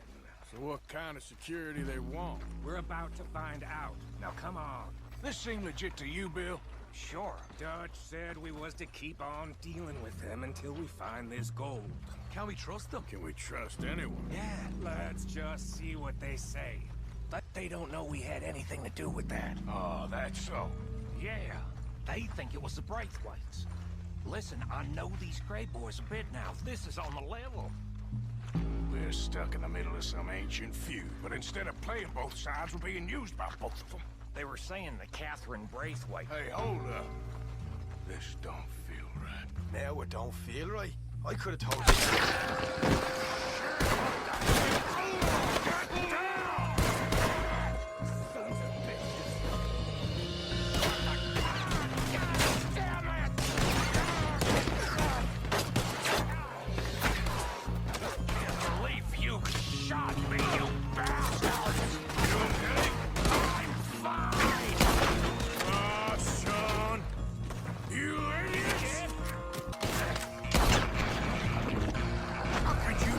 So what kind of security they want? We're about to find out. Now come on. This seem legit to you, Bill? Sure. Dutch said we was to keep on dealing with them until we find this gold. Can we trust them? Can we trust anyone? Yeah, let's just see what they say. But they don't know we had anything to do with that. Oh, that's so. Yeah, they think it was the Braithwaites. Listen, I know these Gray boys a bit now. This is on the level. We're stuck in the middle of some ancient feud, but instead of playing both sides, we're being used by both of them. They were saying that Catherine Braithwaite... Hey, hold up. This don't feel right. Now it don't feel right. I could have told you. Could you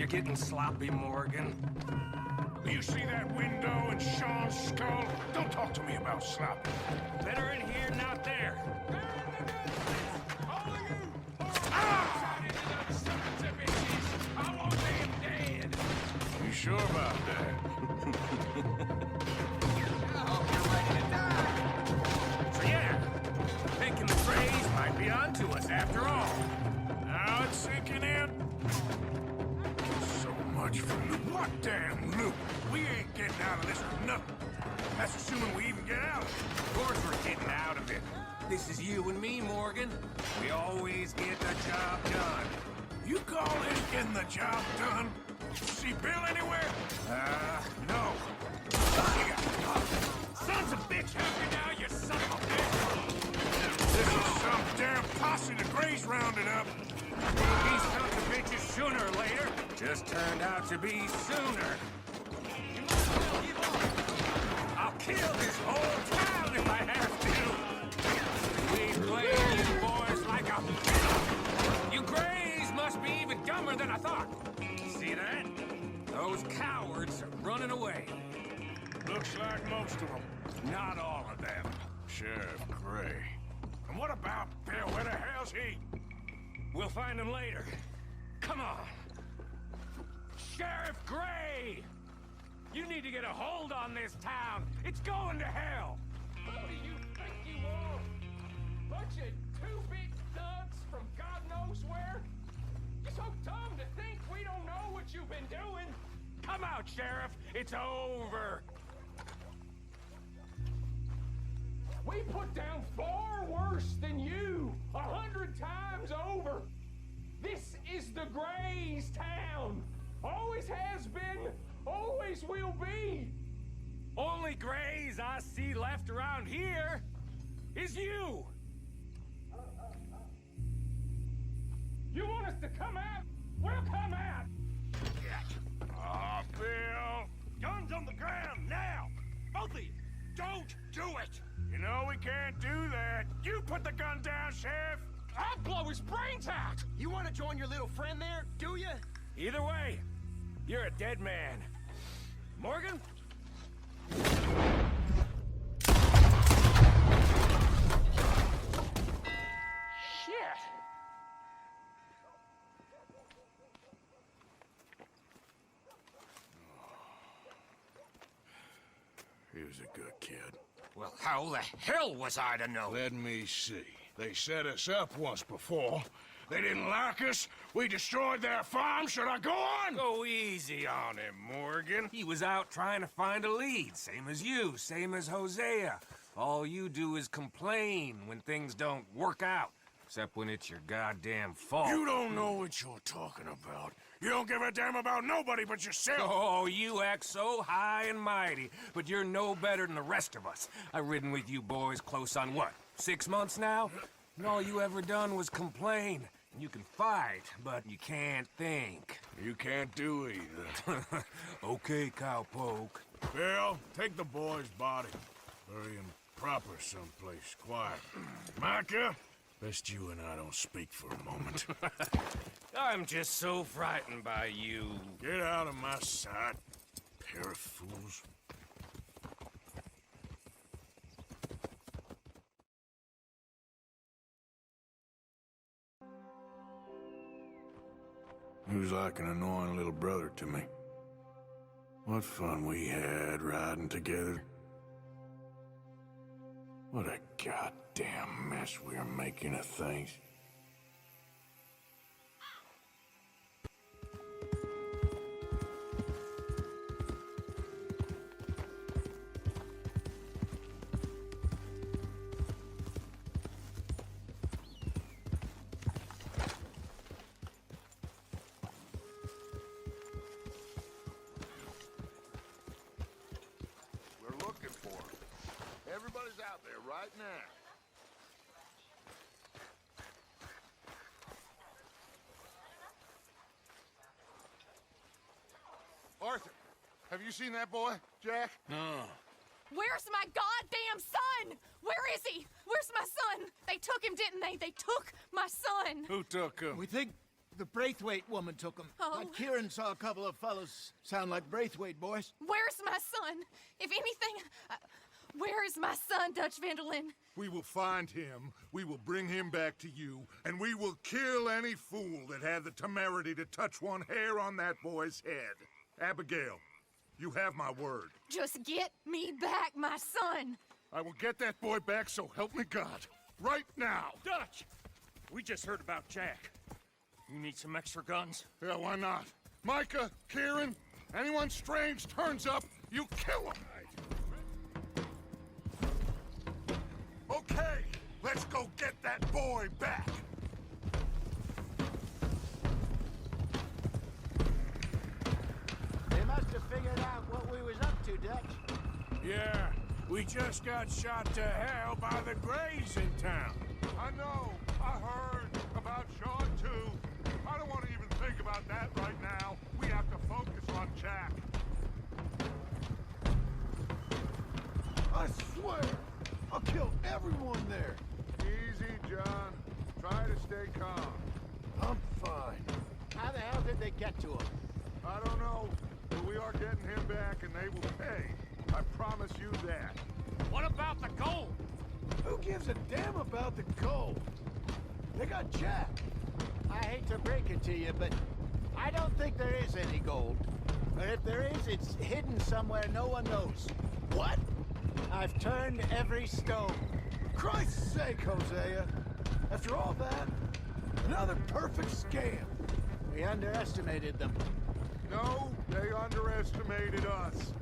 you're getting sloppy, Morgan. You see that window in Sean's skull? Don't talk to me about sloppy. Better in here, not there. All of you! Ah! I want them dead. You sure about that? I hope you're ready to die. So yeah, thinking the phrase might be onto us after all. Now it's sinking in. So much for loot. What damn loot? We ain't getting out of this with nothing. That's assuming we even get out of it. Of course we're getting out of it. This is you and me, Morgan. We always get the job done. You call this getting the job done? See Bill anywhere? No. Sons of bitch, help me now, you son of a bitch! This is some damn posse the Grays rounded up. These sons of bitches sooner or later just turned out to be sooner. I'll kill this whole town if I have to. We played you boys like a... You Grays must be even dumber than I thought. See that? Those cowards are running away. Looks like most of them. Not all of them. Sheriff Gray. And what about Bill? Where the hell's he? We'll find him later. Come on. Sheriff Gray! You need to get a hold on this town. It's going to hell. What do you think you are? Bunch of two-bit thugs from God knows where? You're so dumb to think we don't know what you've been doing. Come out, Sheriff. It's over. We put down far worse than you. 100 times over. This is the Grays' town. Always has been, always will be. Only Grays I see left around here is you. You want us to come out? We'll come out. Oh, Bill. Guns on the ground, now. Both of you. Don't do it. You know we can't do that. You put the gun down, Sheriff. I'll blow his brains out. You want to join your little friend there, do you? Either way, you're a dead man. Morgan? Shit. He was a good kid. Well, how the hell was I to know? Let me see. They set us up once before. They didn't like us. We destroyed their farm. Should I go on? Go easy on him, Morgan. He was out trying to find a lead. Same as you, same as Hosea. All you do is complain when things don't work out. Except when it's your goddamn fault. You don't know what you're talking about. You don't give a damn about nobody but yourself. Oh, you act so high and mighty, but you're no better than the rest of us. I've ridden with you boys close on what, 6 months now? And all you ever done was complain. You can fight, but you can't think. You can't do either. Okay, cowpoke. Bill, take the boy's body. Bury him proper someplace quiet. Micah? Best you and I don't speak for a moment. I'm just so frightened by you. Get out of my sight, pair of fools. He was like an annoying little brother to me. What fun we had riding together. What a goddamn mess we are making of things. We're looking for him. Everybody's out there right now. Arthur, have you seen that boy, Jack? No. Where's my goddamn son? Where is he? Where's my son? They took him, didn't they? They took my son. Who took him? We think The Braithwaite woman took him. Oh. Kieran saw a couple of fellows sound like Braithwaite boys. Where's my son? If anything, where is my son, Dutch Vanderlyn? We will find him, we will bring him back to you, and we will kill any fool that had the temerity to touch one hair on that boy's head. Abigail, you have my word. Just get me back, my son. I will get that boy back, so help me God. Right now. Dutch! We just heard about Jack. You need some extra guns? Yeah, why not? Micah, Kieran, anyone strange turns up, you kill him. Okay, let's go get that boy back. They must have figured out what we was up to, Dutch. Yeah, we just got shot to hell by the Greys in town. I know. I heard about Sean, too. I don't want to even think about that right now. We have to focus on Jack. I swear, I'll kill everyone there. Easy, John. Try to stay calm. I'm fine. How the hell did they get to him? I don't know, but we are getting him back and they will pay. I promise you that. What about the gold? Who gives a damn about the gold? They got Jack. I hate to break it to you, but I don't think there is any gold. Or if there is, it's hidden somewhere no one knows. What? I've turned every stone. Christ's sake, Hosea. After all that, another perfect scam. We underestimated them. No, they underestimated us.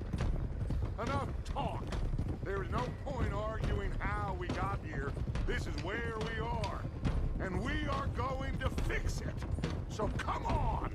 Enough talk. There is no point arguing how we got here. This is where we are. And we are going to fix it. So come on!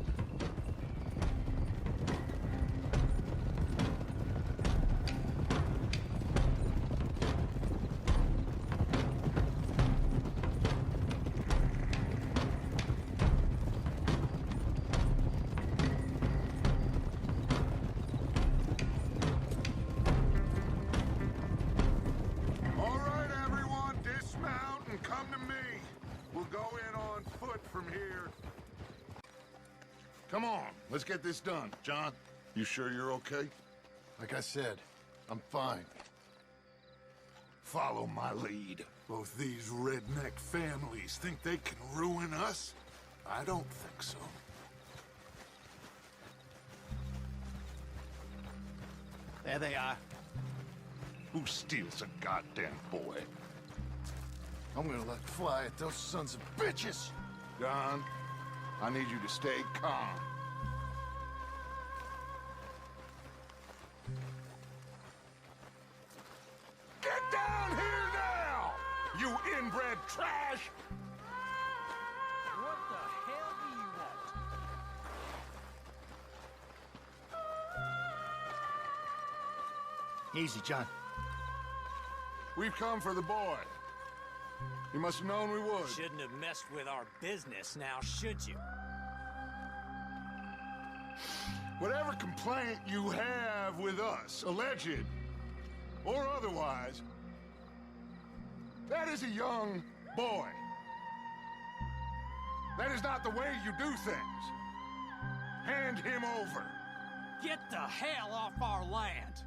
All right, everyone, dismount and come to me. We'll go in on foot from here. Come on, let's get this done. John, you sure you're okay? Like I said, I'm fine. Follow my lead. Both these redneck families think they can ruin us? I don't think so. There they are. Who steals a goddamn boy? I'm gonna let fly at those sons of bitches. Don, I need you to stay calm. Get down here now, you inbred trash! What the hell do you want? Easy, John. We've come for the boy. You must have known we would. Shouldn't have messed with our business now, should you? Whatever complaint you have with us, alleged or otherwise, that is a young boy. That is not the way you do things. Hand him over. Get the hell off our land!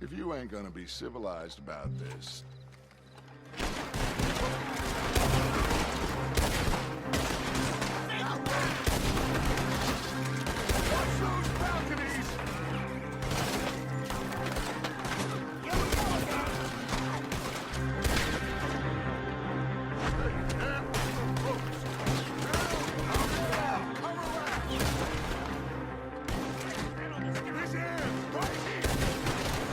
If you ain't gonna be civilized about this... Watch those balconies! This is right here!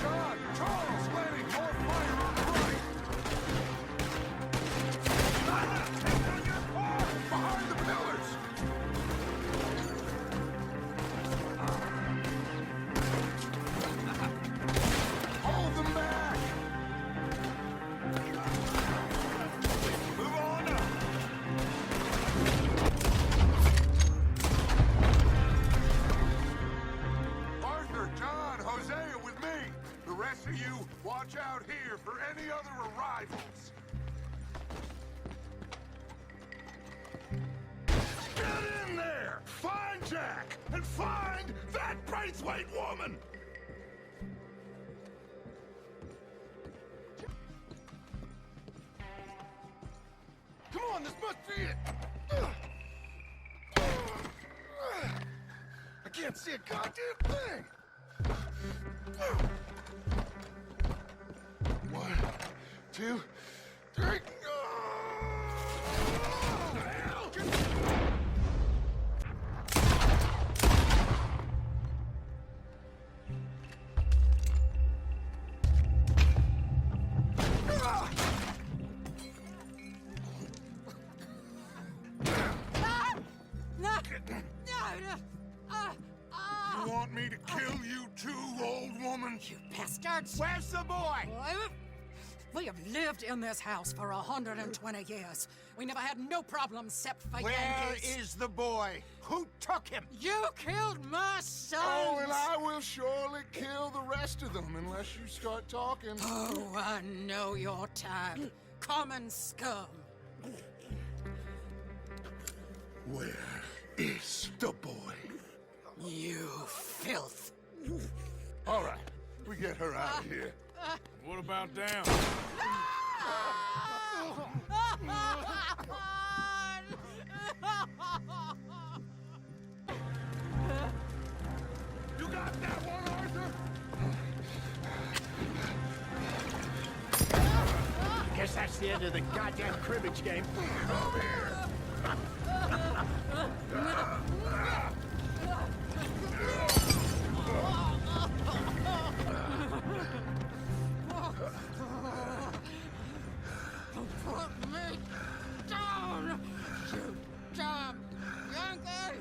John, Charles, Lenny, more fire on the right! Watch out here for any other arrivals. Get in there! Find Jack! And find that Braithwaite woman! Come on, this must be it! I can't see a goddamn thing! 1, 2, 3. You want me to kill you too, old woman? You bastards! Where's the boy? We have lived in this house for 120 years. We never had no problems except for Where Yankees. is the boy? Who took him? You killed my son! Oh, and I will surely kill the rest of them unless you start talking. Oh, I know your type. Common scum. Where is the boy? You filth. All right, we get her out of here. What about down? You got that one, Arthur? Guess that's the end of the goddamn cribbage game. Come here. Put me down, you damn Yankee!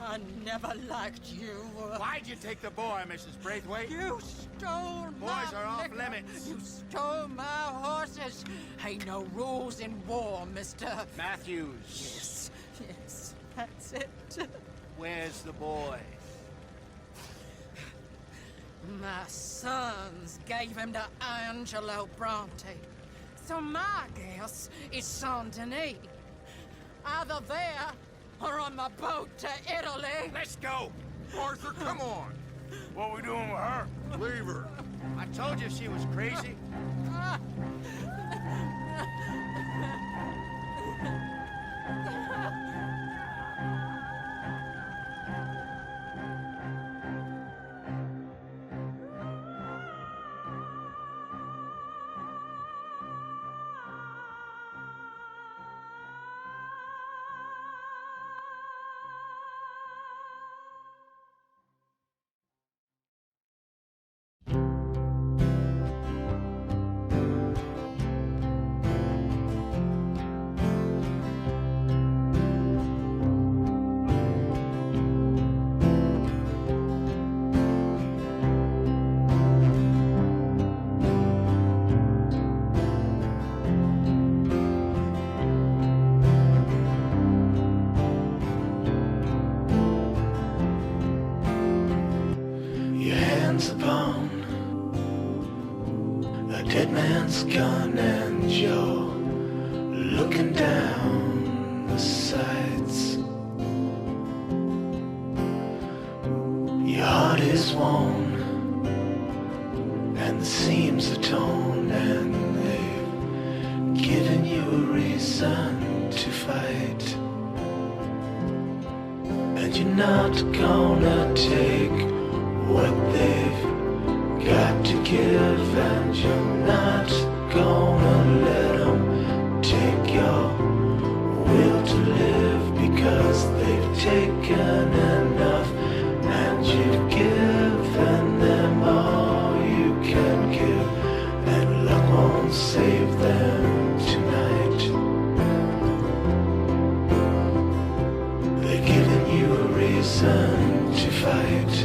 I never liked you. Why'd you take the boy, Mrs. Braithwaite? You stole my Boys are off liquor. limits. You stole my horses. Ain't no rules in war, mister. Matthews. Yes, yes, that's it. Where's the boy? My sons gave him to Angelo Bronte. So my guess is Saint-Denis. Either there or on my boat to Italy. Let's go! Arthur, come on. What we doing with her? Leave her. I told you she was crazy. Upon a dead man's gun, and you're looking down the sights. Your heart is worn and the seams are torn, and they've given you a reason to fight. And you're not gonna take what they've got to give, and you're not gonna let them take your will to live, because they've taken enough, and you've given them all you can give, and luck won't save them tonight. They've given you a reason to fight.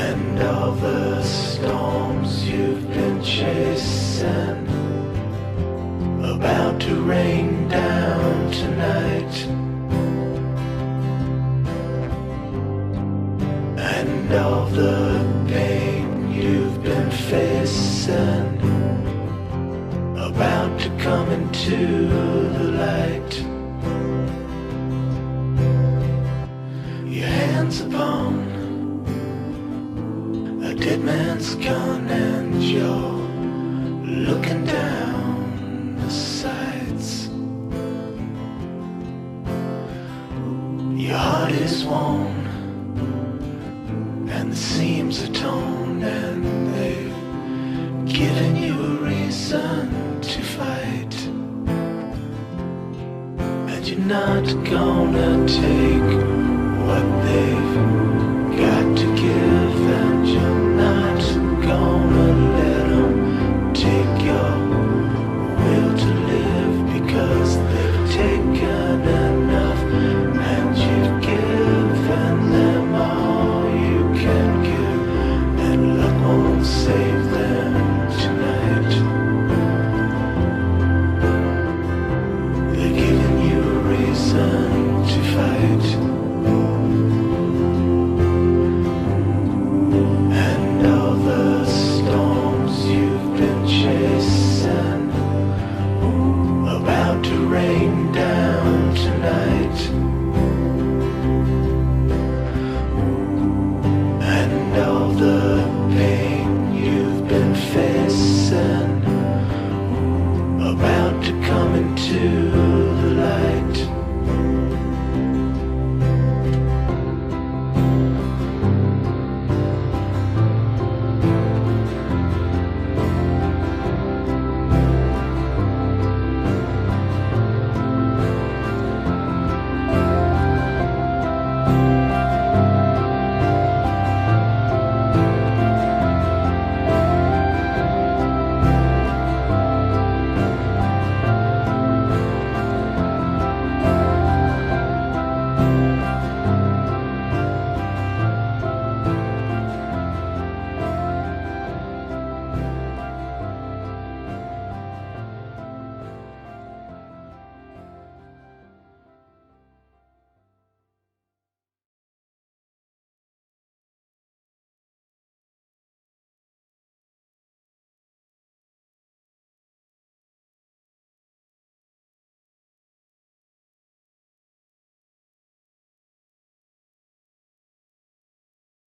And all the storms you've been chasing about to rain down tonight. and all the pain you've been facing, about to come into the light. Your hands upon a dead man's gun and you're looking down the sights. Your heart is worn and the seams are torn, and they've given you a reason to fight. And you're not gonna take